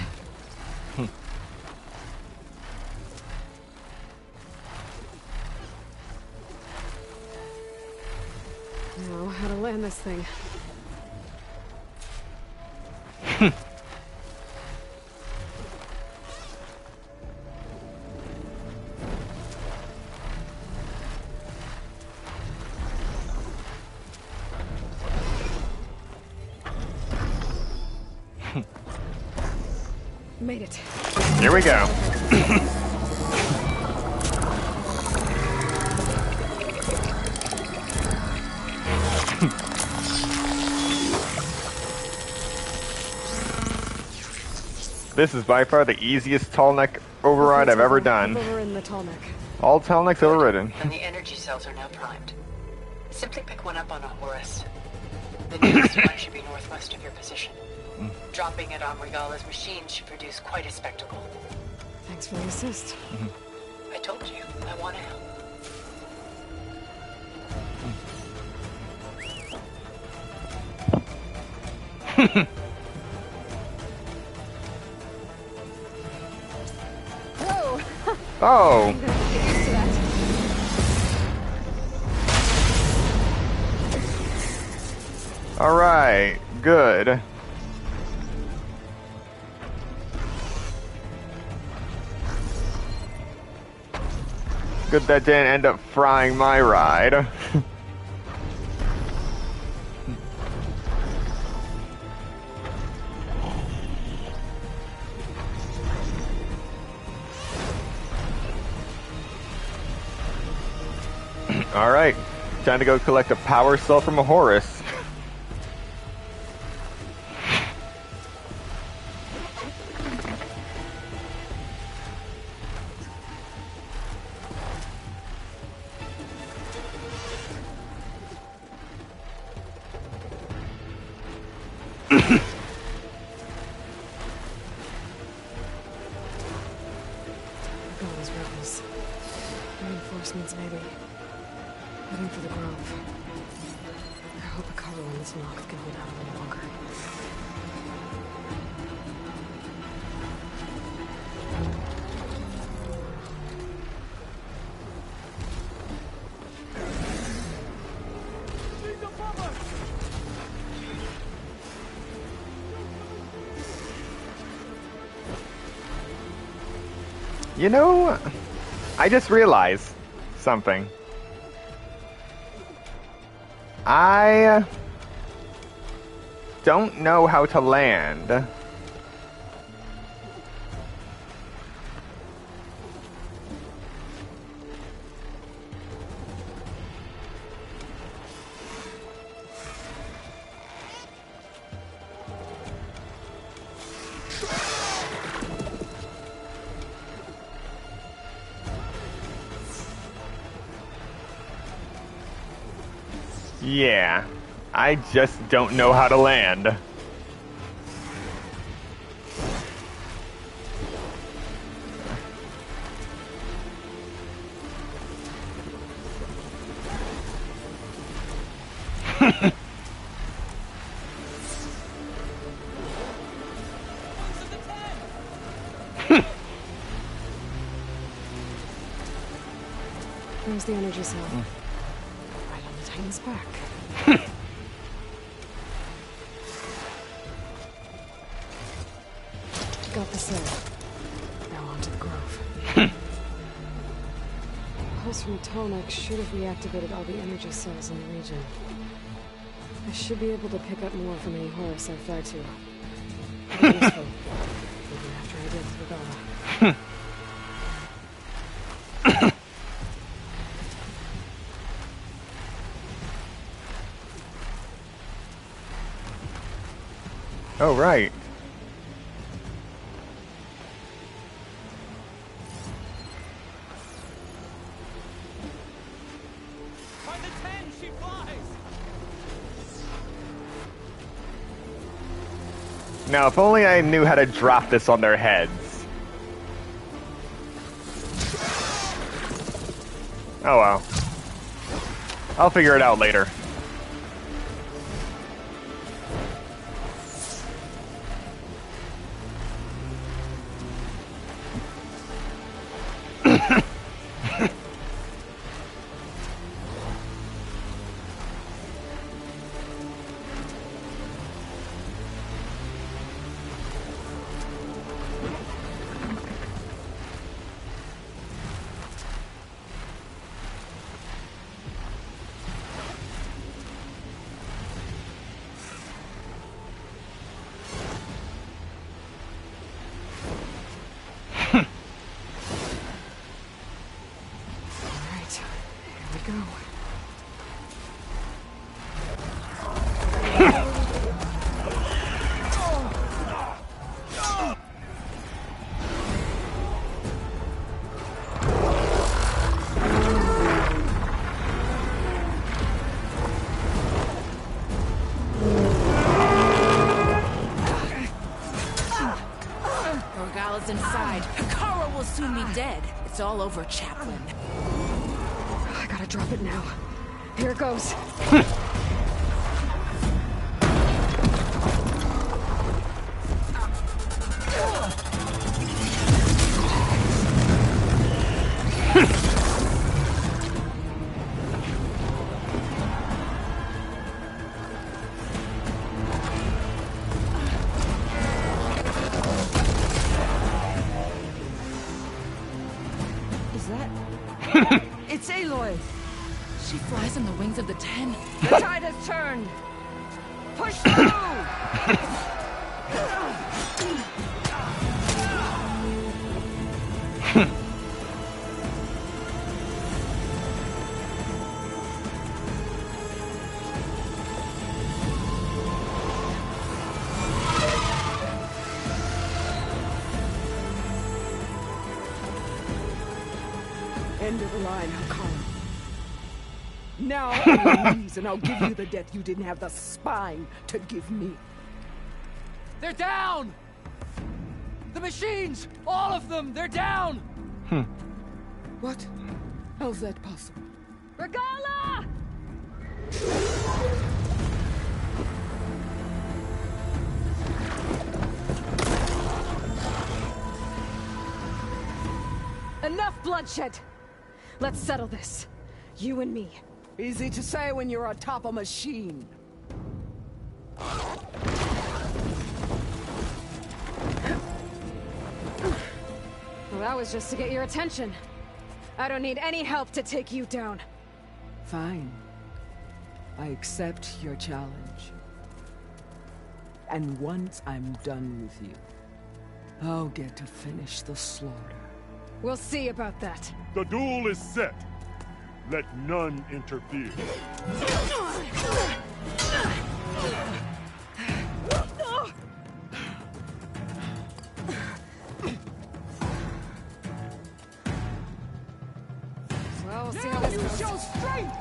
Now, how to land this thing. Made it. Here we go. This is by far the easiest tall neck override I've ever done. In the Tallneck. All tall necks overridden. And the energy cells are now primed. Simply pick one up on a Horus. The nearest one should be northwest of your position. Dropping it on Regalla's machine should produce quite a spectacle. Thanks for the assist. I told you, I want to help. Whoa! Oh! Get used to that. Alright, good. Good that didn't end up frying my ride. Alright, time to go collect a power cell from a Horus. Those rebels. Reinforcements, maybe. Heading for the Grove. I hope a cover on this knock can hold out a little longer. You know, I just realized something. I don't know how to land. Yeah, I just don't know how to land. Where's the energy cell? Right on the Titan's back. Got the cell. Now on to the Grove. pulse from Tonic should have reactivated all the energy cells in the region. I should be able to pick up more from any Horus I fly to. It'll be useful, even after I deal with Regalla. Oh, right. By the 10, she flies! Now, if only I knew how to drop this on their heads. Oh well. I'll figure it out later. Inside. Hekara will soon be dead. It's all over, Chaplain. I gotta drop it now. Here it goes. It's Aloy! She flies on the wings of the 10. The tide has turned! Push through! End of the line, Hekara. Now on your knees, and I'll give you the death you didn't have the spine to give me. They're down! The machines! All of them! They're down! What? How's that possible? Regalla! Enough bloodshed! Let's settle this. You and me. Easy to say when you're atop a machine. Well, that was just to get your attention. I don't need any help to take you down. Fine. I accept your challenge. And once I'm done with you, I'll get to finish the slaughter. We'll see about that. The duel is set. Let none interfere. Well, we'll see how this goes. Show strength!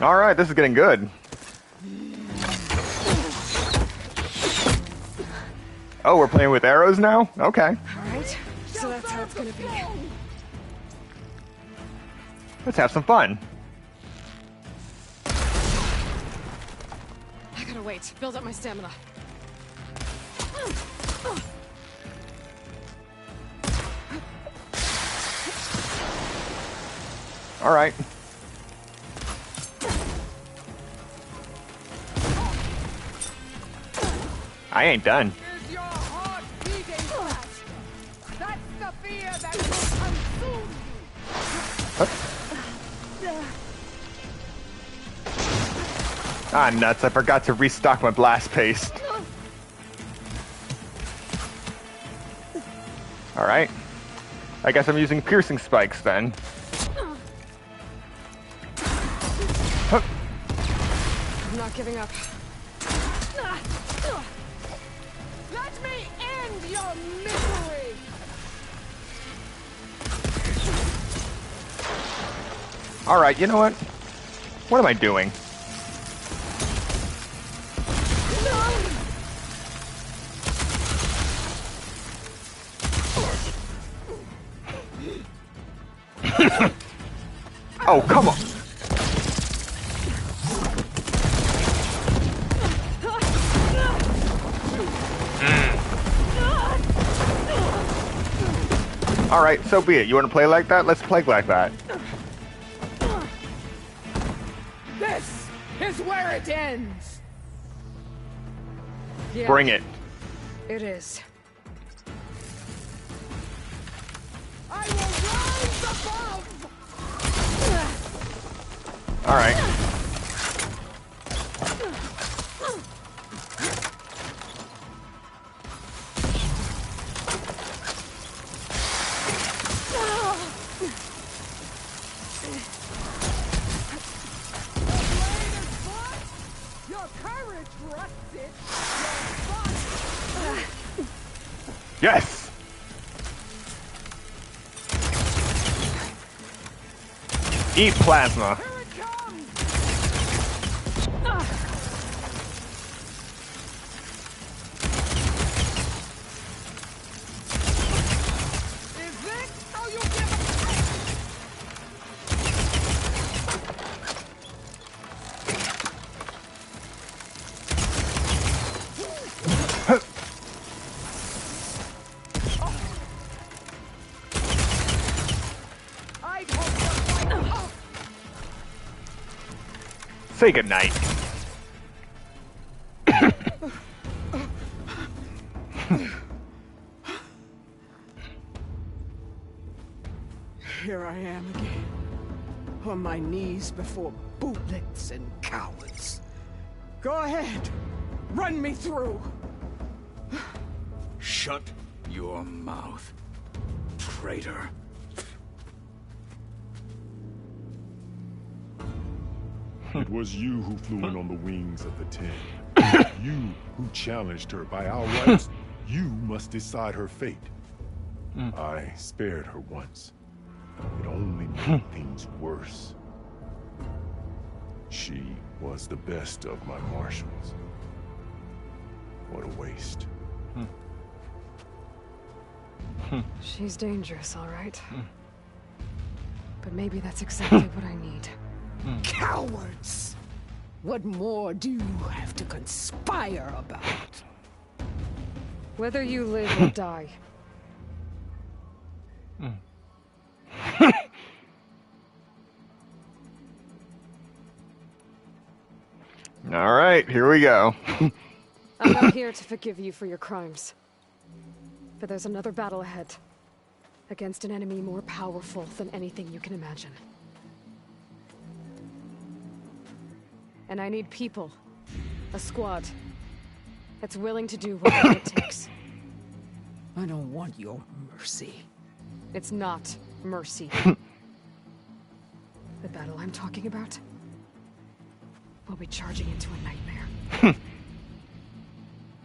All right, this is getting good. Oh, we're playing with arrows now? Okay. Alright, so that's how it's gonna be. Let's have some fun. I gotta wait, build up my stamina. All right. I ain't done. Is your heart beating fast? That's the fear that will consume you. Ah, nuts. I forgot to restock my blast paste. All right. I guess I'm using piercing spikes then. I'm not giving up. Let me end your misery! All right, you know what? What am I doing? Oh, come on. All right, so be it. You want to play like that? Let's play like that. This is where it ends! Yeah, Bring it. it is. I will rise above! All right. Your courage rusted. Yes. Eat plasma. Is this how you give Say goodnight. Here I am again, on my knees before bootlets and cowards. Go ahead, run me through. Shut your mouth, traitor. It was you who flew in on the wings of the Ten. You who challenged her by our rights. You must decide her fate. I spared her once. It only made things worse. She was the best of my marshals. What a waste. She's dangerous, all right. But maybe that's exactly what I need. Cowards! What more do you have to conspire about? Whether you live or die. All right, here we go. I'm not here to forgive you for your crimes. But there's another battle ahead. Against an enemy more powerful than anything you can imagine. And I need people. A squad. That's willing to do whatever it takes. I don't want your mercy. It's not mercy. The battle I'm talking about will be charging into a nightmare.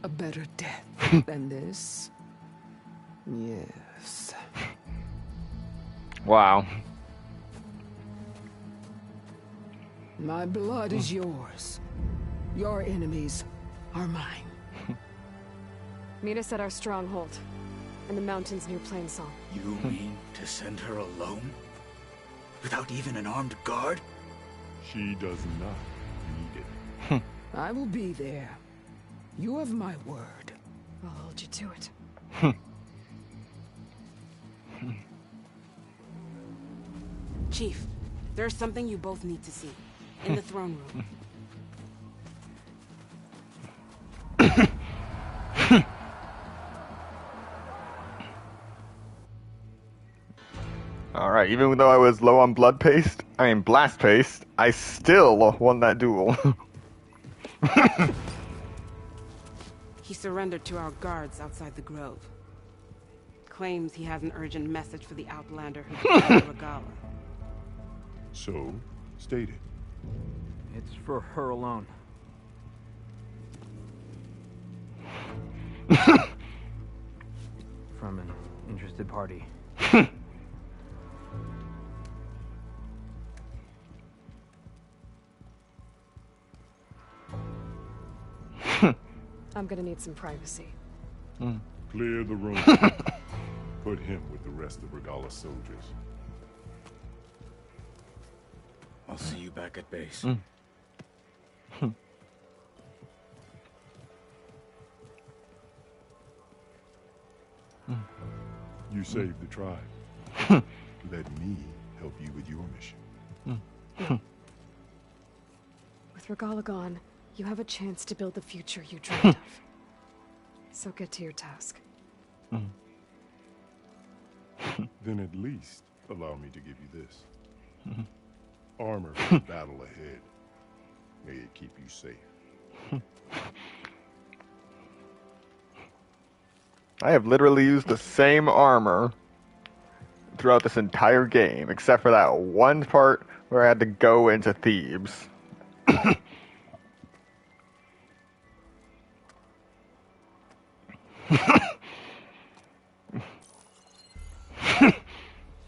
A better death than this? Yes. yours. Wow. My blood is yours. Your enemies are mine. Meet us at our stronghold, in the mountains near Plainsong. You mean to send her alone? Without even an armed guard? She does not need it. I will be there. You have my word. I'll hold you to it. Chief, there's something you both need to see. In the throne room. Alright, even though I was low on blood paste, blast paste, I still won that duel. He surrendered to our guards outside the grove. Claims he has an urgent message for the Outlander who killed Regalla. So, state it. It's for her alone. From an interested party. I'm gonna need some privacy. Clear the room. Put him with the rest of Regalla's soldiers. I'll see you back at base. You saved the tribe. Let me help you with your mission. With Regalla gone, you have a chance to build the future you dreamed of. So get to your task. Then at least allow me to give you this. Armor for the battle ahead. May it keep you safe. I have literally used the same armor throughout this entire game, except for that one part where I had to go into Thebes.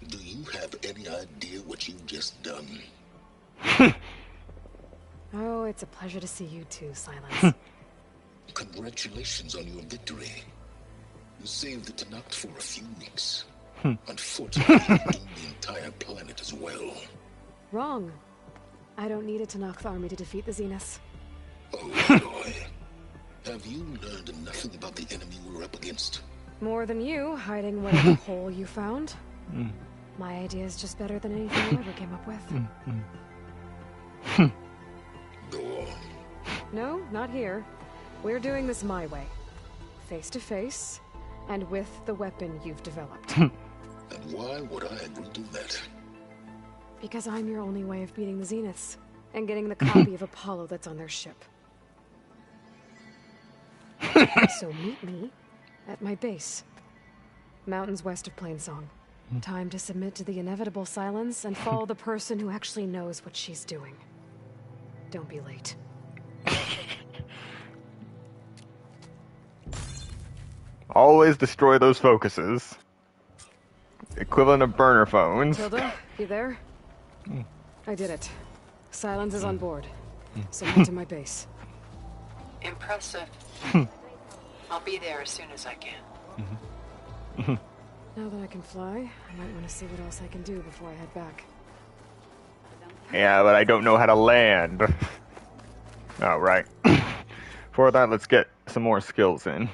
Do you have any idea what you've just done? Oh, it's a pleasure to see you too, Silence. Congratulations on your victory. You saved the Tenakth for a few weeks. Unfortunately, you doomed the entire planet as well. Wrong. I don't need a Tenakth army to defeat the Zeniths. Oh, Aloy. Have you learned nothing about the enemy we're up against? More than you, hiding whatever hole you found. My idea is just better than anything you ever came up with. Go on. No, not here. We're doing this my way. Face to face, and with the weapon you've developed. And why would I agree to that? Because I'm your only way of beating the Zeniths, and getting the copy of Apollo that's on their ship. So meet me at my base. Mountains west of Plainsong. Time to submit to the inevitable silence and follow the person who actually knows what she's doing. Don't be late. Always destroy those focuses. Equivalent of burner phones. Tilda, you there? I did it. Silence is on board. So head to my base. Impressive. I'll be there as soon as I can. Now that I can fly, I might want to see what else I can do before I head back. Yeah, but I don't know how to land. Oh, right. For that, let's get some more skills in.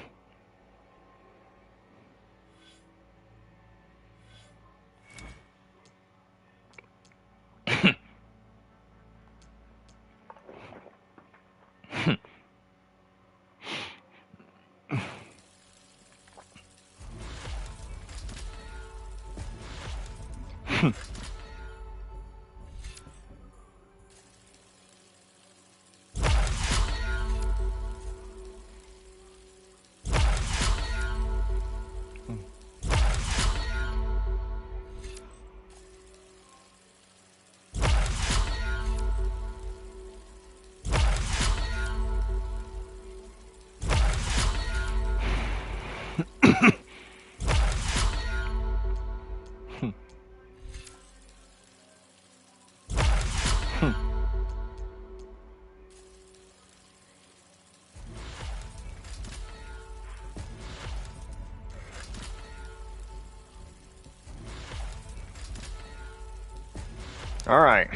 All right.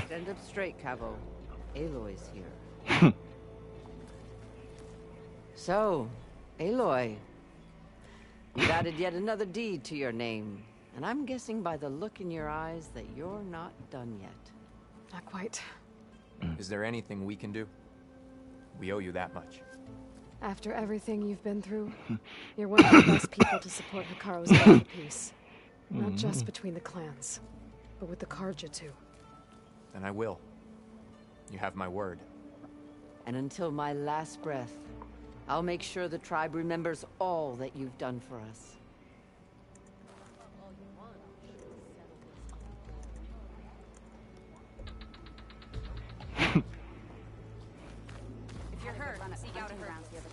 Stand up straight, Cavo. Aloy's here. So, Aloy, you've added yet another deed to your name, and I'm guessing by the look in your eyes that you're not done yet. Not quite. Is there anything we can do? We owe you that much. After everything you've been through, you're one of the best people to support Hikaru's goal for peace. Not just between the clans, but with the Carja too. And I will. You have my word. And until my last breath, I'll make sure the tribe remembers all that you've done for us. If you're hurt, seek out a grounds the other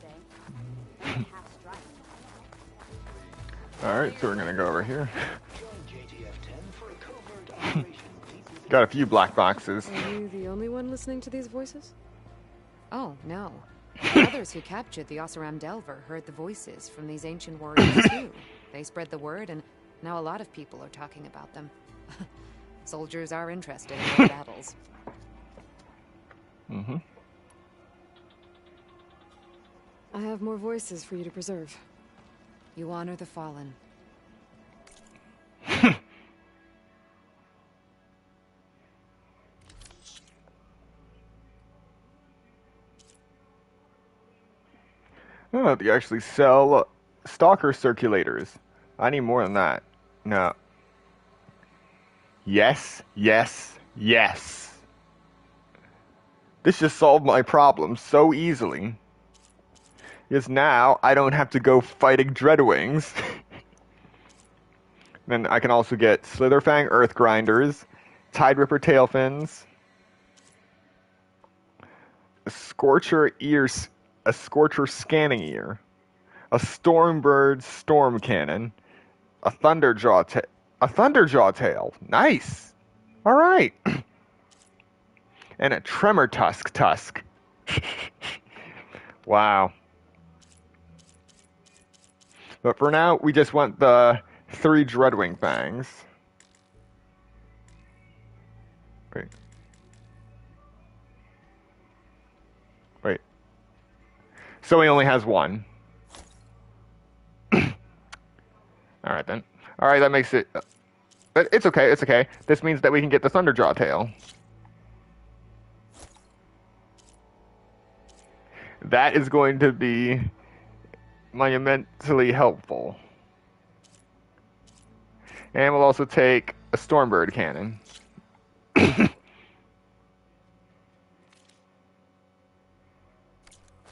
day. All right, so we're gonna go over here. Got a few black boxes. Are you the only one listening to these voices? Oh, no. The others who captured the Oseram Delver heard the voices from these ancient warriors too. They spread the word, and now a lot of people are talking about them. Soldiers are interested in their battles. Mm-hmm. I have more voices for you to preserve. You honor the fallen. Oh, they actually sell stalker circulators. I need more than that. No. Yes, yes, yes. This just solved my problem so easily. Because now I don't have to go fighting Dreadwings. Then I can also get Slitherfang Earth Grinders, Tideripper Tailfins, a Scorcher Ears. A Scorcher Scanning Ear, a Stormbird Storm Cannon, a Thunderjaw Tail. Nice. All right. And a Tremor Tusk. Wow. But for now, we just want the 3 Dreadwing Fangs. Wait. So he only has 1. Alright then. Alright, that makes it... It's okay, it's okay. This means that we can get the Thunderjaw Tail. That is going to be monumentally helpful. And we'll also take a Stormbird Cannon.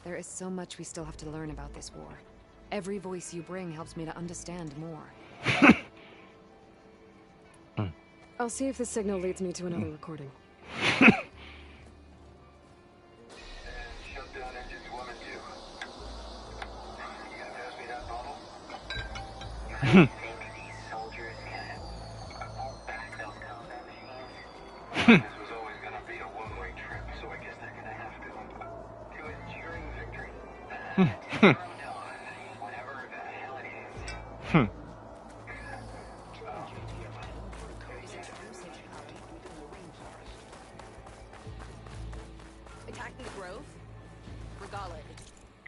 There is so much we still have to learn about this war. Every voice you bring helps me to understand more. I'll see if this signal leads me to another recording. Attacking the grove? Regale.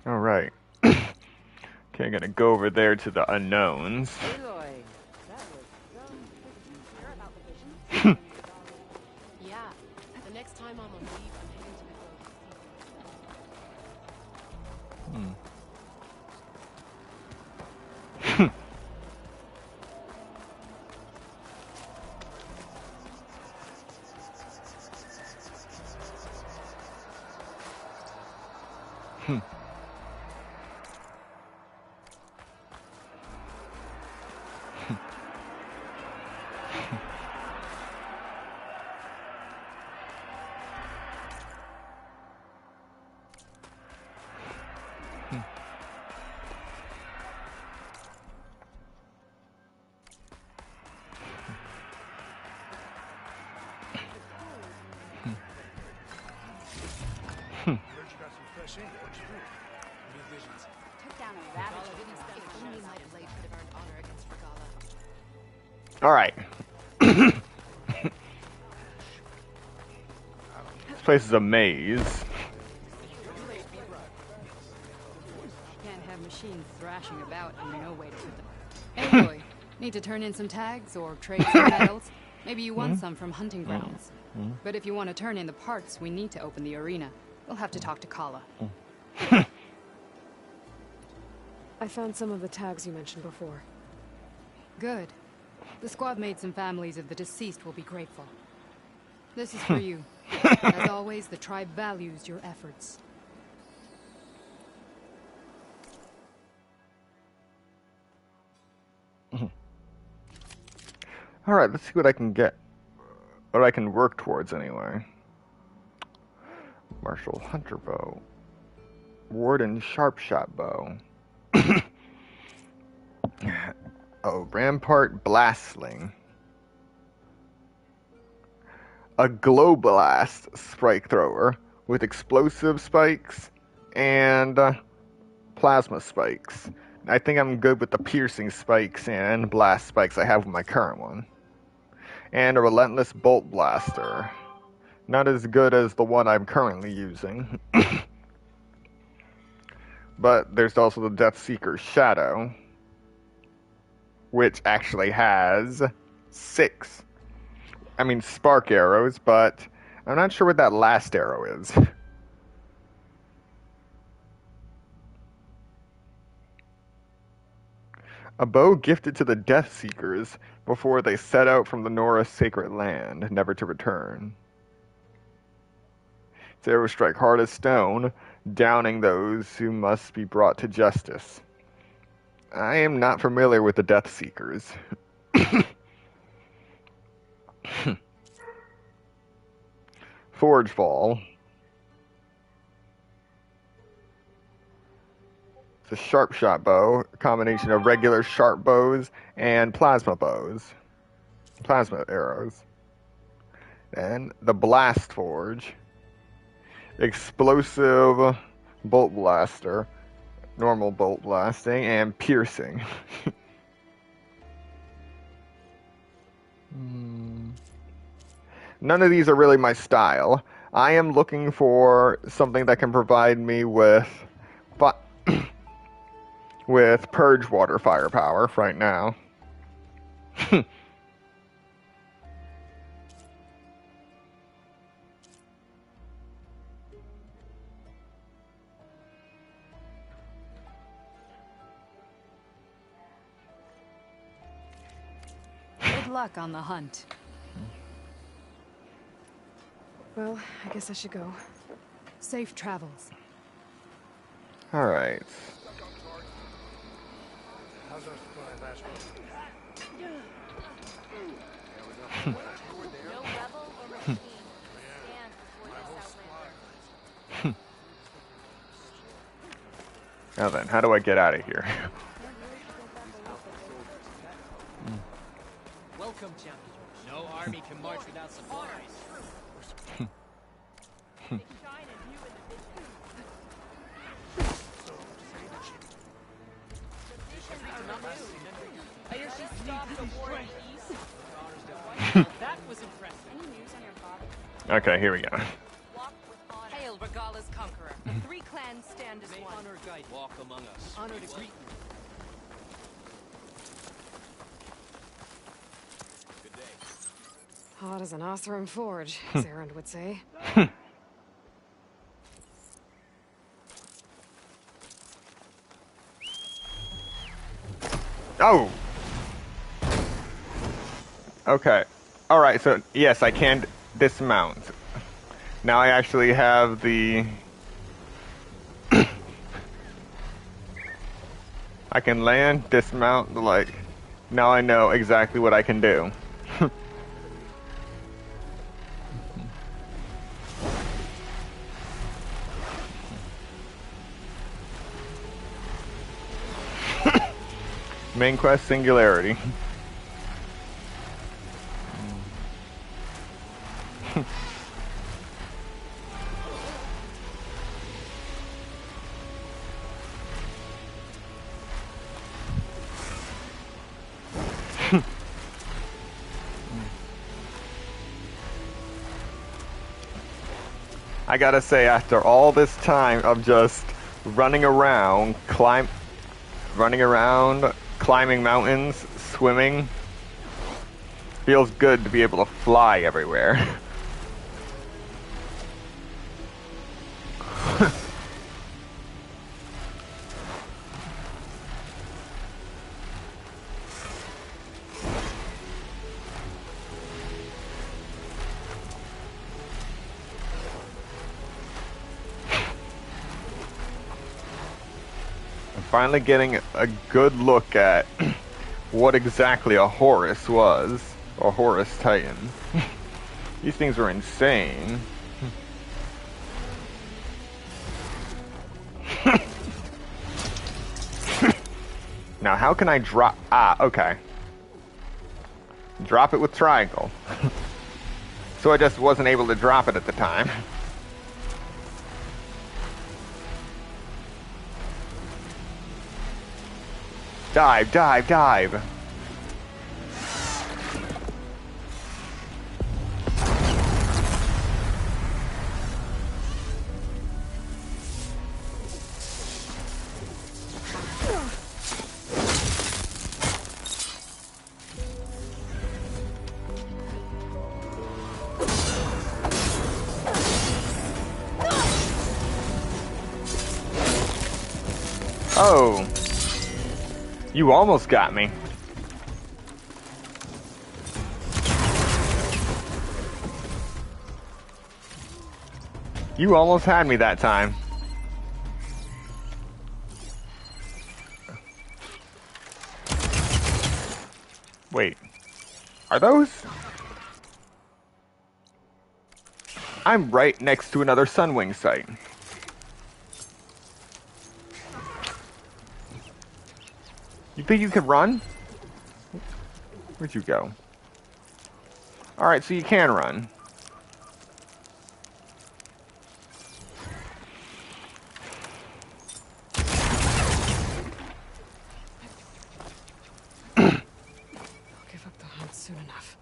All right. Okay, I'm gonna go over there to the unknowns. Aloy, that was so care about the vision? Yeah. The next time I'm on leave, I'm heading to the grove. All right. This place is a maze. Can't have machines thrashing about and no way to put them. Aloy, need to turn in some tags or trade some medals? Maybe you won some from hunting grounds. But if you want to turn in the parts, we need to open the arena. We'll have to talk to Kala. I found some of the tags you mentioned before. Good. The squad mates and families of the deceased will be grateful. This is for you. As always, the tribe values your efforts. All right, let's see what I can get. What I can work towards anyway. Martial Hunter Bow. Warden Sharpshot Bow. Oh, Rampart Blastling. A Glow Blast Spike Thrower with explosive spikes and plasma spikes. I think I'm good with the piercing spikes and blast spikes I have with my current one. And a Relentless Bolt Blaster. Not as good as the one I'm currently using. But there's also the Deathseeker Shadow, which actually has 6. I mean, spark arrows, but I'm not sure what that last arrow is. A bow gifted to the Deathseekers before they set out from the Nora sacred land, never to return. Its arrows strike hard as stone, downing those who must be brought to justice. I am not familiar with the Deathseekers. Forge Fall. It's a sharp shot bow, a combination of regular sharp bows and plasma bows. Plasma arrows. And the Blast Forge. Explosive bolt blaster. Normal bolt blasting and piercing. None of these are really my style. I am looking for something that can provide me with with Purge Water firepower right now. Good luck on the hunt. Well, I guess I should go. Safe travels. All right. Now then, how do I get out of here? Welcome, champion. No army can march without supplies. That was impressive. Any news on your father? Okay, here we go. Hail Regalla's conqueror. The 3 clans stand as one. Honor guide. Walk among us. Honor to greet you. Good day. Hot as an Oseram forge, as Erend would say. Oh! Okay. Alright, so yes, I can dismount. Now I actually have the... I can land, dismount, like... Now I know exactly what I can do. Main quest Singularity. I gotta say, after all this time of just running around, climbing mountains, swimming, feels good to be able to fly everywhere. Finally getting a good look at what exactly a Horus was, or Horus Titan. These things were insane. Now how can I drop? Ah, okay. Drop it with triangle. So I just wasn't able to drop it at the time. Dive, dive, dive. Oh. You almost got me. You almost had me that time. Wait. Are those? I'm right next to another Sunwing site. You think you can run? Where'd you go? Alright, so you can run. I'll give up the hunt soon enough.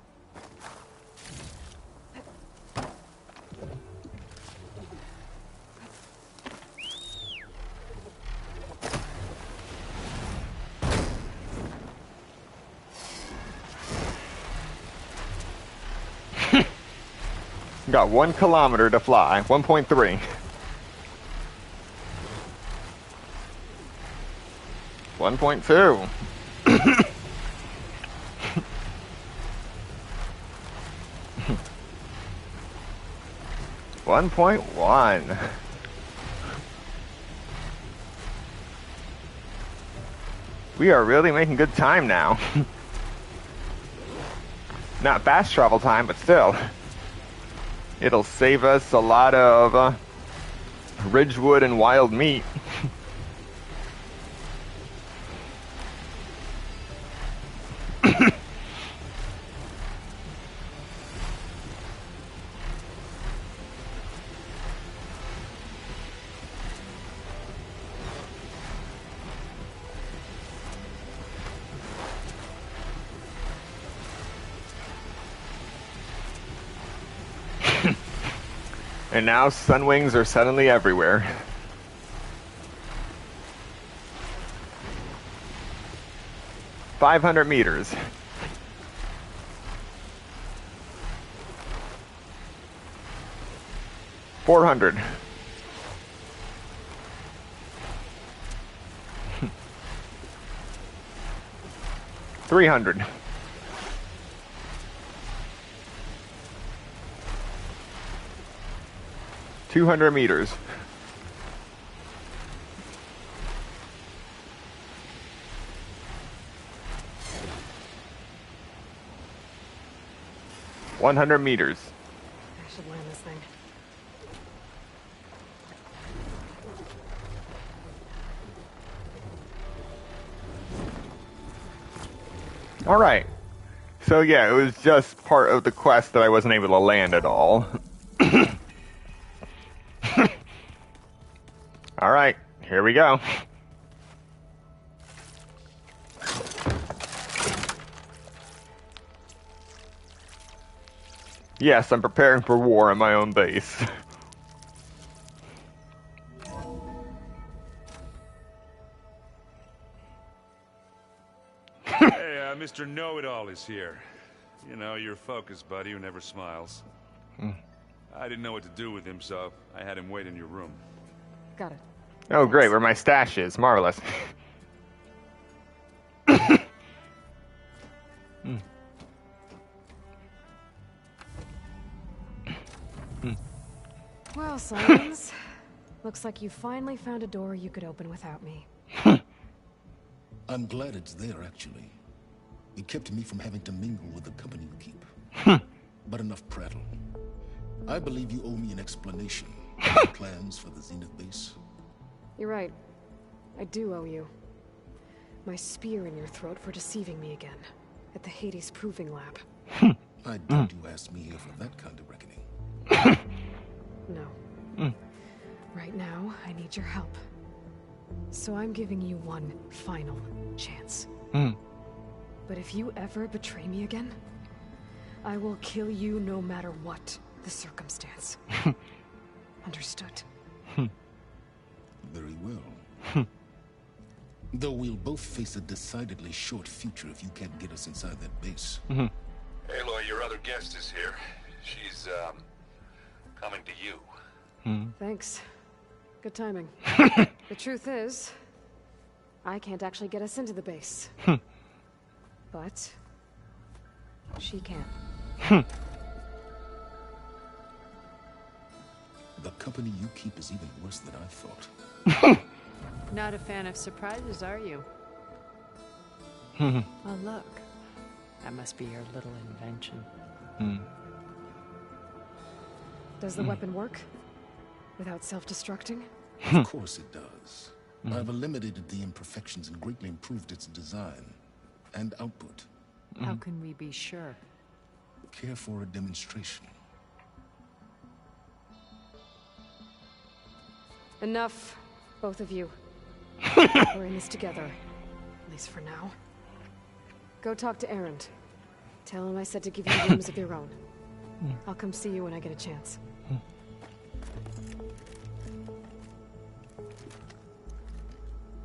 Got 1 kilometer to fly. 1.3. 1.2. 1.1. We are really making good time now. Not fast travel time, but still. It'll save us a lot of ridgewood and wild meat. And now Sunwings are suddenly everywhere. "500 meters. "400. "300. 200 meters. "100 meters. I should land this thing. All right. So yeah, it was just part of the quest that I wasn't able to land at all. All right, here we go. Yes, I'm preparing for war on my own base. Mr. Know-It-All is here. You know, your focus buddy who never smiles. I didn't know what to do with him, so I had him wait in your room. Got it. Oh, great, where my stash is. Marvelous. Well, Simons, looks like you finally found a door you could open without me. I'm glad it's there, actually. It kept me from having to mingle with the company you keep. But enough prattle. I believe you owe me an explanation of your plans for the Zenith base. You're right. I do owe you. My spear in your throat for deceiving me again. At the Hades Proving Lab. I doubt you asked me here for that kind of reckoning. No. Right now, I need your help. So I'm giving you one final chance. But if you ever betray me again, I will kill you no matter what the circumstance. Understood? Very well. Though we'll both face a decidedly short future if you can't get us inside that base. Aloy, your other guest is here. She's, coming to you. Thanks. Good timing. The truth is, I can't actually get us into the base. But she can. The company you keep is even worse than I thought. Not a fan of surprises, are you? Hmm. Oh, look. That must be your little invention. Does the weapon work? Without self-destructing? Of course it does. I've eliminated the imperfections and greatly improved its design and output. How can we be sure? Care for a demonstration? Enough, both of you. We're in this together. At least for now. Go talk to Erend. Tell him I said to give you rooms of your own. I'll come see you when I get a chance.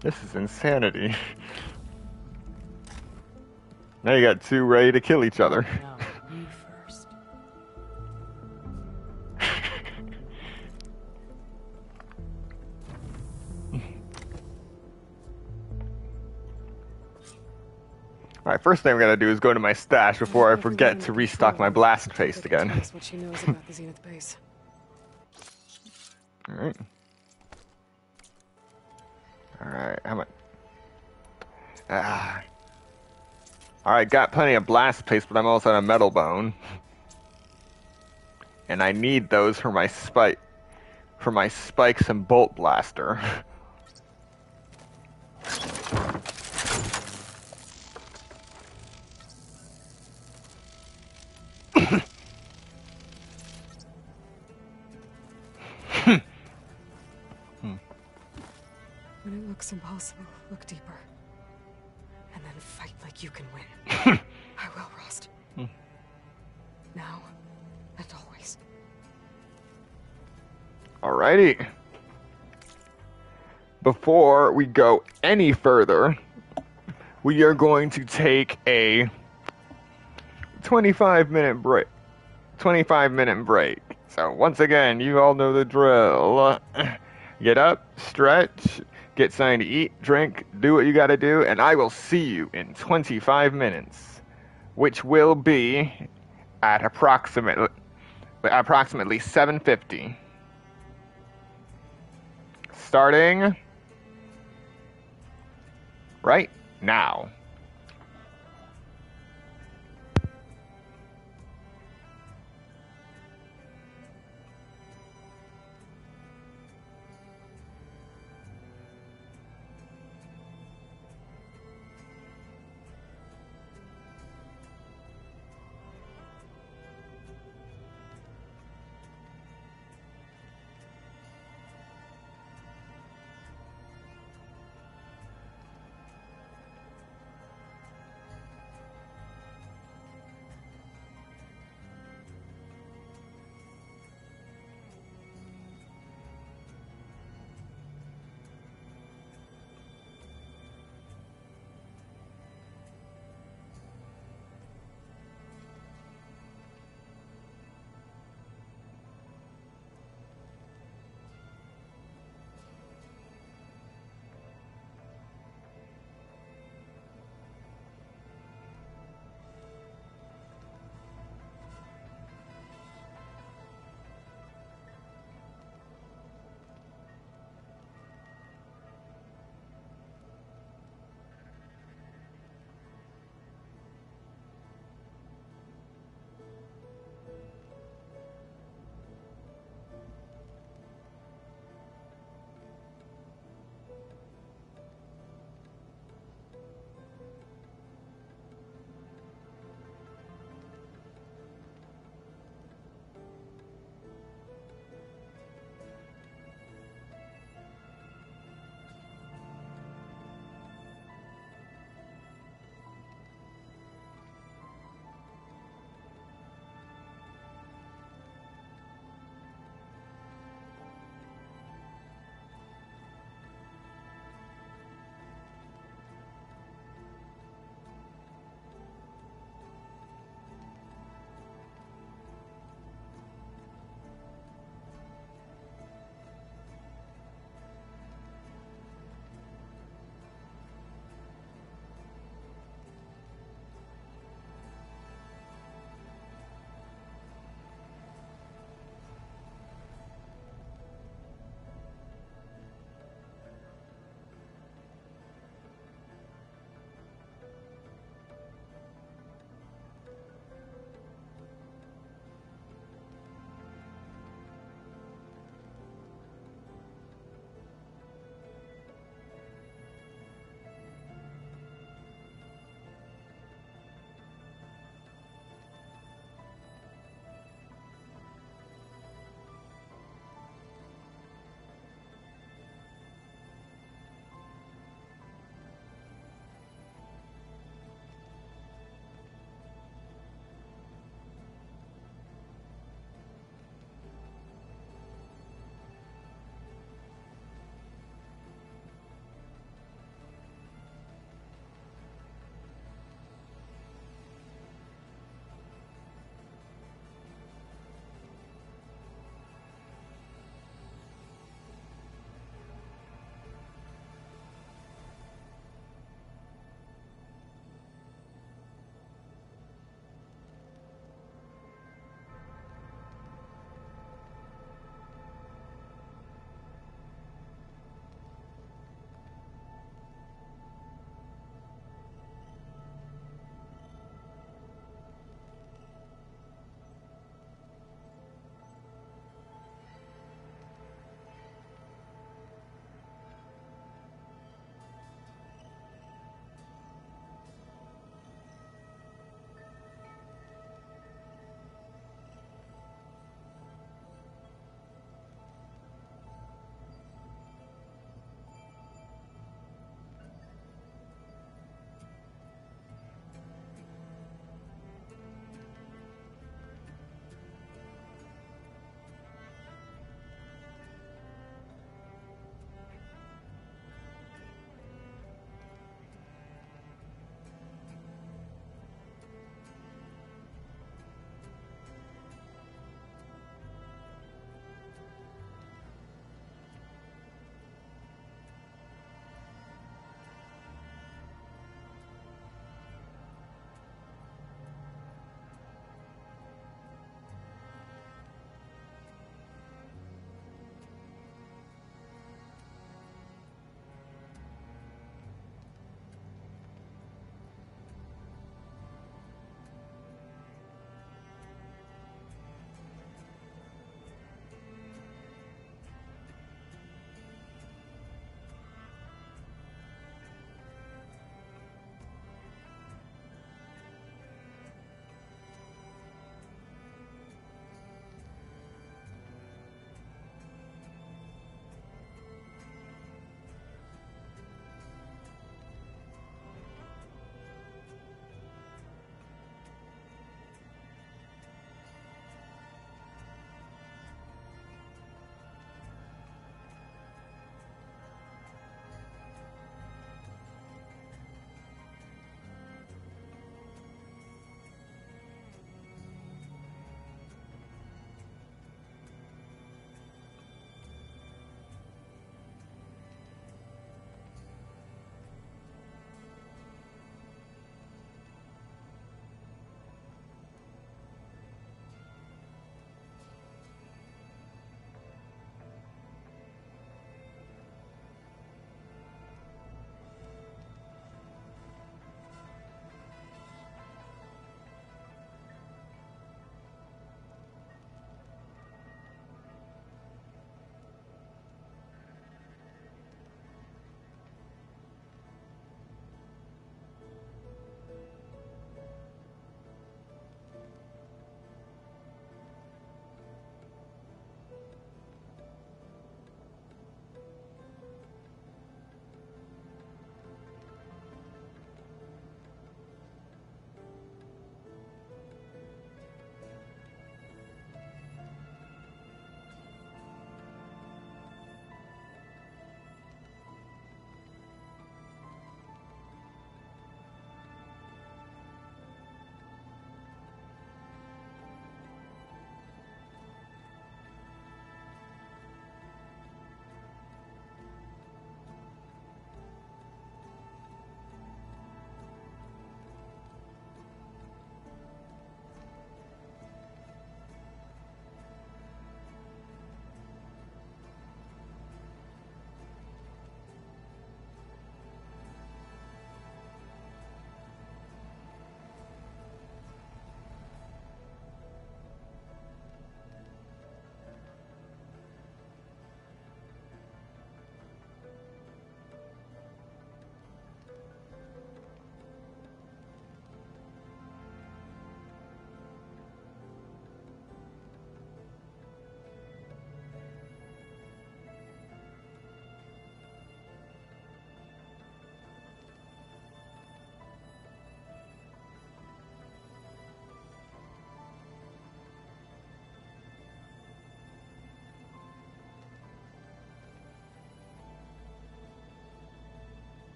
This is insanity. Now you got two ready to kill each other. No, you first. Alright, first thing I'm gonna do is go to my stash before I forget to restock my blast paste again. That's what she knows about the Zenith base. Alright. Alright, how much? Alright, got plenty of blast paste, but I'm also on a metal bone. And I need those for my spikes and bolt blaster. When it looks impossible, look deeper. And then fight like you can win. I will, Rost. Now and always. Alrighty. Before we go any further, we are going to take a 25-minute break. 25-minute break. So once again, you all know the drill. Get up, stretch, get something to eat, drink, do what you gotta do, and I will see you in 25 minutes, which will be at approximately 7:50. Starting right now.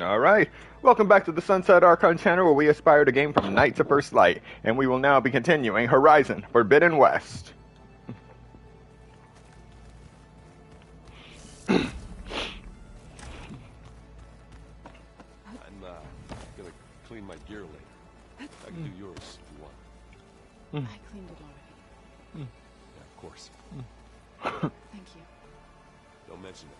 Alright, welcome back to the Sunset Archon channel where we aspire to game from night to first light, and we will now be continuing Horizon Forbidden West. I'm gonna clean my gear later. I can do yours if you want. I cleaned it already. Yeah, of course. Thank you. Don't mention it.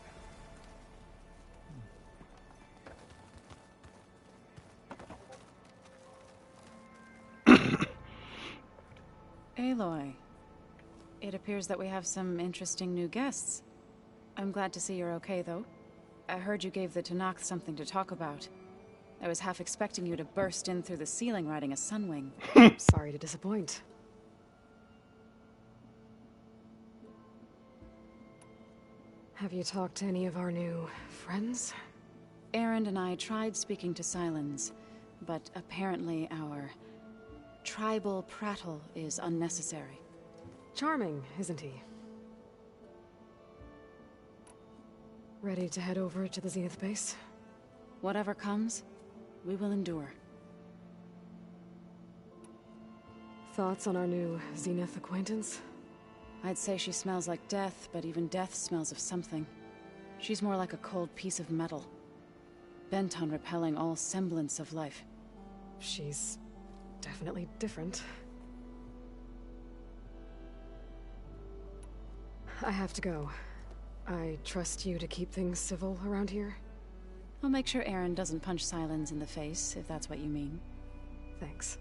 Aloy, it appears that we have some interesting new guests. I'm glad to see you're okay, though. I heard you gave the Tenakth something to talk about. I was half expecting you to burst in through the ceiling riding a Sunwing. Sorry to disappoint. Have you talked to any of our new friends? Erend and I tried speaking to Sylens, but apparently our tribal prattle is unnecessary. Charming, isn't he? Ready to head over to the Zenith base? Whatever comes, we will endure. Thoughts on our new Zenith acquaintance? I'd say she smells like death, but even death smells of something. She's more like a cold piece of metal, bent on repelling all semblance of life. She's definitely different. I have to go. I trust you to keep things civil around here? I'll make sure Erend doesn't punch Sylens in the face, if that's what you mean. Thanks.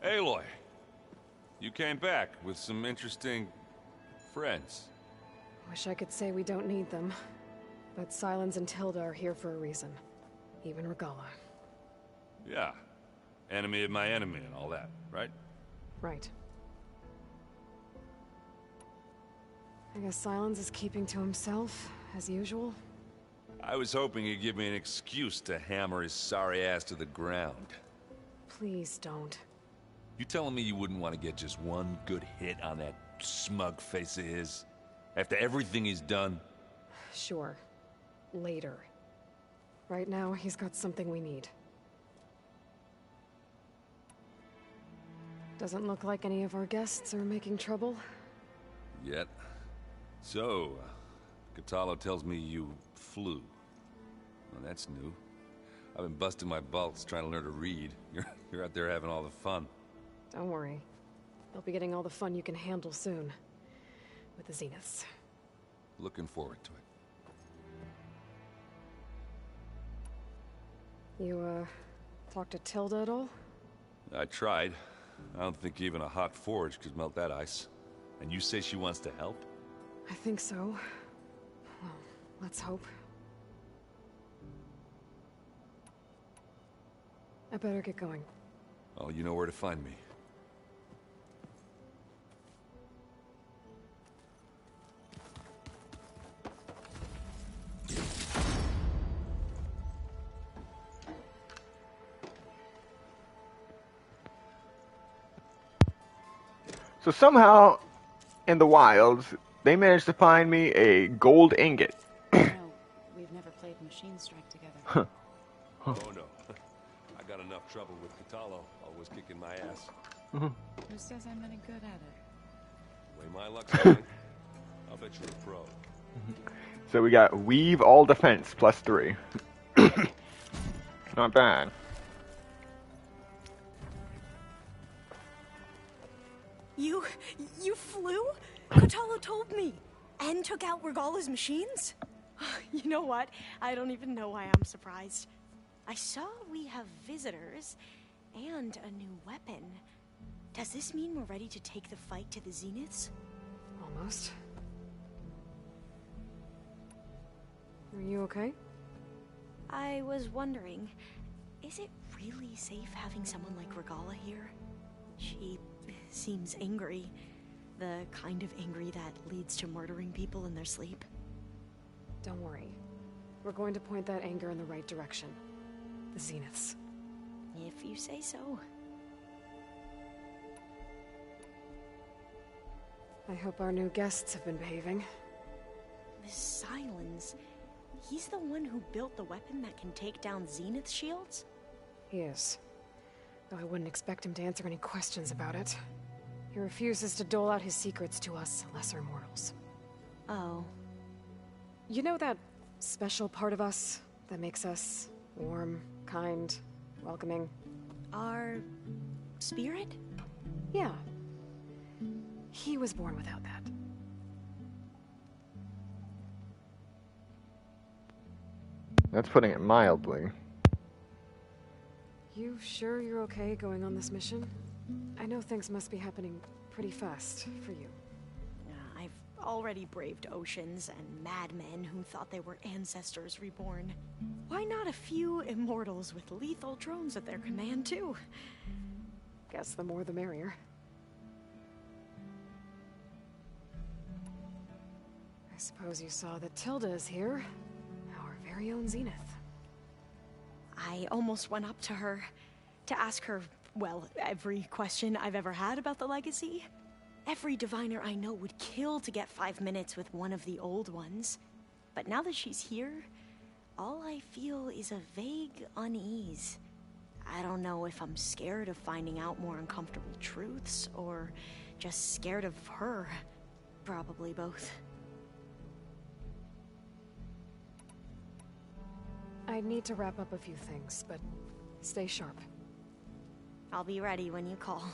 Aloy, you came back with some interesting friends. Wish I could say we don't need them, but Sylens and Tilda are here for a reason. Even Regalla. Yeah, enemy of my enemy and all that, right? Right. I guess Sylens is keeping to himself, as usual. I was hoping he'd give me an excuse to hammer his sorry ass to the ground. Please don't. You telling me you wouldn't want to get just one good hit on that smug face of his? After everything he's done? Sure. Later. Right now, he's got something we need. Doesn't look like any of our guests are making trouble. Yet. So, Kotallo tells me you flew. Well, that's new. I've been busting my balls trying to learn to read. You're out there having all the fun. Don't worry. You'll be getting all the fun you can handle soon. With the Zeniths. Looking forward to it. You, talked to Tilda at all? I tried. I don't think even a hot forge could melt that ice. And you say she wants to help? I think so. Well, let's hope. I better get going. Oh, you know where to find me. So somehow, in the wilds, they managed to find me a gold ingot. No, we've never played Machine Strike together. Oh no. I got enough trouble with Kotallo, always kicking my ass. Who says I'm any good at it? The way my luck's going, I'll bet you're a pro. So we got Weave all defense +3. Not bad. You flew? Kotallo told me. And took out Regalla's machines? You know what? I don't even know why I'm surprised. I saw we have visitors and a new weapon. Does this mean we're ready to take the fight to the Zeniths? Almost. Are you okay? I was wondering, is it really safe having someone like Regalla here? She seems angry. The kind of angry that leads to murdering people in their sleep. Don't worry. We're going to point that anger in the right direction. The Zeniths. If you say so. I hope our new guests have been behaving. This Silence, he's the one who built the weapon that can take down Zenith shields? He is. Though I wouldn't expect him to answer any questions about it. He refuses to dole out his secrets to us lesser mortals. Oh. You know that special part of us that makes us warm, kind, welcoming? Our spirit? Yeah. He was born without that. That's putting it mildly. You sure you're okay going on this mission? I know things must be happening pretty fast for you. I've already braved oceans and madmen who thought they were ancestors reborn. Why not a few immortals with lethal drones at their command, too? Guess the more the merrier. I suppose you saw that Tilda is here. Our very own Zenith. I almost went up to her to ask her, well, every question I've ever had about the legacy. Every diviner I know would kill to get 5 minutes with one of the old ones. But now that she's here, all I feel is a vague unease. I don't know if I'm scared of finding out more uncomfortable truths, or just scared of her. Probably both. I need to wrap up a few things, but stay sharp. I'll be ready when you call.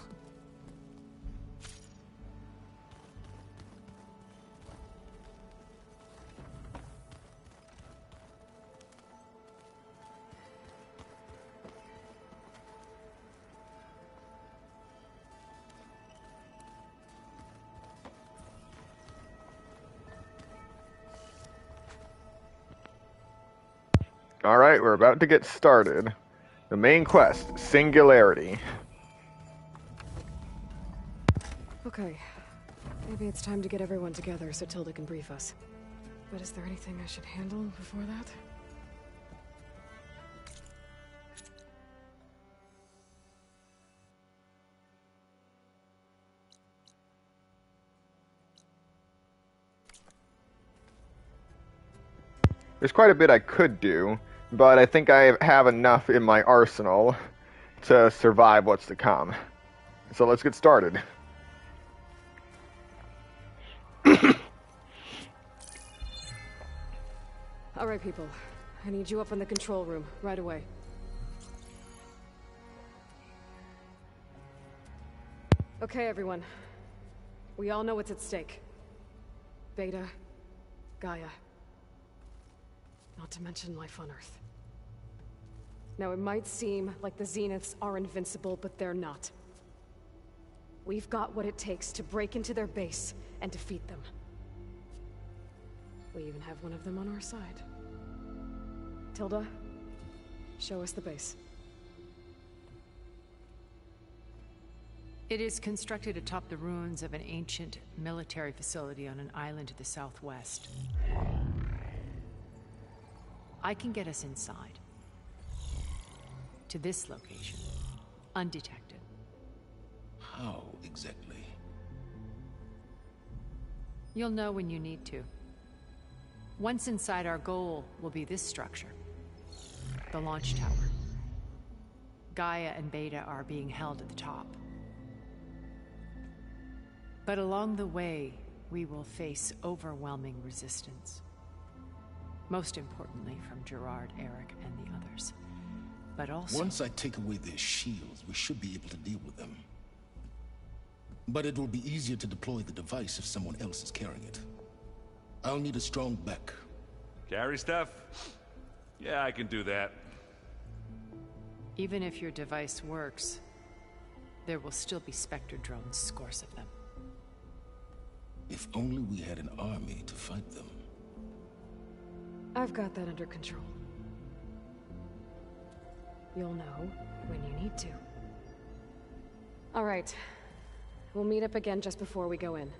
Alright, we're about to get started. The main quest, Singularity. Okay. Maybe it's time to get everyone together so Tilda can brief us. But is there anything I should handle before that? There's quite a bit I could do, but I think I have enough in my arsenal to survive what's to come. So let's get started. All right, people. I need you up in the control room right away. Okay, everyone. We all know what's at stake. Beta, Gaia. Not to mention life on Earth. Now, it might seem like the Zeniths are invincible, but they're not. We've got what it takes to break into their base and defeat them. We even have one of them on our side. Tilda, show us the base. It is constructed atop the ruins of an ancient military facility on an island to the southwest. I can get us inside. To this location. Undetected. How exactly? You'll know when you need to. Once inside, our goal will be this structure. The launch tower. Gaia and Beta are being held at the top. But along the way, we will face overwhelming resistance. Most importantly from Gerard, Eric, and the others. But also... Once I take away their shields, we should be able to deal with them. But it will be easier to deploy the device if someone else is carrying it. I'll need a strong back. Carry stuff? Yeah, I can do that. Even if your device works, there will still be Spectre drones, scores of them. If only we had an army to fight them. I've got that under control. You'll know when you need to. All right. We'll meet up again just before we go in.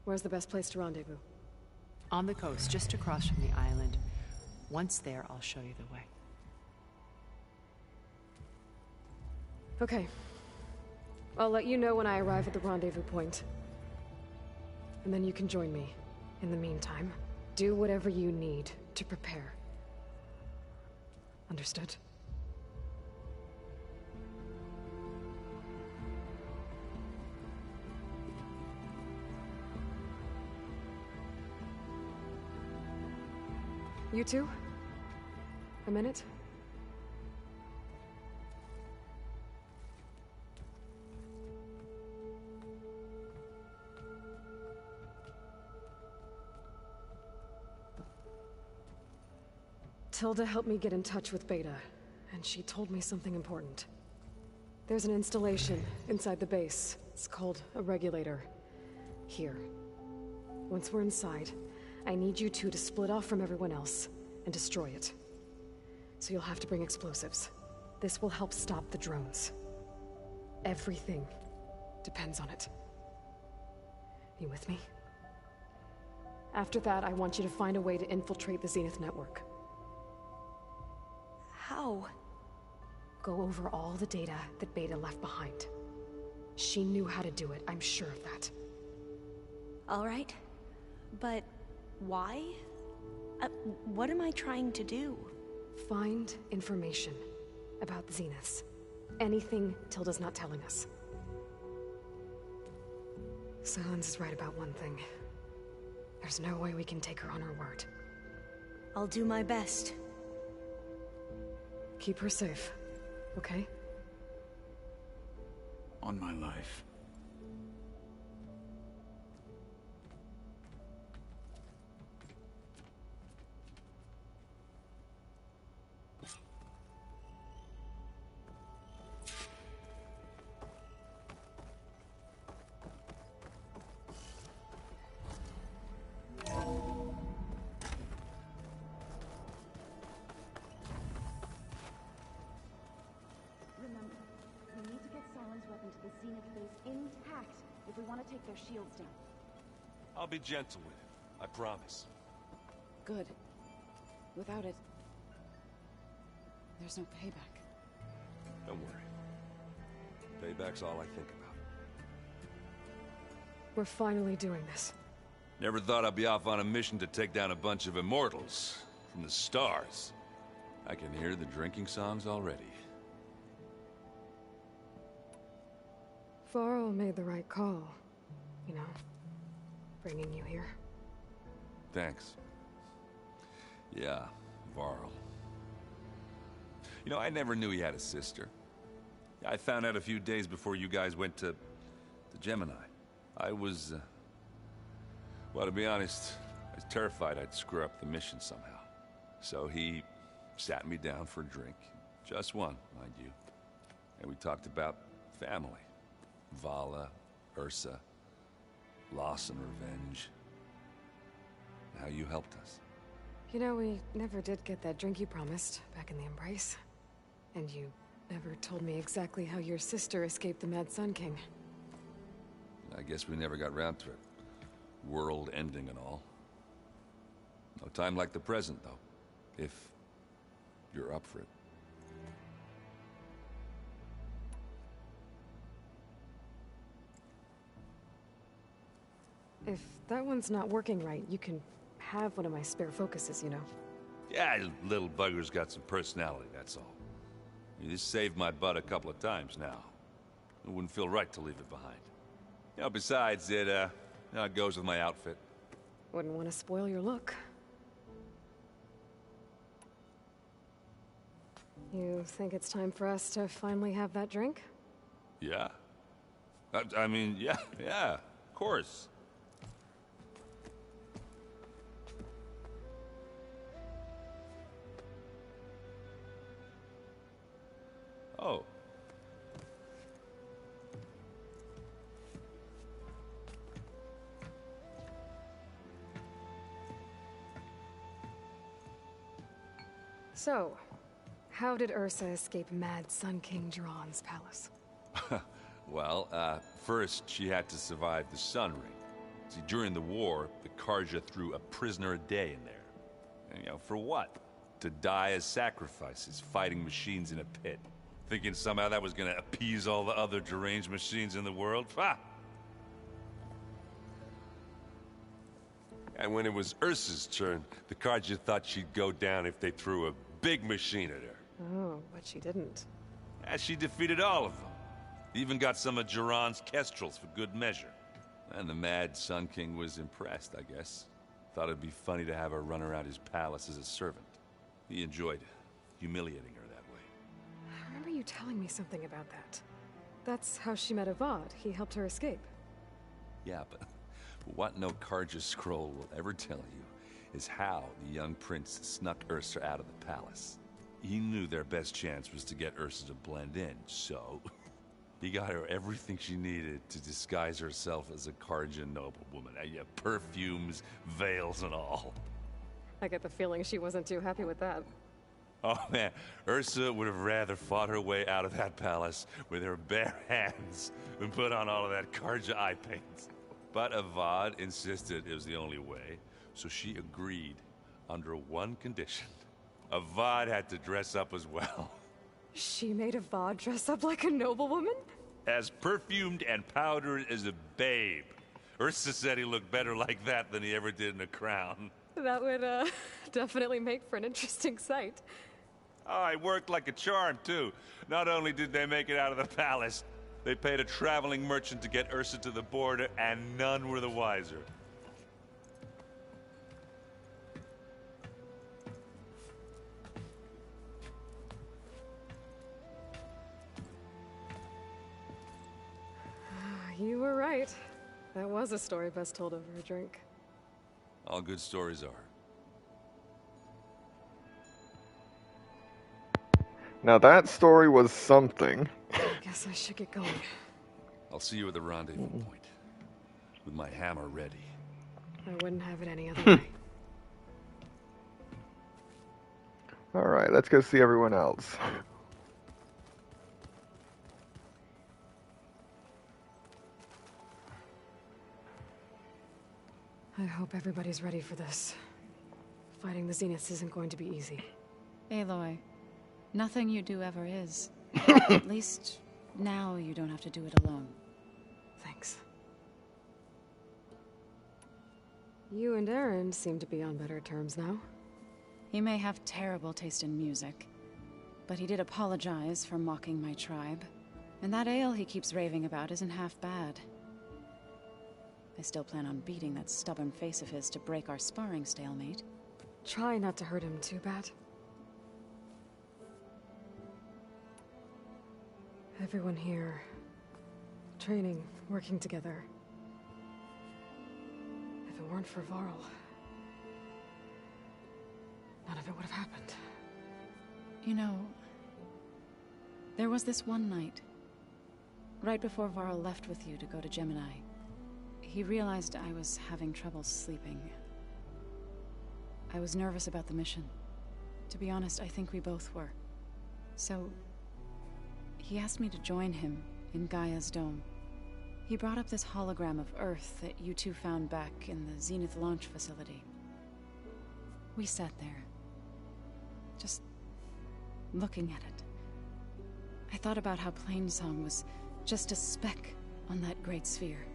Where's the best place to rendezvous? On the coast, just across from the island. Once there, I'll show you the way. I'll let you know when I arrive at the rendezvous point. And then you can join me. In the meantime, do whatever you need to prepare. Understood? You two? A minute? Tilda helped me get in touch with Beta, and she told me something important. There's an installation inside the base. It's called a regulator. Here. Once we're inside, I need you two to split off from everyone else and destroy it. So you'll have to bring explosives. This will help stop the drones. Everything depends on it. You with me? After that, I want you to find a way to infiltrate the Zenith network. How? Go over all the data that Beta left behind. She knew how to do it, I'm sure of that. All right. But why? What am I trying to do? Find information about the Zeniths. Anything Tilda's not telling us. Sylens is right about one thing. There's no way we can take her on her word. I'll do my best. Keep her safe, okay? On my life. Remember, we need to get Sylens' weapon to the Zenith base intact if we want to take their shields down. I'll be gentle with it. I promise. Good. Without it, there's no payback. Don't worry. Payback's all I think about. We're finally doing this. Never thought I'd be off on a mission to take down a bunch of immortals from the stars. I can hear the drinking songs already. Varl made the right call. You know, bringing you here. Thanks. Yeah, Varl. You know, I never knew he had a sister. I found out a few days before you guys went to Gemini. I was, well, to be honest, I was terrified I'd screw up the mission somehow. So he sat me down for a drink. Just one, mind you. And we talked about family. Vala, Ursa, loss and revenge. How you helped us. You know, we never did get that drink you promised back in the Embrace. And you never told me exactly how your sister escaped the Mad Sun King. I guess we never got round to it. World ending and all. No time like the present, though. If you're up for it. If that one's not working right, you can have one of my spare focuses, you know. Yeah, little bugger's got some personality, that's all. You just saved my butt a couple of times now. It wouldn't feel right to leave it behind. You know, besides, it goes with my outfit. Wouldn't want to spoil your look. You think it's time for us to finally have that drink? Yeah. I mean, yeah, of course. Oh. So, how did Ursa escape Mad Sun King Jiran's palace? Well, first she had to survive the Sun Ring. See, during the war, the Carja threw a prisoner a day in there. And, you know, for what? To die as sacrifices, fighting machines in a pit. Thinking somehow that was gonna appease all the other deranged machines in the world? Ha! And when it was Ursa's turn, the Carja thought she'd go down if they threw a big machine at her. Oh, but she didn't. And she defeated all of them. Even got some of Jiran's Kestrels for good measure. And the mad Sun King was impressed, I guess. Thought it'd be funny to have her run around his palace as a servant. He enjoyed humiliating her that way. I remember you telling me something about that. That's how she met Avad. He helped her escape. Yeah, but what no Carja scroll will ever tell you is how the young prince snuck Ursa out of the palace. He knew their best chance was to get Ursa to blend in, so he got her everything she needed to disguise herself as a Carja noblewoman. Yeah, perfumes, veils, and all. I get the feeling she wasn't too happy with that. Oh man, Ursa would have rather fought her way out of that palace with her bare hands than put on all of that Carja eye paint. But Avad insisted it was the only way, so she agreed under one condition. Avad had to dress up as well. She made Avad dress up like a noblewoman? As perfumed and powdered as a babe. Ursa said he looked better like that than he ever did in a crown. That would, definitely make for an interesting sight. Oh, it worked like a charm, too. Not only did they make it out of the palace, they paid a traveling merchant to get Ursa to the border, and none were the wiser. You were right. That was a story best told over a drink. All good stories are. Now that story was something. Guess I should get going. I'll see you at the rendezvous point. With my hammer ready. I wouldn't have it any other way. Alright, let's go see everyone else. I hope everybody's ready for this. Fighting the Zeniths isn't going to be easy. Aloy, nothing you do ever is. At least, now you don't have to do it alone. Thanks. You and Aaron seem to be on better terms now. He may have terrible taste in music, but he did apologize for mocking my tribe. And that ale he keeps raving about isn't half bad. I still plan on beating that stubborn face of his to break our sparring stalemate. Try not to hurt him too bad. Everyone here, training, working together. If it weren't for Varl, none of it would have happened. You know, there was this one night, right before Varl left with you to go to Gemini. He realized I was having trouble sleeping. I was nervous about the mission. To be honest, I think we both were. So, he asked me to join him in Gaia's dome. He brought up this hologram of Earth that you two found back in the Zenith launch facility. We sat there, just looking at it. I thought about how Plainsong was just a speck on that great sphere.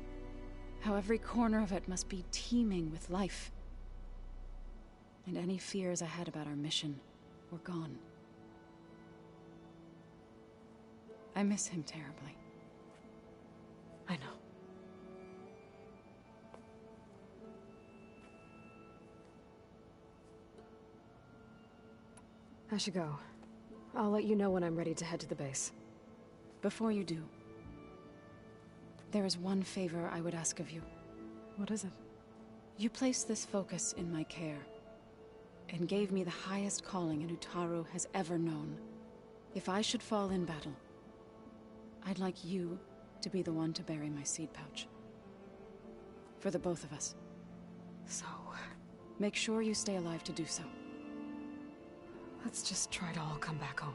How every corner of it must be teeming with life. And any fears I had about our mission were gone. I miss him terribly. I know. I should go. I'll let you know when I'm ready to head to the base. Before you do, there is one favor I would ask of you. What is it? You placed this focus in my care, and gave me the highest calling an Utaru has ever known. If I should fall in battle, I'd like you to be the one to bury my seed pouch. For the both of us. So, make sure you stay alive to do so. Let's just try to all come back home.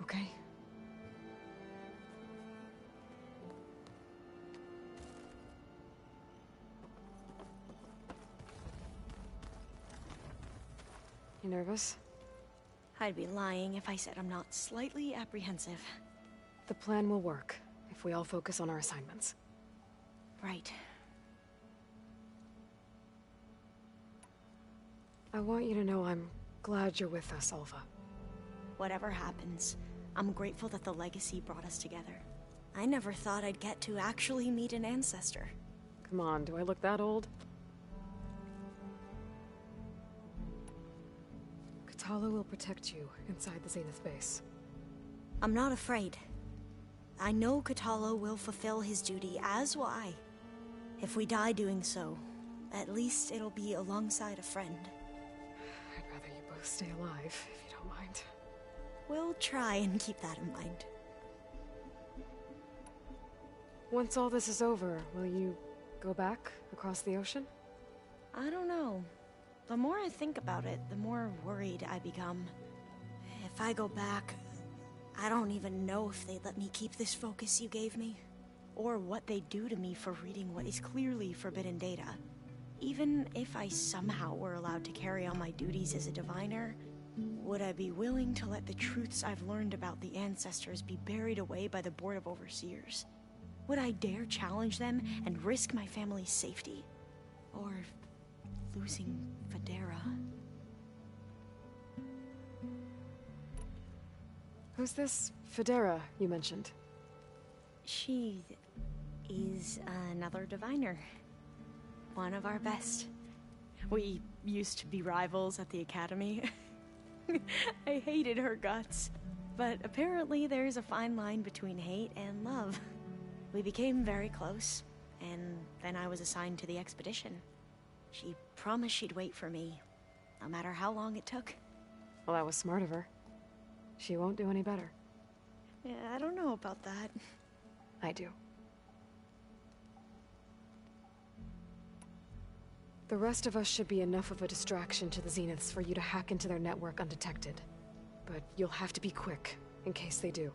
Okay? You nervous? I'd be lying if I said I'm not slightly apprehensive. The plan will work if we all focus on our assignments. Right. I want you to know I'm glad you're with us, Alva. Whatever happens, I'm grateful that the legacy brought us together. I never thought I'd get to actually meet an ancestor. Come on, do I look that old? Kotallo will protect you inside the Zenith base. I'm not afraid. I know Kotallo will fulfill his duty, as will I. If we die doing so, at least it'll be alongside a friend. I'd rather you both stay alive, if you don't mind. We'll try and keep that in mind. Once all this is over, will you go back across the ocean? I don't know. The more I think about it, the more worried I become. If I go back, I don't even know if they'd let me keep this focus you gave me, or what they'd do to me for reading what is clearly forbidden data. Even if I somehow were allowed to carry on my duties as a diviner, would I be willing to let the truths I've learned about the ancestors be buried away by the Board of Overseers? Would I dare challenge them and risk my family's safety? Or losing Federa? Who's this Federa you mentioned? She is another diviner. One of our best. We used to be rivals at the academy. I hated her guts. But apparently there's a fine line between hate and love. We became very close, and then I was assigned to the expedition. She promised she'd wait for me, no matter how long it took. Well, that was smart of her. She won't do any better. Yeah, I don't know about that. I do. The rest of us should be enough of a distraction to the Zeniths for you to hack into their network undetected. But you'll have to be quick, in case they do.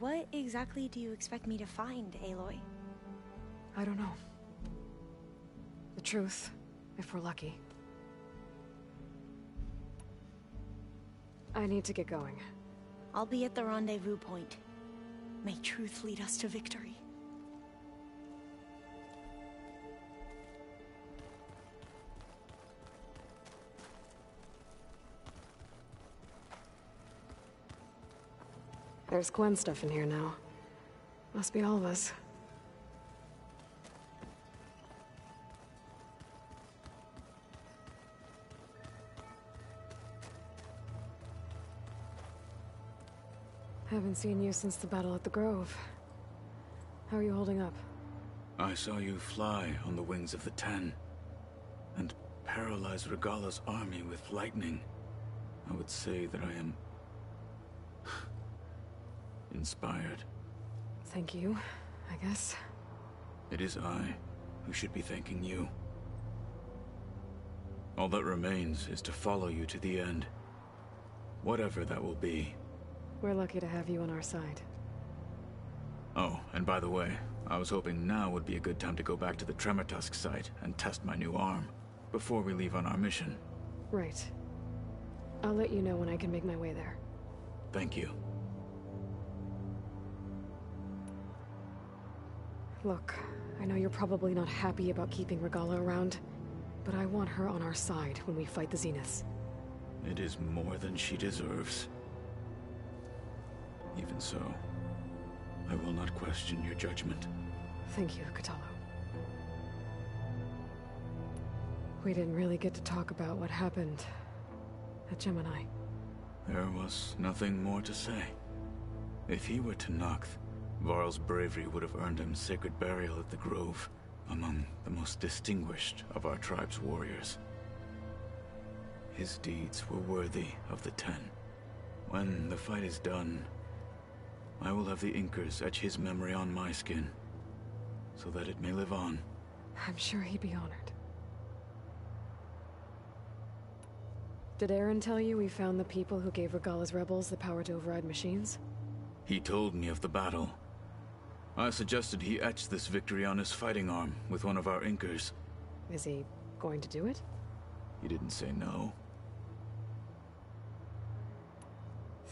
What exactly do you expect me to find, Aloy? I don't know. The truth, if we're lucky. I need to get going. I'll be at the rendezvous point. May truth lead us to victory. There's Gwen stuff in here now. Must be all of us. Haven't seen you since the battle at the Grove. How are you holding up? I saw you fly on the wings of the Ten, and paralyze Regalla's army with lightning. I would say that I am inspired. Thank you, I guess. It is I who should be thanking you. All that remains is to follow you to the end. Whatever that will be. We're lucky to have you on our side. Oh, and by the way, I was hoping now would be a good time to go back to the Tremortusk site and test my new arm, before we leave on our mission. Right. I'll let you know when I can make my way there. Thank you. Look, I know you're probably not happy about keeping Regalla around, but I want her on our side when we fight the Zeniths. It is more than she deserves. Even so, I will not question your judgment. Thank you, Kotallo. We didn't really get to talk about what happened at Gemini. There was nothing more to say. If he were to Noct, Varl's bravery would have earned him sacred burial at the Grove, among the most distinguished of our tribe's warriors. His deeds were worthy of the Ten. When the fight is done, I will have the Inkers etch his memory on my skin, so that it may live on. I'm sure he'd be honored. Did Aaron tell you we found the people who gave Regalla's rebels the power to override machines? He told me of the battle. I suggested he etch this victory on his fighting arm with one of our Inkers. Is he going to do it? He didn't say no.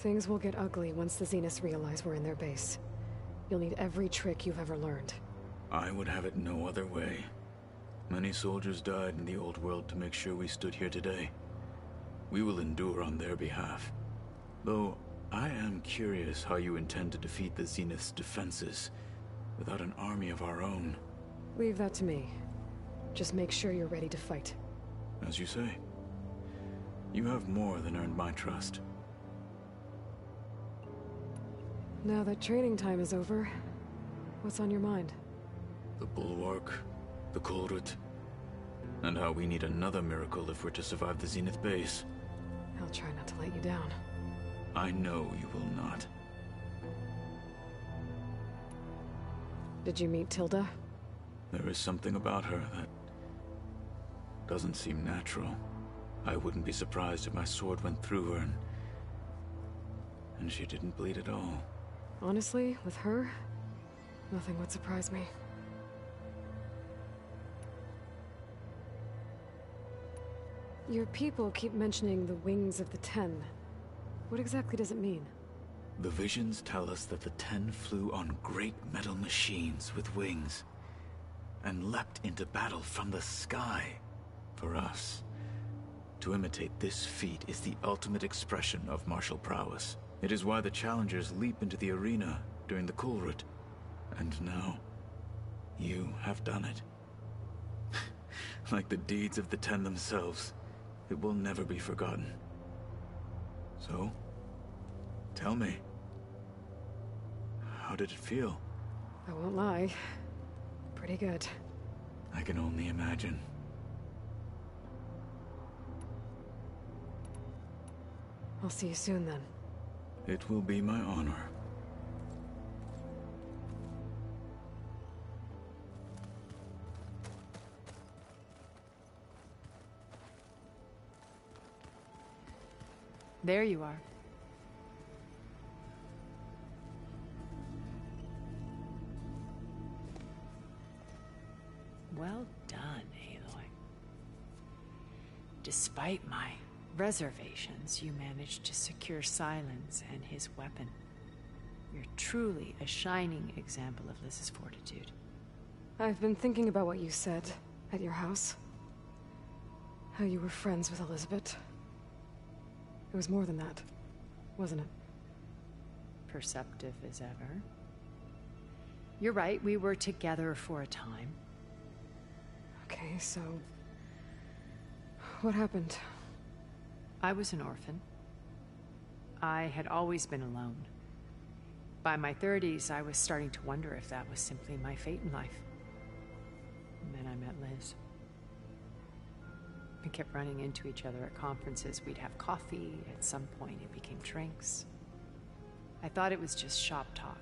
Things will get ugly once the Zeniths realize we're in their base. You'll need every trick you've ever learned. I would have it no other way. Many soldiers died in the old world to make sure we stood here today. We will endure on their behalf. Though, I am curious how you intend to defeat the Zenith's defenses without an army of our own. Leave that to me. Just make sure you're ready to fight. As you say. You have more than earned my trust. Now that training time is over, what's on your mind? The Bulwark, the Kulrut, and how we need another miracle if we're to survive the Zenith base. I'll try not to let you down. I know you will not. Did you meet Tilda? There is something about her that doesn't seem natural. I wouldn't be surprised if my sword went through her and she didn't bleed at all. Honestly, with her, nothing would surprise me. Your people keep mentioning the wings of the Ten. What exactly does it mean? The visions tell us that the Ten flew on great metal machines with wings and leapt into battle from the sky. For us, to imitate this feat is the ultimate expression of martial prowess. It is why the challengers leap into the arena during the Kulrut. And now, you have done it. Like the deeds of the Ten themselves, it will never be forgotten. So, tell me, how did it feel? I won't lie. Pretty good. I can only imagine. I'll see you soon then. It will be my honor. There you are. Well done, Aloy. Despite my reservations, you managed to secure Silence and his weapon. You're truly a shining example of Liz's fortitude. I've been thinking about what you said at your house. How you were friends with Elizabeth. It was more than that, wasn't it? Perceptive as ever. You're right, we were together for a time. Okay, so... what happened? I was an orphan. I had always been alone. By my 30s, I was starting to wonder if that was simply my fate in life. And then I met Liz. We kept running into each other at conferences. We'd have coffee. At some point, it became drinks. I thought it was just shop talk,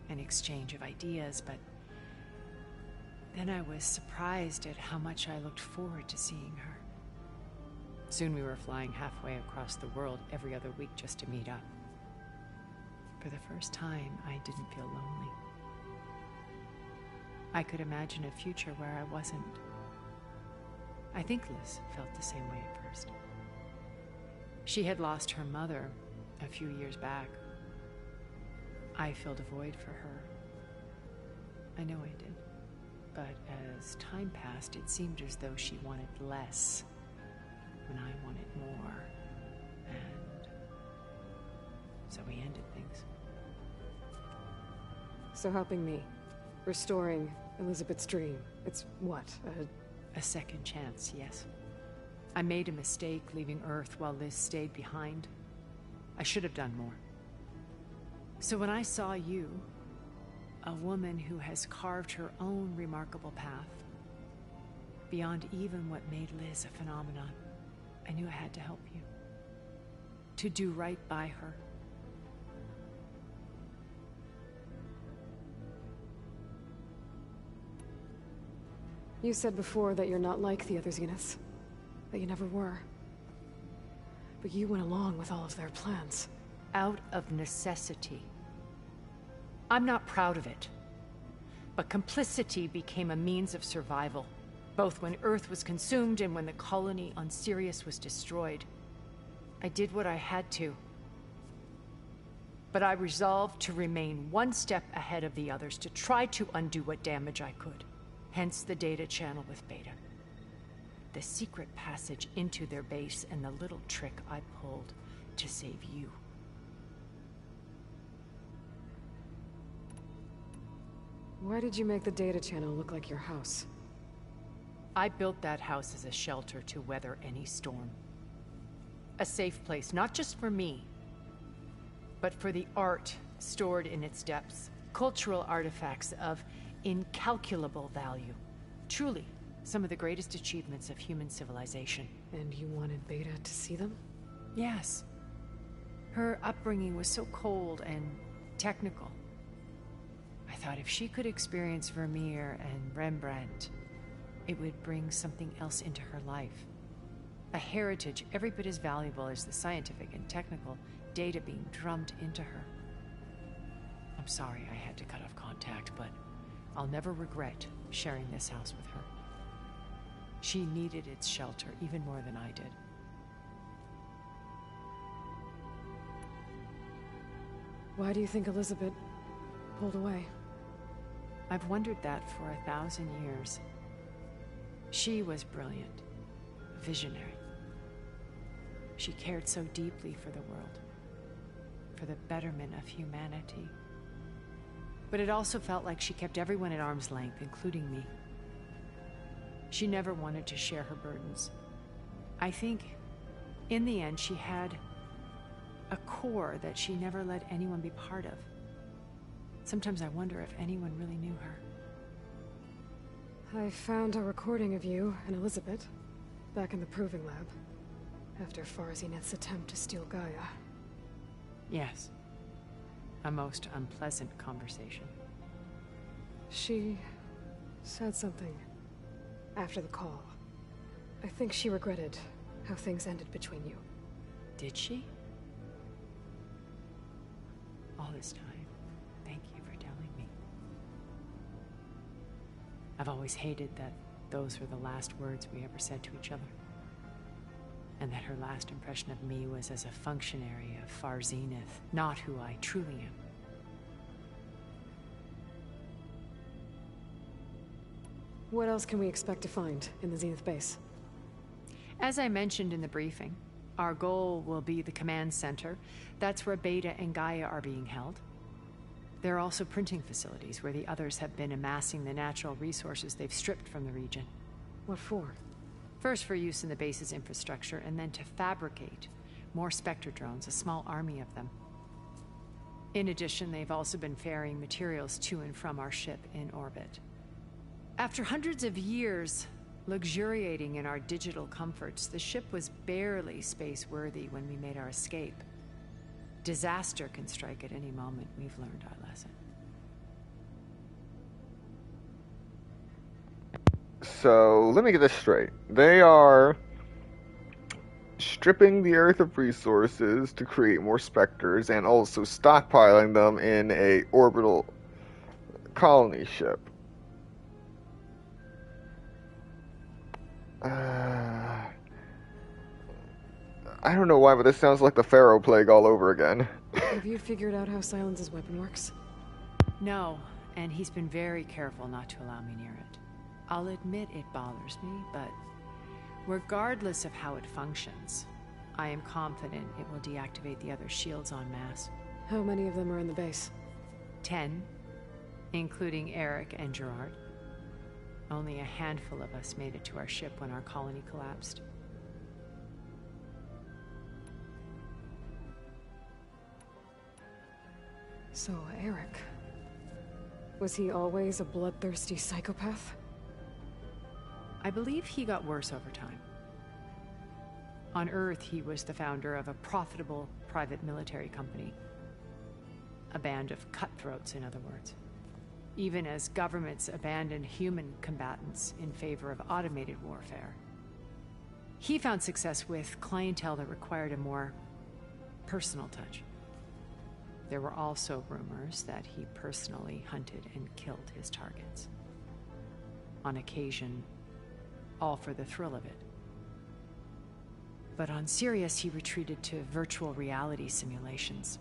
an exchange of ideas, but then I was surprised at how much I looked forward to seeing her. Soon we were flying halfway across the world every other week just to meet up. For the first time, I didn't feel lonely. I could imagine a future where I wasn't. I think Liz felt the same way at first. She had lost her mother a few years back. I filled a void for her. I know I did. But as time passed, it seemed as though she wanted less when I wanted more. And so we ended things. So helping me, restoring Elizabeth's dream, it's what, a second chance, yes. I made a mistake leaving Earth while Liz stayed behind. I should have done more. So when I saw you, a woman who has carved her own remarkable path, beyond even what made Liz a phenomenon, I knew I had to help you. To do right by her. You said before that you're not like the other Zeniths. That you never were. But you went along with all of their plans. Out of necessity. I'm not proud of it. But complicity became a means of survival. Both when Earth was consumed and when the colony on Sirius was destroyed. I did what I had to. But I resolved to remain one step ahead of the others to try to undo what damage I could. Hence the data channel with Beta. The secret passage into their base and the little trick I pulled to save you. Why did you make the data channel look like your house? I built that house as a shelter to weather any storm. A safe place, not just for me, but for the art stored in its depths. Cultural artifacts of incalculable value. Truly, some of the greatest achievements of human civilization. And you wanted Beta to see them? Yes. Her upbringing was so cold and technical. I thought if she could experience Vermeer and Rembrandt, it would bring something else into her life. A heritage every bit as valuable as the scientific and technical data being drummed into her. I'm sorry I had to cut off contact, but I'll never regret sharing this house with her. She needed its shelter even more than I did. Why do you think Elizabeth pulled away? I've wondered that for 1,000 years. She was brilliant, visionary. She cared so deeply for the world, for the betterment of humanity. But it also felt like she kept everyone at arm's length, including me. She never wanted to share her burdens. I think, in the end, she had a core that she never let anyone be part of. Sometimes I wonder if anyone really knew her. I found a recording of you and Elizabeth back in the Proving Lab after Farzineth's attempt to steal Gaia. Yes. A most unpleasant conversation. She said something after the call. I think she regretted how things ended between you. Did she? All this time, thank you for telling me. I've always hated that those were the last words we ever said to each other. And that her last impression of me was as a functionary of Far Zenith, not who I truly am. What else can we expect to find in the Zenith base? As I mentioned in the briefing, our goal will be the command center. That's where Beta and Gaia are being held. There are also printing facilities where the others have been amassing the natural resources they've stripped from the region. What for? First for use in the base's infrastructure, and then to fabricate more Spectre drones, a small army of them. In addition, they've also been ferrying materials to and from our ship in orbit. After hundreds of years luxuriating in our digital comforts, the ship was barely space-worthy when we made our escape. Disaster can strike at any moment. We've learned our lesson. So, let me get this straight. They are stripping the Earth of resources to create more Spectres and also stockpiling them in a orbital colony ship. I don't know why, but this sounds like the Pharaoh Plague all over again. Have you figured out how Silence's weapon works? No, and he's been very careful not to allow me near it. I'll admit it bothers me, but regardless of how it functions, I am confident it will deactivate the other shields en masse. How many of them are in the base? 10, including Eric and Gerard. Only a handful of us made it to our ship when our colony collapsed. So, Eric... was he always a bloodthirsty psychopath? I believe he got worse over time. On Earth, he was the founder of a profitable private military company. A band of cutthroats, in other words. Even as governments abandoned human combatants in favor of automated warfare. He found success with clientele that required a more personal touch. There were also rumors that he personally hunted and killed his targets. On occasion, all for the thrill of it. But on Sirius, he retreated to virtual reality simulations.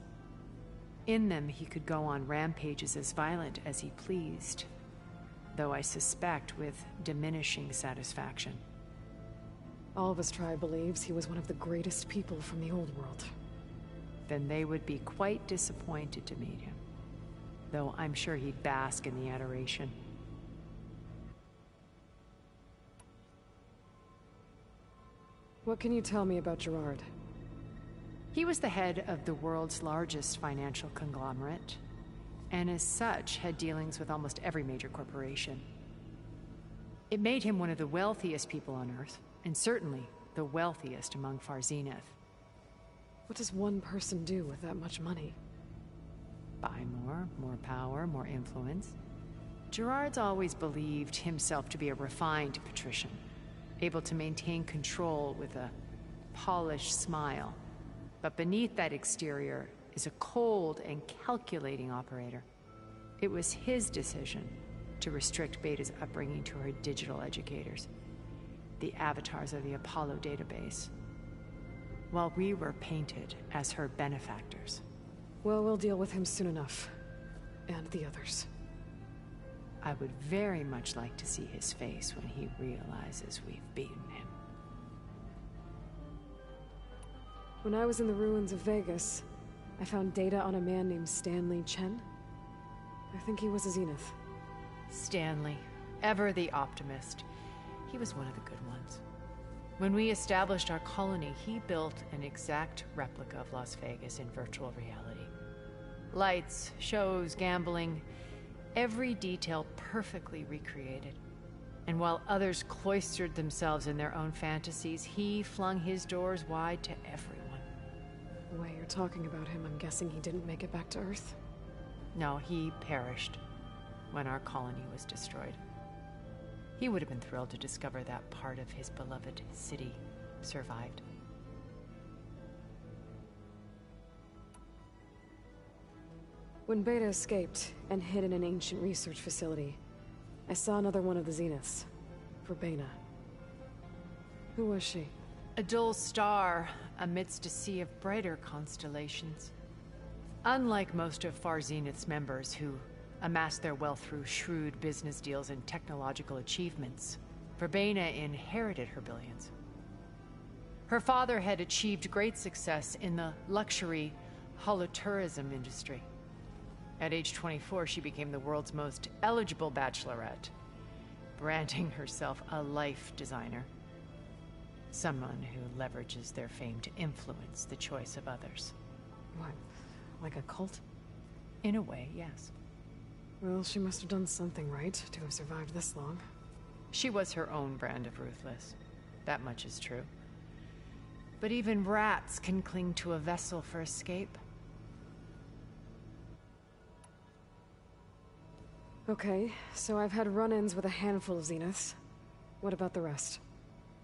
In them, he could go on rampages as violent as he pleased, though I suspect with diminishing satisfaction. All of his tribe believes he was one of the greatest people from the old world. Then they would be quite disappointed to meet him, though I'm sure he'd bask in the adoration. What can you tell me about Gerard? He was the head of the world's largest financial conglomerate, and as such had dealings with almost every major corporation. It made him one of the wealthiest people on Earth, and certainly the wealthiest among Far Zenith. What does one person do with that much money? Buy more power, more influence. Gerard's always believed himself to be a refined patrician, able to maintain control with a polished smile. But beneath that exterior is a cold and calculating operator. It was his decision to restrict Beta's upbringing to her digital educators, the avatars of the Apollo database, while we were painted as her benefactors. Well, we'll deal with him soon enough. And the others. I would very much like to see his face when he realizes we've beaten him. When I was in the ruins of Vegas, I found data on a man named Stanley Chen. I think he was a Zenith. Stanley, ever the optimist. He was one of the good ones. When we established our colony, he built an exact replica of Las Vegas in virtual reality. Lights, shows, gambling, every detail perfectly recreated. And while others cloistered themselves in their own fantasies, he flung his doors wide to everyone. The way you're talking about him, I'm guessing he didn't make it back to Earth? No, he perished when our colony was destroyed. He would have been thrilled to discover that part of his beloved city survived. When Beta escaped and hid in an ancient research facility, I saw another one of the Zeniths, Verbena. Who was she? A dull star amidst a sea of brighter constellations. Unlike most of Far Zenith's members who amassed their wealth through shrewd business deals and technological achievements, Verbena inherited her billions. Her father had achieved great success in the luxury holotourism industry. At age 24, she became the world's most eligible bachelorette, branding herself a life designer. Someone who leverages their fame to influence the choice of others. What? Like a cult? In a way, yes. Well, she must have done something right to have survived this long. She was her own brand of ruthless. That much is true. But even rats can cling to a vessel for escape. Okay, so I've had run-ins with a handful of Zeniths. What about the rest?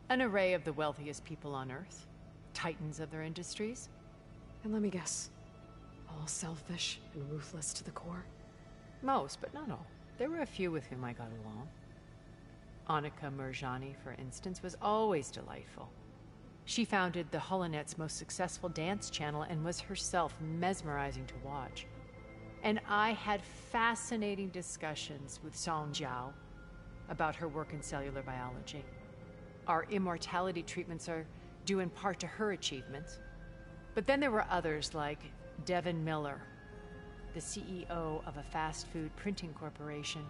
An array of the wealthiest people on Earth. Titans of their industries. And let me guess. All selfish and ruthless to the core? Most, but not all. There were a few with whom I got along. Annika Murjani, for instance, was always delightful. She founded the Holonet's most successful dance channel and was herself mesmerizing to watch. And I had fascinating discussions with Song Jiao about her work in cellular biology. Our immortality treatments are due in part to her achievements. But then there were others like Devin Miller, the CEO of a fast food printing corporation.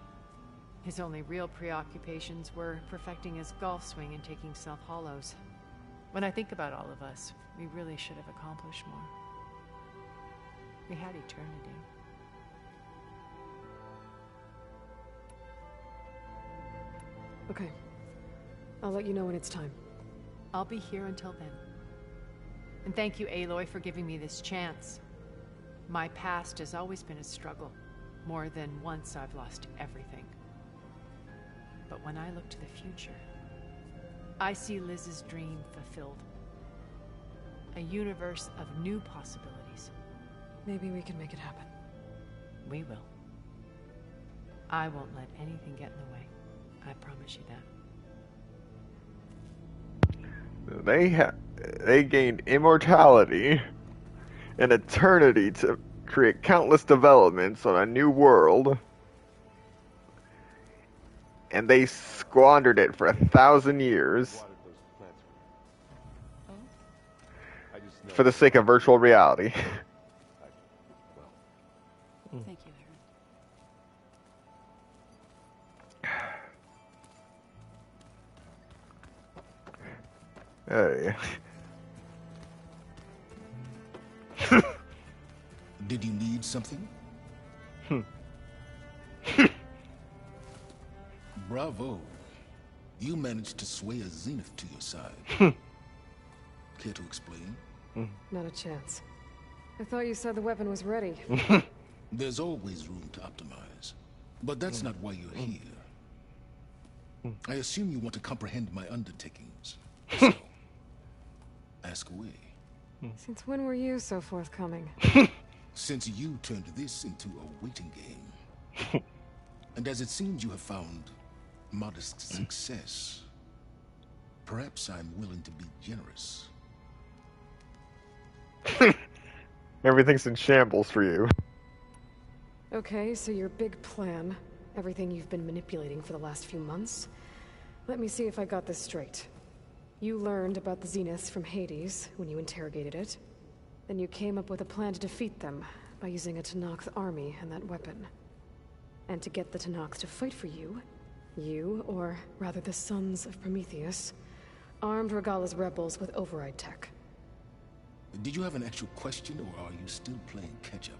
His only real preoccupations were perfecting his golf swing and taking self-hollows. When I think about all of us, we really should have accomplished more. We had eternity. Okay. I'll let you know when it's time. I'll be here until then. And thank you, Aloy, for giving me this chance. My past has always been a struggle. More than once I've lost everything. But when I look to the future, I see Liz's dream fulfilled. A universe of new possibilities. Maybe we can make it happen. We will. I won't let anything get in the way. I promise you that. They gained immortality and eternity create countless developments on a new world, and they squandered it for 1,000 years for the sake of virtual reality. Thank you, Hey. Did you need something? Bravo. You managed to sway a Zenith to your side. Care to explain? Not a chance. I thought you said the weapon was ready. There's always room to optimize. But that's not why you're here. I assume you want to comprehend my undertakings. So, ask away. Since when were you so forthcoming? Since you turned this into a waiting game. And as it seems you have found modest success, perhaps I'm willing to be generous. Everything's in shambles for you. Okay, so your big plan, everything you've been manipulating for the last few months. Let me see if I got this straight. You learned about the Zeniths from Hades when you interrogated it. Then you came up with a plan to defeat them by using a Tenakth army and that weapon. And to get the Tenakth to fight for you, or rather the Sons of Prometheus, armed Regalla's rebels with override tech. Did you have an actual question, or are you still playing catch-up?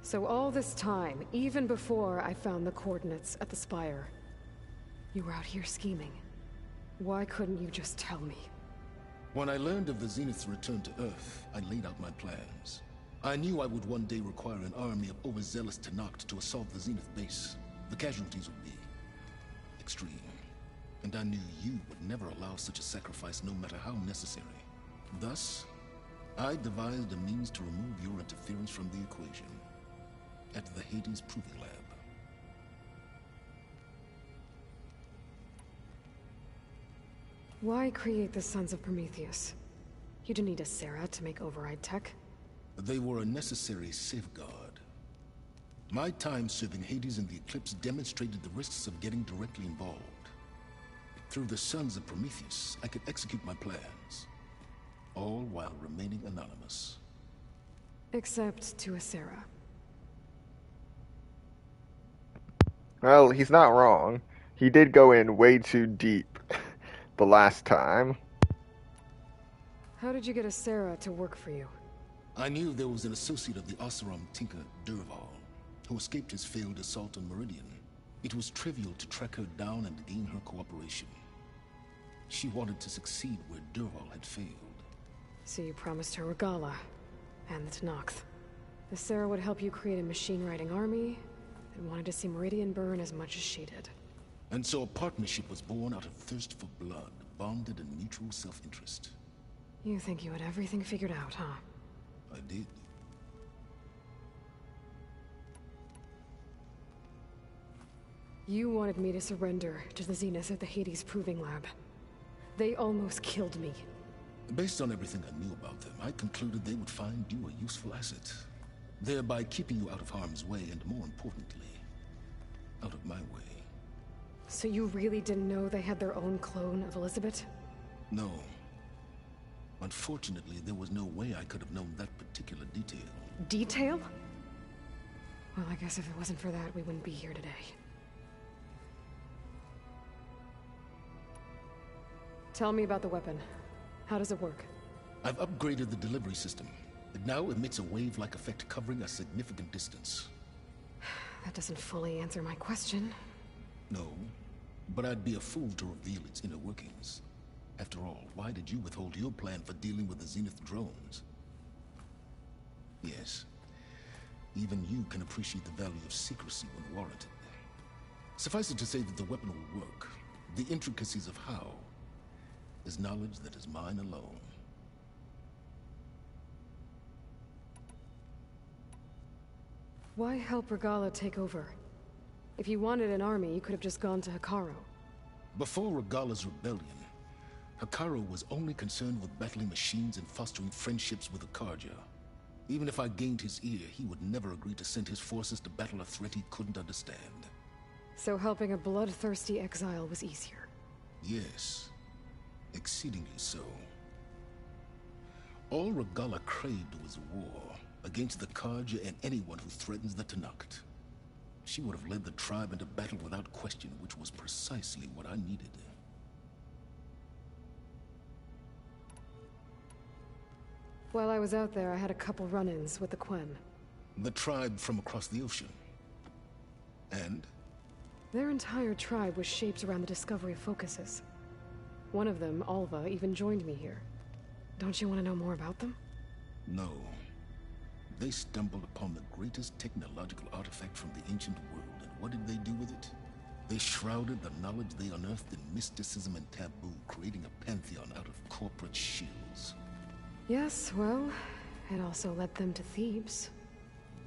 So all this time, even before I found the coordinates at the Spire, you were out here scheming. Why couldn't you just tell me? When I learned of the Zenith's return to Earth, I laid out my plans. I knew I would one day require an army of overzealous Tenakth to assault the Zenith base. The casualties would be extreme. And I knew you would never allow such a sacrifice, no matter how necessary. Thus, I devised a means to remove your interference from the equation at the Hades Proving Lab. Why create the Sons of Prometheus? You didn't need a Sarah to make override tech. They were a necessary safeguard. My time serving Hades in the Eclipse demonstrated the risks of getting directly involved. Through the Sons of Prometheus, I could execute my plans, all while remaining anonymous. Except to a Sarah. Well, he's not wrong. He did go in way too deep the last time. How did you get a Sarah to work for you? I knew there was an associate of the Oseram tinker, Dervahl, who escaped his failed assault on Meridian. It was trivial to track her down and gain her cooperation. She wanted to succeed where Dervahl had failed. So you promised her Regalla and the Tenakth. The Sarah would help you create a machine-riding army and wanted to see Meridian burn as much as she did. And so a partnership was born out of thirst for blood, bonded in mutual self-interest. You think you had everything figured out, huh? I did. You wanted me to surrender to the Zeniths at the Hades Proving Lab. They almost killed me. Based on everything I knew about them, I concluded they would find you a useful asset, thereby keeping you out of harm's way and, more importantly, out of my way. So you really didn't know they had their own clone of Elizabeth? No. Unfortunately, there was no way I could have known that particular detail. Detail? Well, I guess if it wasn't for that, we wouldn't be here today. Tell me about the weapon. How does it work? I've upgraded the delivery system. It now emits a wave-like effect covering a significant distance. That doesn't fully answer my question. No, but I'd be a fool to reveal its inner workings. After all, why did you withhold your plan for dealing with the Zenith drones? Yes, even you can appreciate the value of secrecy when warranted. Suffice it to say that the weapon will work. The intricacies of how is knowledge that is mine alone. Why help Regalla take over? If you wanted an army, you could have just gone to Hekarro. Before Regalla's rebellion, Hekarro was only concerned with battling machines and fostering friendships with the Carja. Even if I gained his ear, he would never agree to send his forces to battle a threat he couldn't understand. So helping a bloodthirsty exile was easier? Yes. Exceedingly so. All Regalla craved was war against the Carja and anyone who threatens the Tenakth. She would have led the tribe into battle without question, which was precisely what I needed. While I was out there, I had a couple run-ins with the Quen. The tribe from across the ocean. And? Their entire tribe was shaped around the discovery of focuses. One of them, Alva, even joined me here. Don't you want to know more about them? No. They stumbled upon the greatest technological artifact from the ancient world, and what did they do with it? They shrouded the knowledge they unearthed in mysticism and taboo, creating a pantheon out of corporate shields. Yes, well, it also led them to Thebes.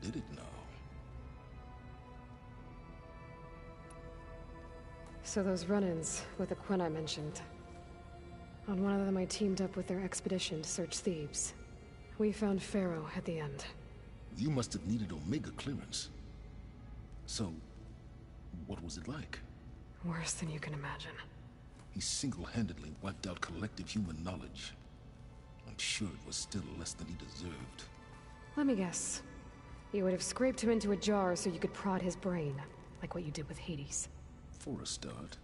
Did it now? So those run-ins with the Quen I mentioned. On one of them I teamed up with their expedition to search Thebes. We found Pharaoh at the end. You must have needed Omega clearance. So, what was it like? Worse than you can imagine. He single-handedly wiped out collective human knowledge. I'm sure it was still less than he deserved. Let me guess. You would have scraped him into a jar so you could prod his brain, like what you did with Hades. For a start.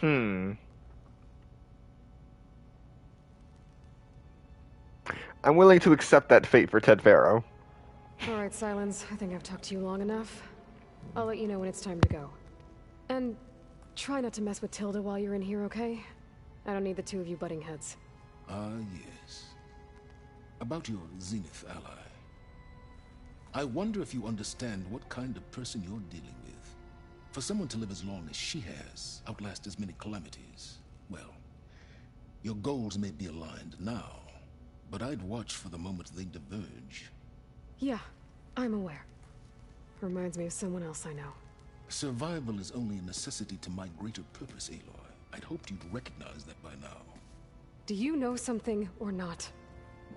I'm willing to accept that fate for Ted Faro. Alright, Silence. I think I've talked to you long enough. I'll let you know when it's time to go. And try not to mess with Tilda while you're in here, okay? I don't need the two of you butting heads. Ah, yes. About your Zenith ally. I wonder if you understand what kind of person you're dealing with. For someone to live as long as she has, outlast as many calamities, well, your goals may be aligned now, but I'd watch for the moment they diverge. Yeah, I'm aware. Reminds me of someone else I know. Survival is only a necessity to my greater purpose, Aloy. I'd hoped you'd recognize that by now. Do you know something or not?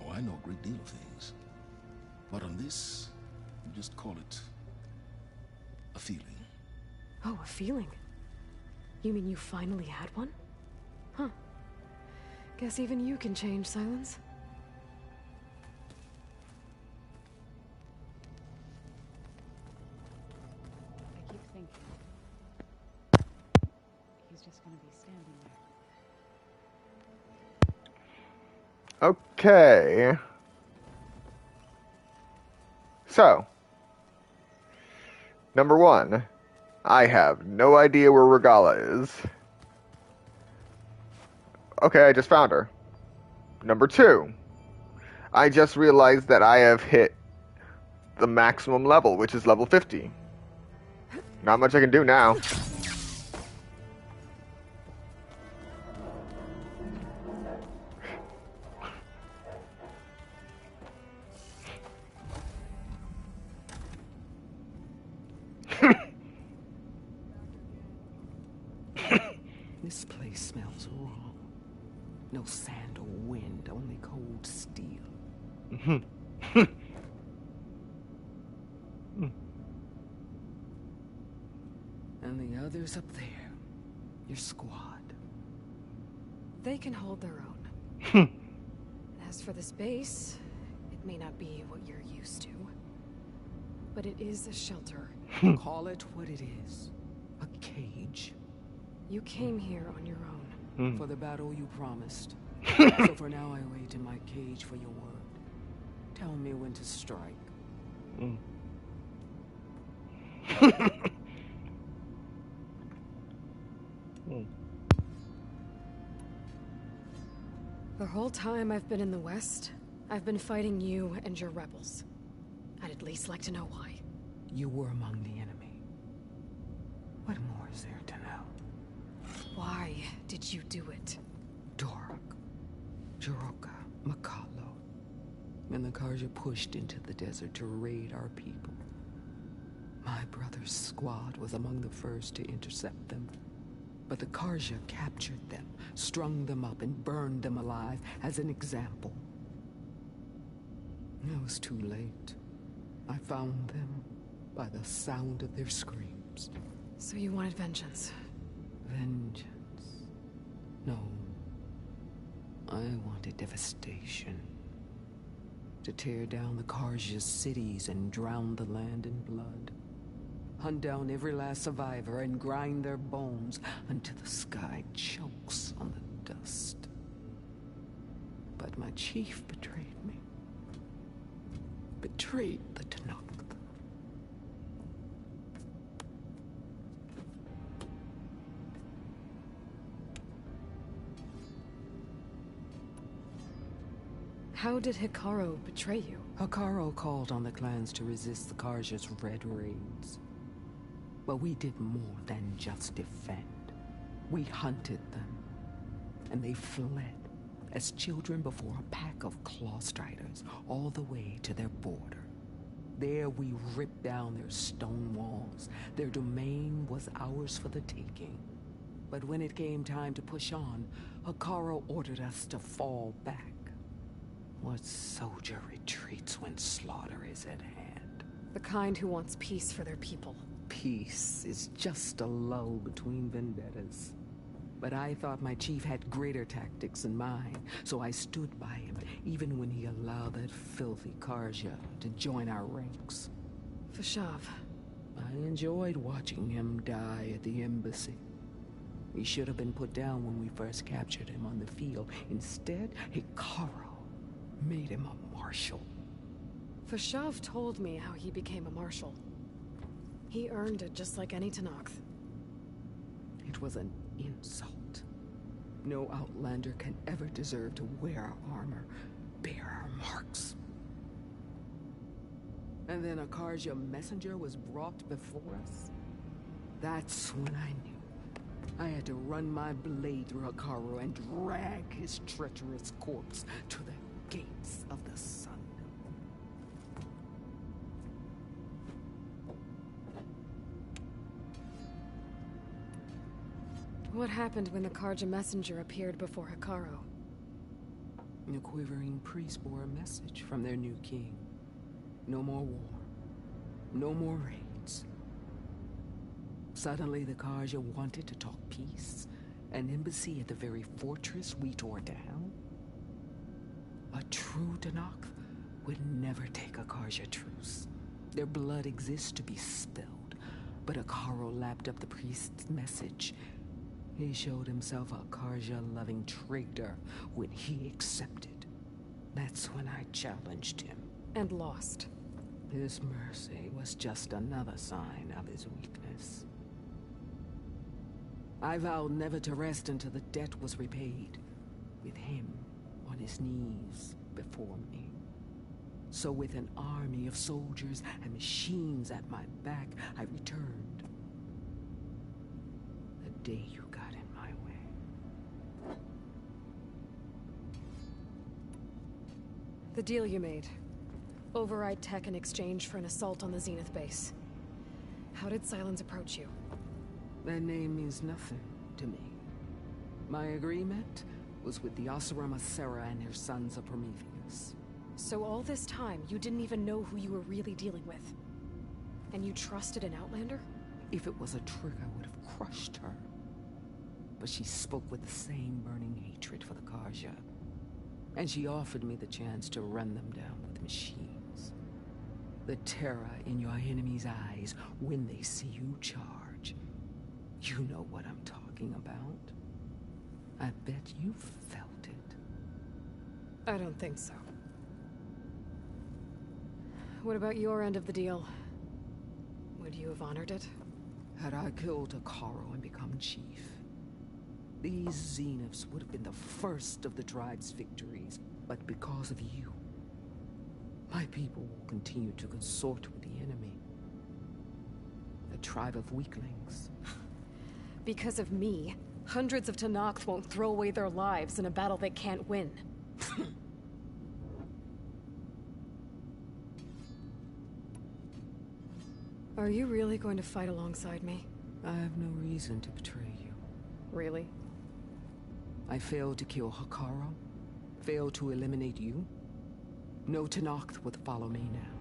Oh, I know a great deal of things. But on this, you just call it a feeling. Oh, a feeling? You mean you finally had one? Huh. Guess even you can change, Silence. I keep thinking he's just gonna be standing there. Okay. So, number one, I have no idea where Regalla is. Okay, I just found her. Number two, I just realized that I have hit the maximum level, which is level 50. Not much I can do now. This place smells wrong. No sand or wind, only cold steel. And the others up there, your squad. They can hold their own. As for this base, it may not be what you're used to, but it is a shelter. Call it what it is. A cage. You came here on your own. For the battle you promised. So for now I wait in my cage for your word. Tell me when to strike. The whole time I've been in the West, I've been fighting you and your rebels. I'd at least like to know why. You were among the enemy. What more is there to know? Why did you do it? Dork, Jiroka, Makalo, and the Carja pushed into the desert to raid our people. My brother's squad was among the first to intercept them, But the Karja captured them, strung them up, and burned them alive as an example. It was too late. I found them by the sound of their screams. So you wanted vengeance? Vengeance? No. I wanted devastation. To tear down the Karja's cities and drown the land in blood. Hunt down every last survivor and grind their bones until the sky chokes on the dust. But my chief betrayed me. Betrayed the Tenakth. How did Hekarro betray you? Hekarro called on the clans to resist the Karja's red raids. But we did more than just defend. We hunted them, and they fled as children before a pack of Clawstriders all the way to their border. There we ripped down their stone walls. Their domain was ours for the taking. But when it came time to push on, Hekarro ordered us to fall back. What soldier retreats when slaughter is at hand? The kind who wants peace for their people. Peace is just a lull between vendettas. But I thought my chief had greater tactics than mine, so I stood by him, even when he allowed that filthy Karja to join our ranks. Fashav. I enjoyed watching him die at the embassy. He should have been put down when we first captured him on the field. Instead, Hekarro made him a marshal. Fashav told me how he became a marshal. He earned it just like any Tenakth. It was an insult. No Outlander can ever deserve to wear our armor, bear our marks. And then a Karja messenger was brought before us. That's when I knew. I had to run my blade through Hekarro and drag his treacherous corpse to the gates of the sun. What happened when the Karja messenger appeared before Hekarro? The quivering priests bore a message from their new king. No more war. No more raids. Suddenly the Karja wanted to talk peace. An embassy at the very fortress we tore down. A true Tenakth would never take a Karja truce. Their blood exists to be spilled. But Hekarro lapped up the priest's message. He showed himself a Karja-loving traitor when he accepted. That's when I challenged him. And lost. His mercy was just another sign of his weakness. I vowed never to rest until the debt was repaid, with him on his knees before me. So with an army of soldiers and machines at my back, I returned. The day you got in my way. The deal you made. Override tech in exchange for an assault on the Zenith base. How did Sylens approach you? That name means nothing to me. My agreement was with the Oseram Asera and their sons of Prometheus. So all this time, you didn't even know who you were really dealing with? And you trusted an Outlander? If it was a trick, I would have crushed her. But she spoke with the same burning hatred for the Karja. And she offered me the chance to run them down with machines. The terror in your enemy's eyes when they see you charge. You know what I'm talking about. I bet you felt it. I don't think so. What about your end of the deal? Would you have honored it? Had I killed Hekarro and become chief, these Zeniths would have been the first of the tribe's victories. But because of you, my people will continue to consort with the enemy. A tribe of weaklings. Because of me, hundreds of Tenakth won't throw away their lives in a battle they can't win. Are you really going to fight alongside me? I have no reason to betray you. Really? I failed to kill Hekarro? Failed to eliminate you? No Tenakth would follow me now.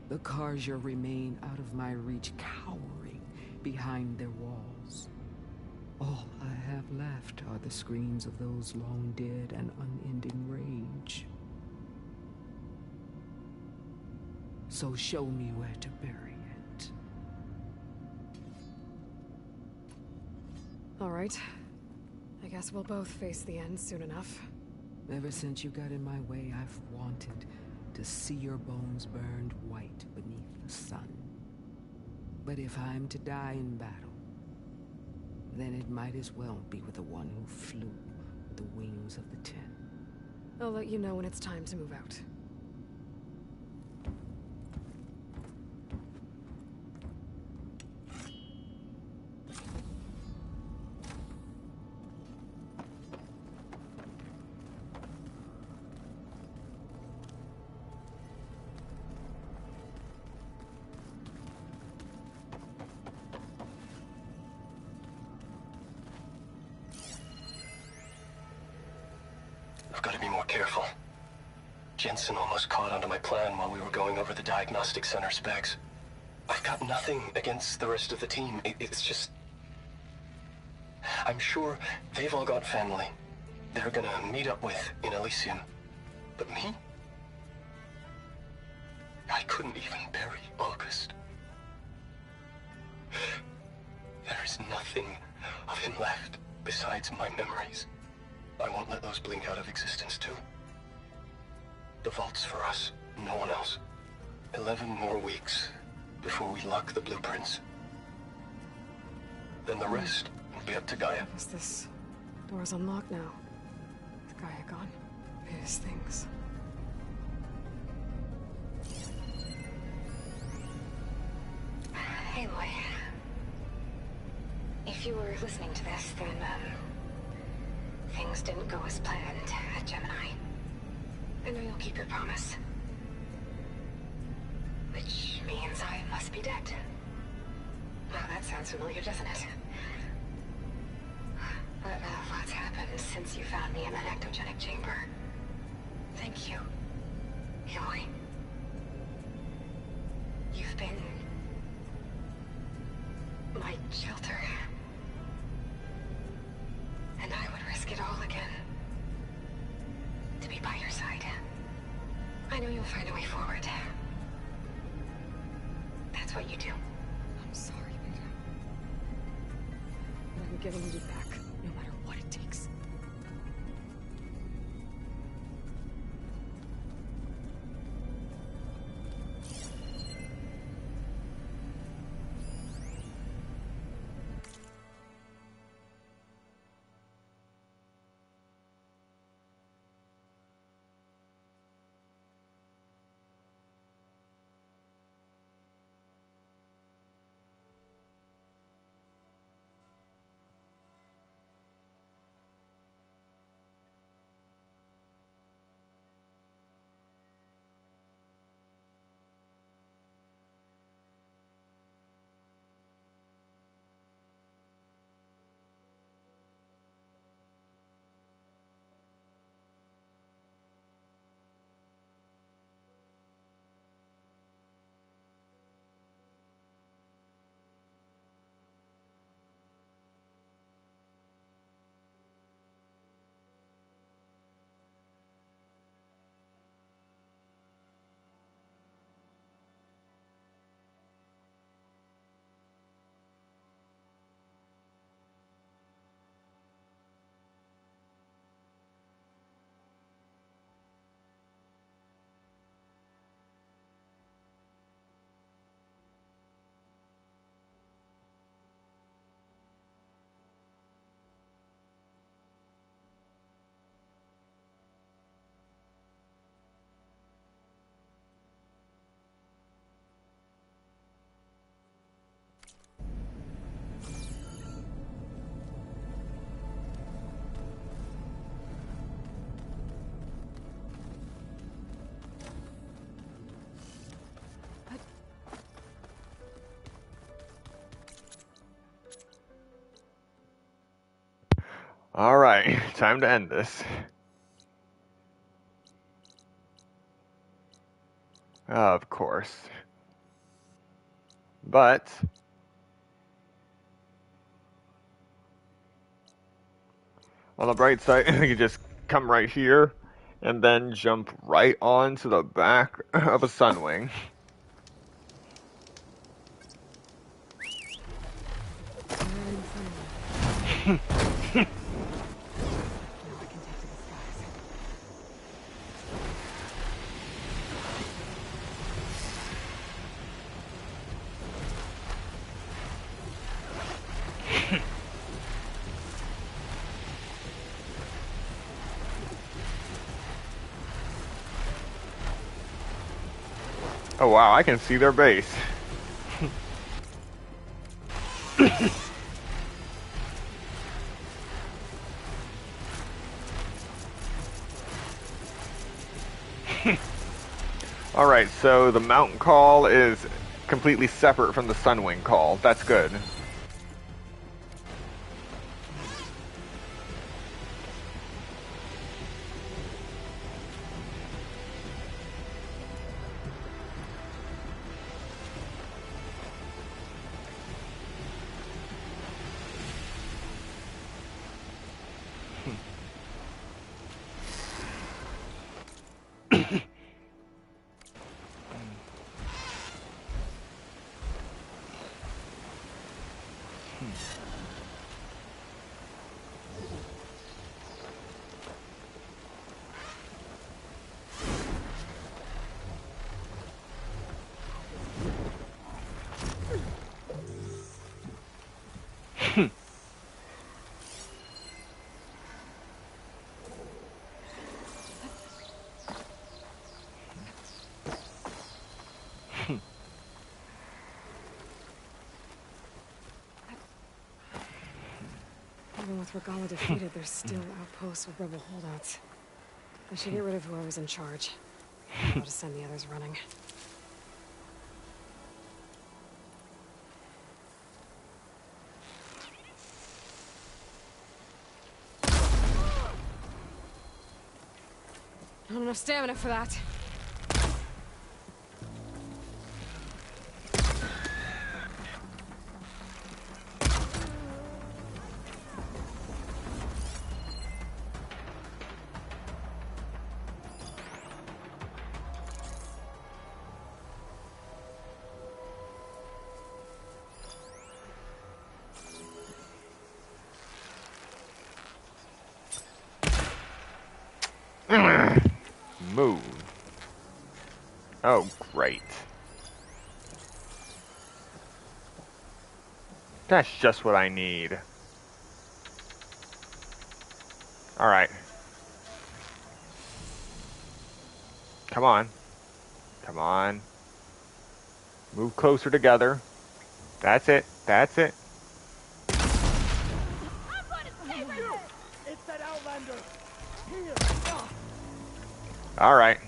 The Carja remain out of my reach, cowering behind their walls. All I have left are the screams of those long dead and unending rage. So show me where to bury it. All right. I guess we'll both face the end soon enough. Ever since you got in my way, I've wanted to see your bones burned white beneath the sun. But if I'm to die in battle, then it might as well be with the one who flew with the wings of the Ten. I'll let you know when it's time to move out. I've got to be more careful. Jensen almost caught onto my plan while we were going over the diagnostic center specs. I've got nothing against the rest of the team. It's just... I'm sure they've all got family they're gonna meet up with in Elysium. But me? I couldn't even bury August. There is nothing of him left besides my memories. I won't let those blink out of existence, too. The vault's for us, no one else. 11 more weeks before we lock the blueprints. Then the rest will be up to Gaia. Is this door's unlocked now? With Gaia gone? His things. Aloy. If you were listening to this, then, things didn't go as planned at Gemini. I know you'll keep your promise. Which means I must be dead. Well, that sounds familiar, doesn't it? But a lot's happened since you found me in that ectogenic chamber. Thank you, Aloy. You've been my shelter. And I would risk it all again to be by your side. I know you'll find a way forward. That's what you do. I'm sorry, Beta. But I'm giving you back, no matter what it takes. Alright, time to end this. Of course. But on the bright side, you just come right here and then jump right onto the back of a Sunwing. Oh wow, I can see their base. Alright, so the mountain call is completely separate from the Sunwing call. That's good. Even with Regalla defeated, there's still outposts with rebel holdouts. I should get rid of whoever's in charge. I'll just send the others running. Not enough stamina for that. Move. Oh, great. That's just what I need. Alright. Come on. Come on. Move closer together. That's it. That's it. It's that Outlander. Here. Alright.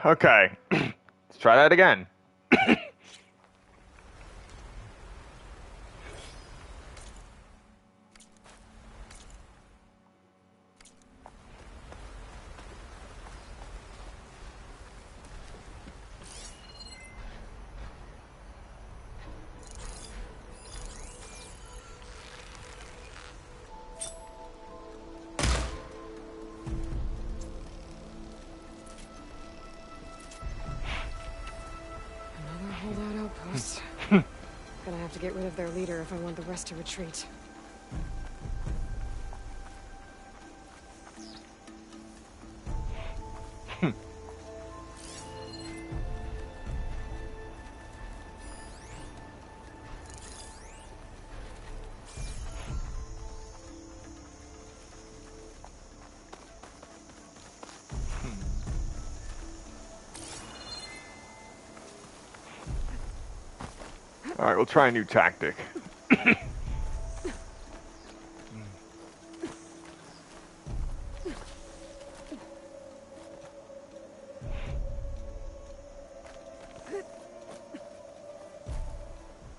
Okay. Let's try that again. to get rid of their leader if I want the rest to retreat. Alright, we'll try a new tactic.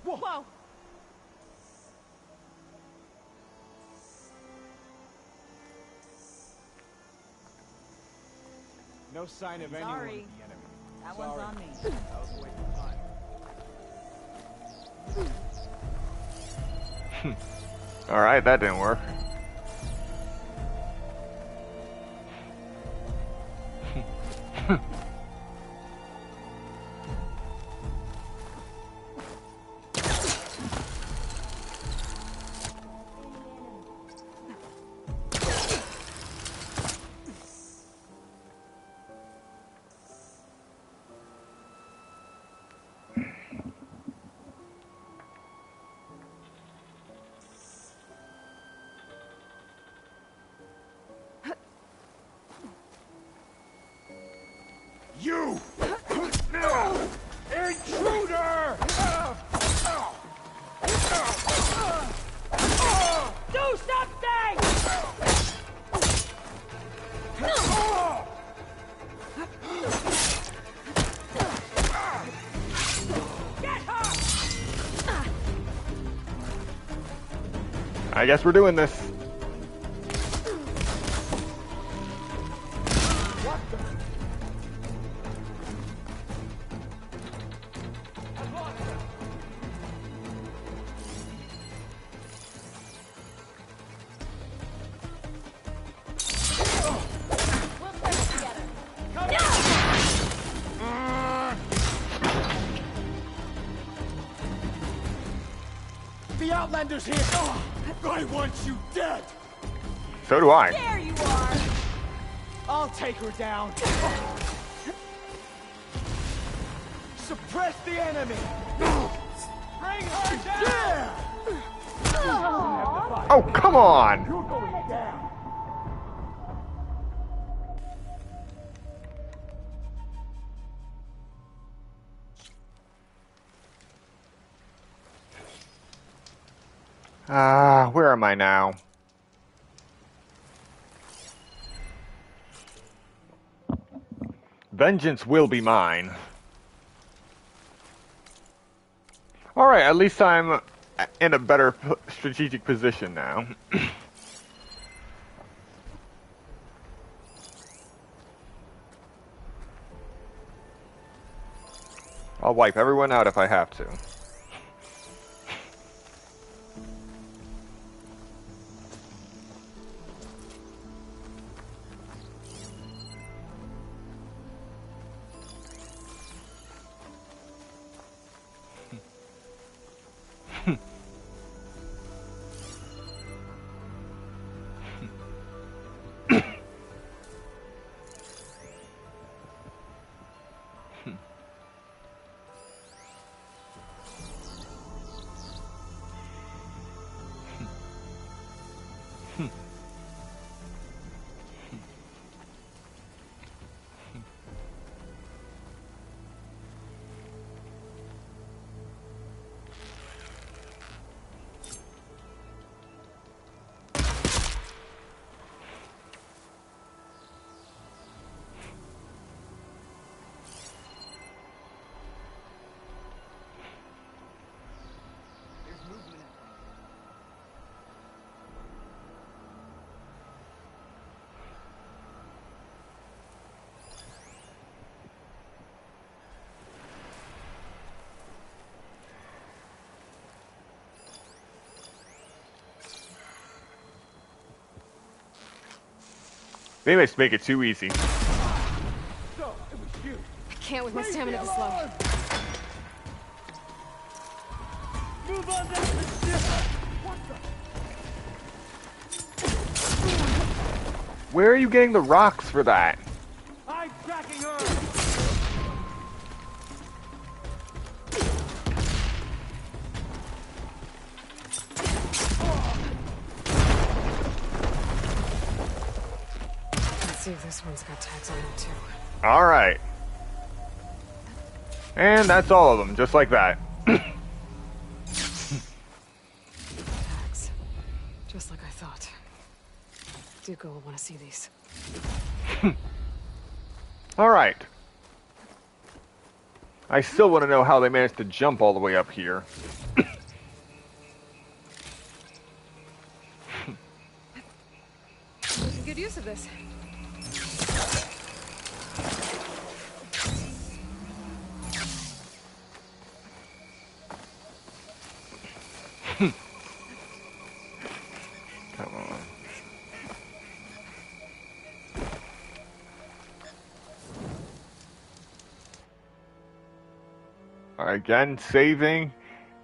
Whoa! No sign of anyone with the enemy. That one's on me. That was a waste of time. Alright, that didn't work. You! Intruder! Do something! Get her! I guess we're doing this. The Outlander's here! I want you dead! So do I. There you are! I'll take her down! Suppress the enemy! Bring her down! Oh, come on! You're going down! Where am I now? Vengeance will be mine. Alright, at least I'm in a better strategic position now. I'll wipe everyone out if I have to. They must make it too easy. So, it was you. I can't with my stamina this low. Move on down the ship! What the? Where are you getting the rocks for that? I'm tracking her! Let's see if this one's got tags on it too. Alright. And that's all of them, just like that. Tags. Just like I thought. Dooku will want to see these. Alright. I still want to know how they managed to jump all the way up here. We could get use of this. Come on. Again, saving.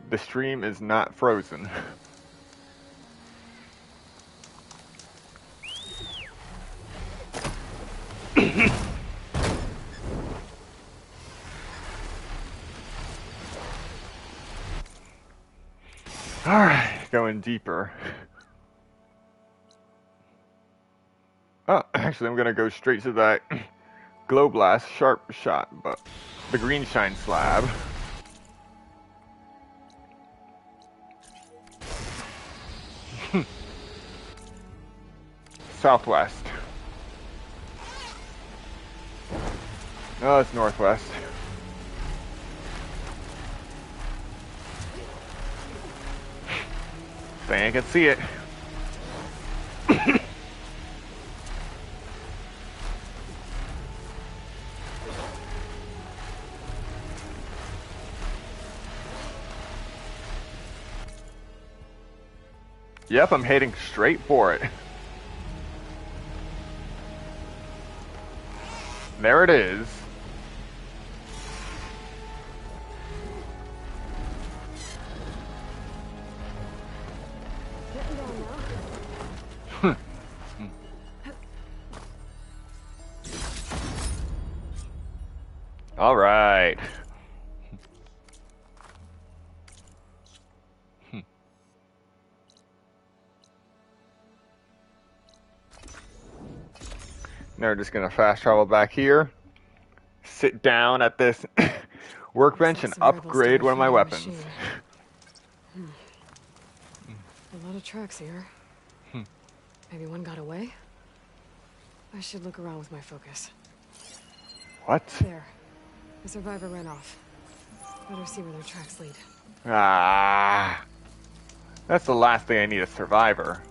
The stream is not frozen. Alright, going deeper. Oh, actually, I'm gonna go straight to that glow blast sharp shot, but the green shine slab. Southwest. Oh, it's northwest. Dang, I can see it. Yep, I'm heading straight for it. There it is. All right. Now we're just gonna fast travel back here, sit down at this workbench, and upgrade one of my weapons. A lot of tracks here. Maybe one got away? I should look around with my focus. What? There. The survivor ran off. Better see where their tracks lead. Ah. That's the last thing I need, a survivor.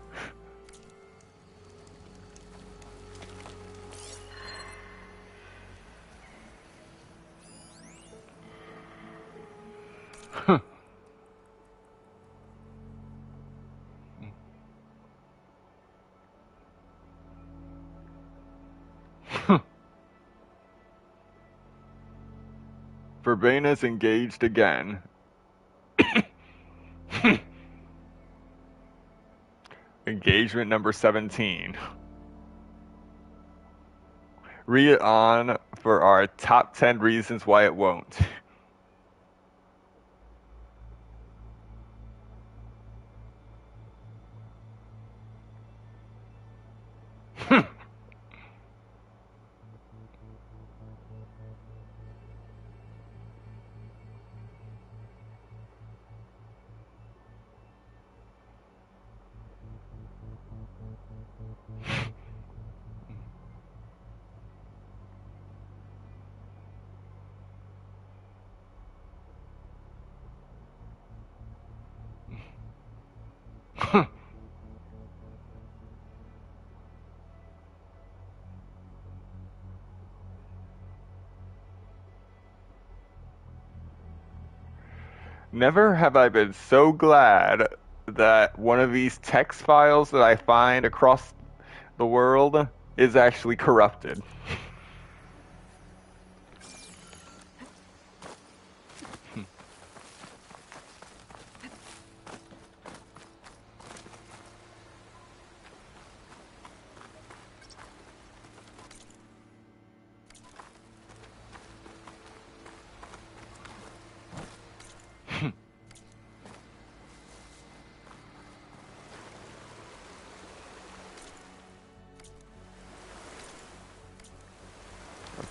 Verbena's engaged again. Engagement number 17. Read it on for our top 10 reasons why it won't. Never have I been so glad that one of these text files that I find across the world is actually corrupted.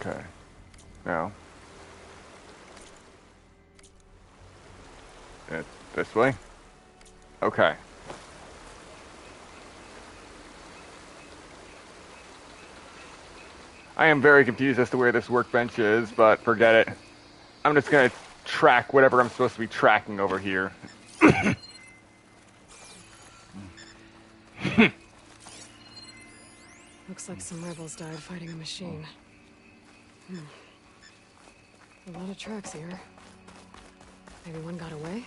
Okay. No. This way? Okay. I am very confused as to where this workbench is, but forget it. I'm just gonna track whatever I'm supposed to be tracking over here. Looks like some rebels died fighting a machine. A lot of tracks here. Maybe one got away?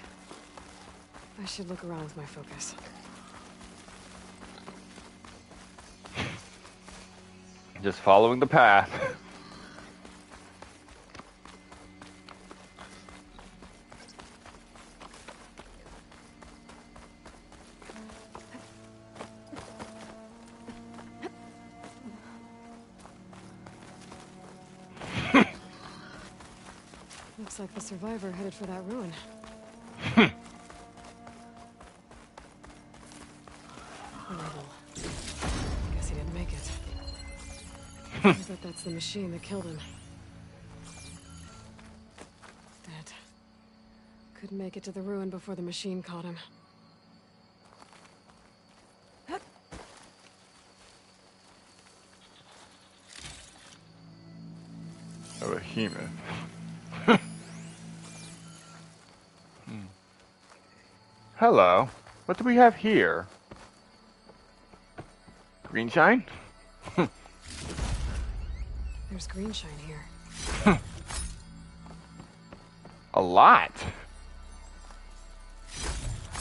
I should look around with my focus. Just following the path. Looks like the survivor headed for that ruin. Rebel. Guess he didn't make it. I bet that's the machine that killed him. Dead. Couldn't make it to the ruin before the machine caught him. A behemoth. Hello. What do we have here? Green shine? There's green shine here. A lot.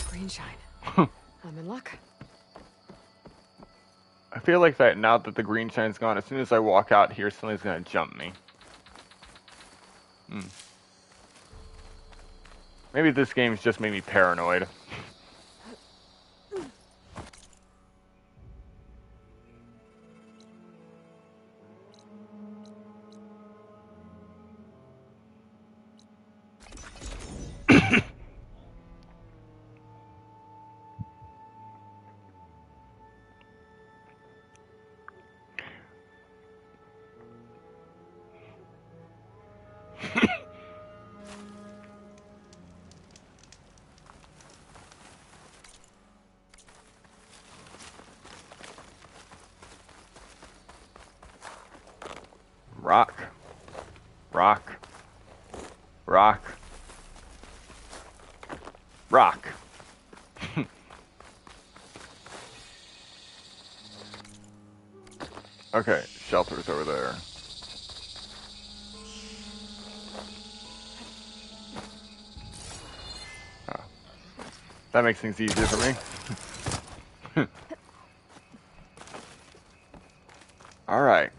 Green shine. I'm in luck. I feel like that now that the green shine's gone, as soon as I walk out here, something's gonna jump me. Maybe this game's just made me paranoid. Rock. Rock. Rock. Rock. Okay, shelter's over there. Oh. That makes things easier for me. Alright.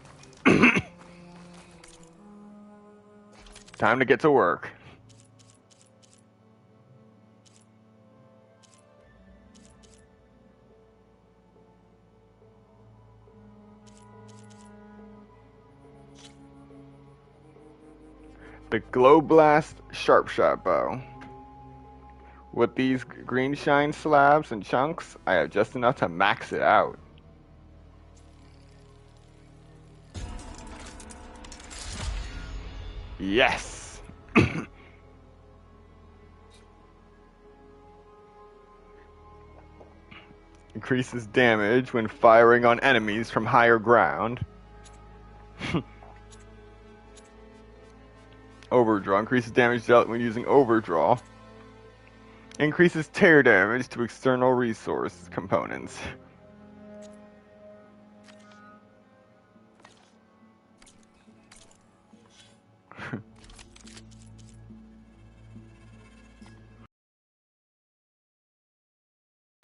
Time to get to work. The Glow Blast Sharpshot Bow. With these green shine slabs and chunks, I have just enough to max it out. Yes! Increases damage when firing on enemies from higher ground. Overdraw. Increases damage dealt when using overdraw. Increases tear damage to external resource components.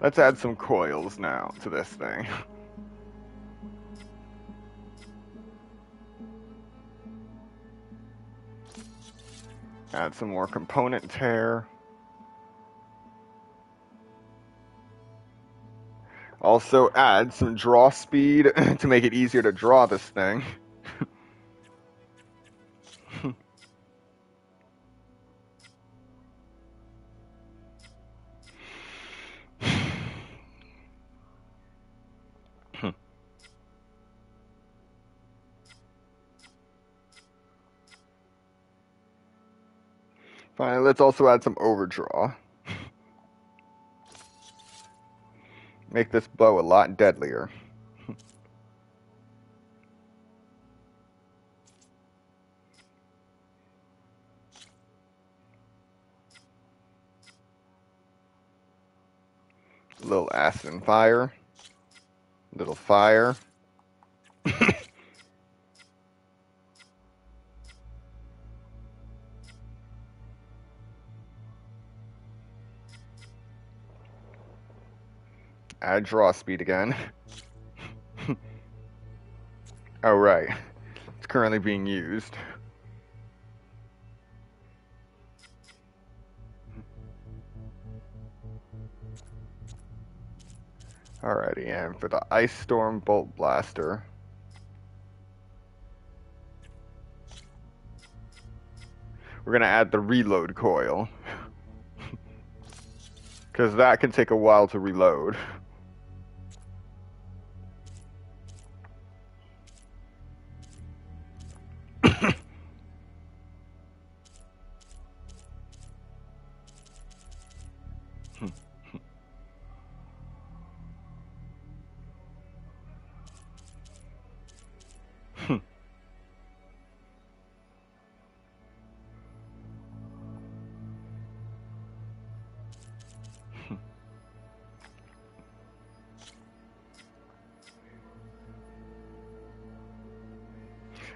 Let's add some coils now to this thing. Add some more component tear. Also add some draw speed to make it easier to draw this thing. Finally, let's also add some overdraw. Make this bow a lot deadlier. A little acid and fire. Little fire. Add draw speed again. Oh, right. It's currently being used. Alrighty, and for the Ice Storm Bolt Blaster. We're gonna add the reload coil. Because that can take a while to reload.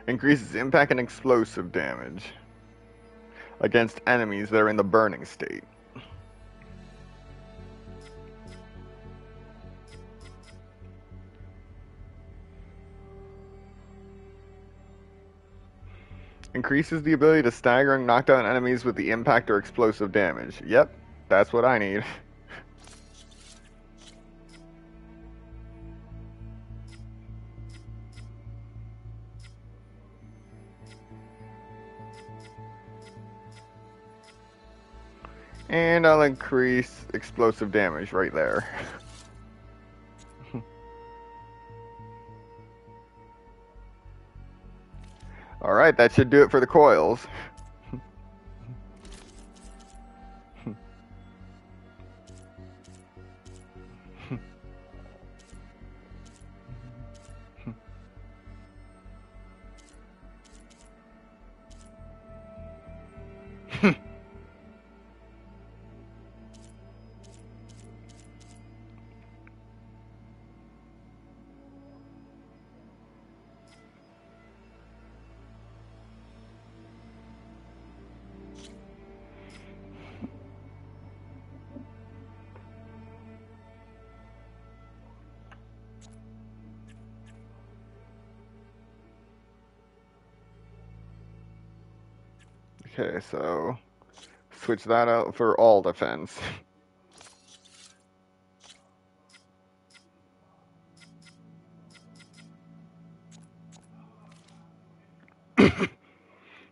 Increases impact and explosive damage against enemies that are in the burning state. Increases the ability to stagger and knock down enemies with the impact or explosive damage. Yep, that's what I need. And I'll increase explosive damage right there. Alright, that should do it for the coils. Okay, so switch that out for all defense.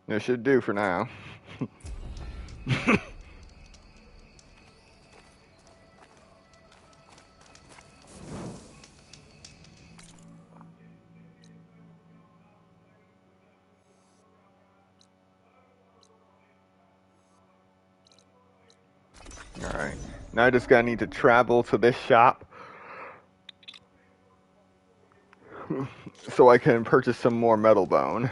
It should do for now. Alright, now I just gotta need to travel to this shop so I can purchase some more metal bone.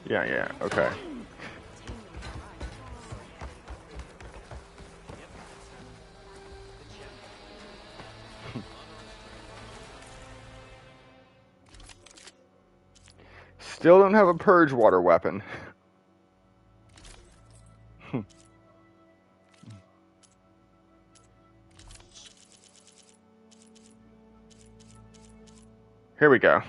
Yeah, okay. Still don't have a purge water weapon. here we go.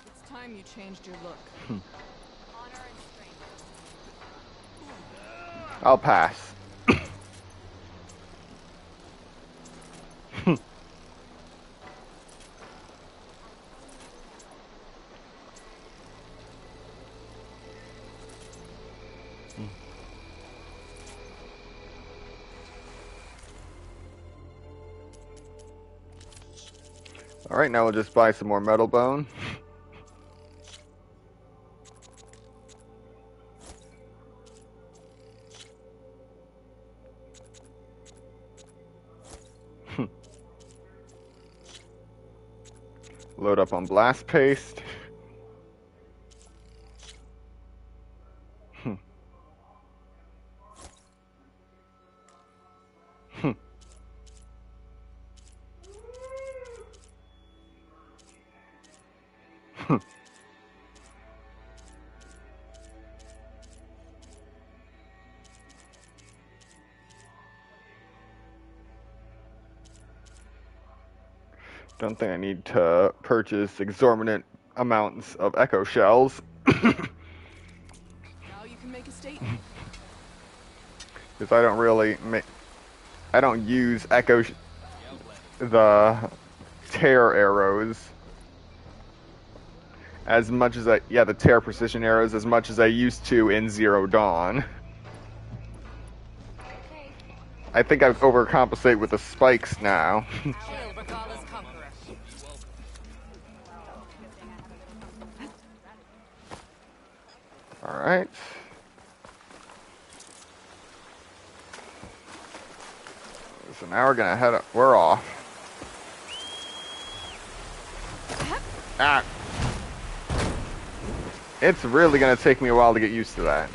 It's time you changed your look. I'll pass. Alright, now we'll just buy some more metal bone. Load up on blast paste. Don't think I need to purchase exorbitant amounts of echo shells. Now you can make a statement. Because I don't really I don't use the tear arrows as much as the tear precision arrows as much as I used to in Zero Dawn. I think I've overcompensate with the spikes now. Alright. So now we're gonna head up. We're off. Ah. It's really gonna take me a while to get used to that.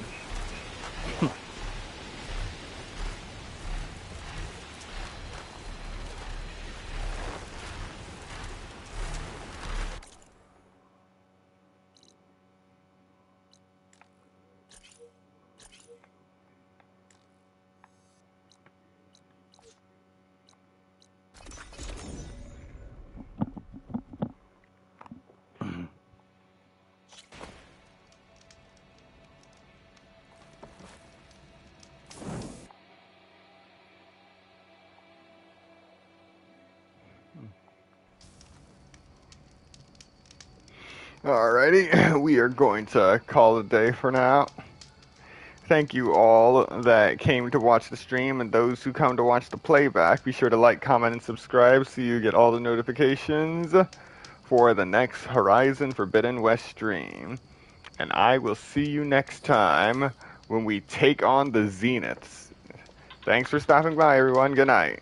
Alrighty, we are going to call it a day for now. Thank you all that came to watch the stream, and those who come to watch the playback. Be sure to like, comment, and subscribe so you get all the notifications for the next Horizon Forbidden West stream. And I will see you next time when we take on the Zeniths. Thanks for stopping by, everyone. Good night.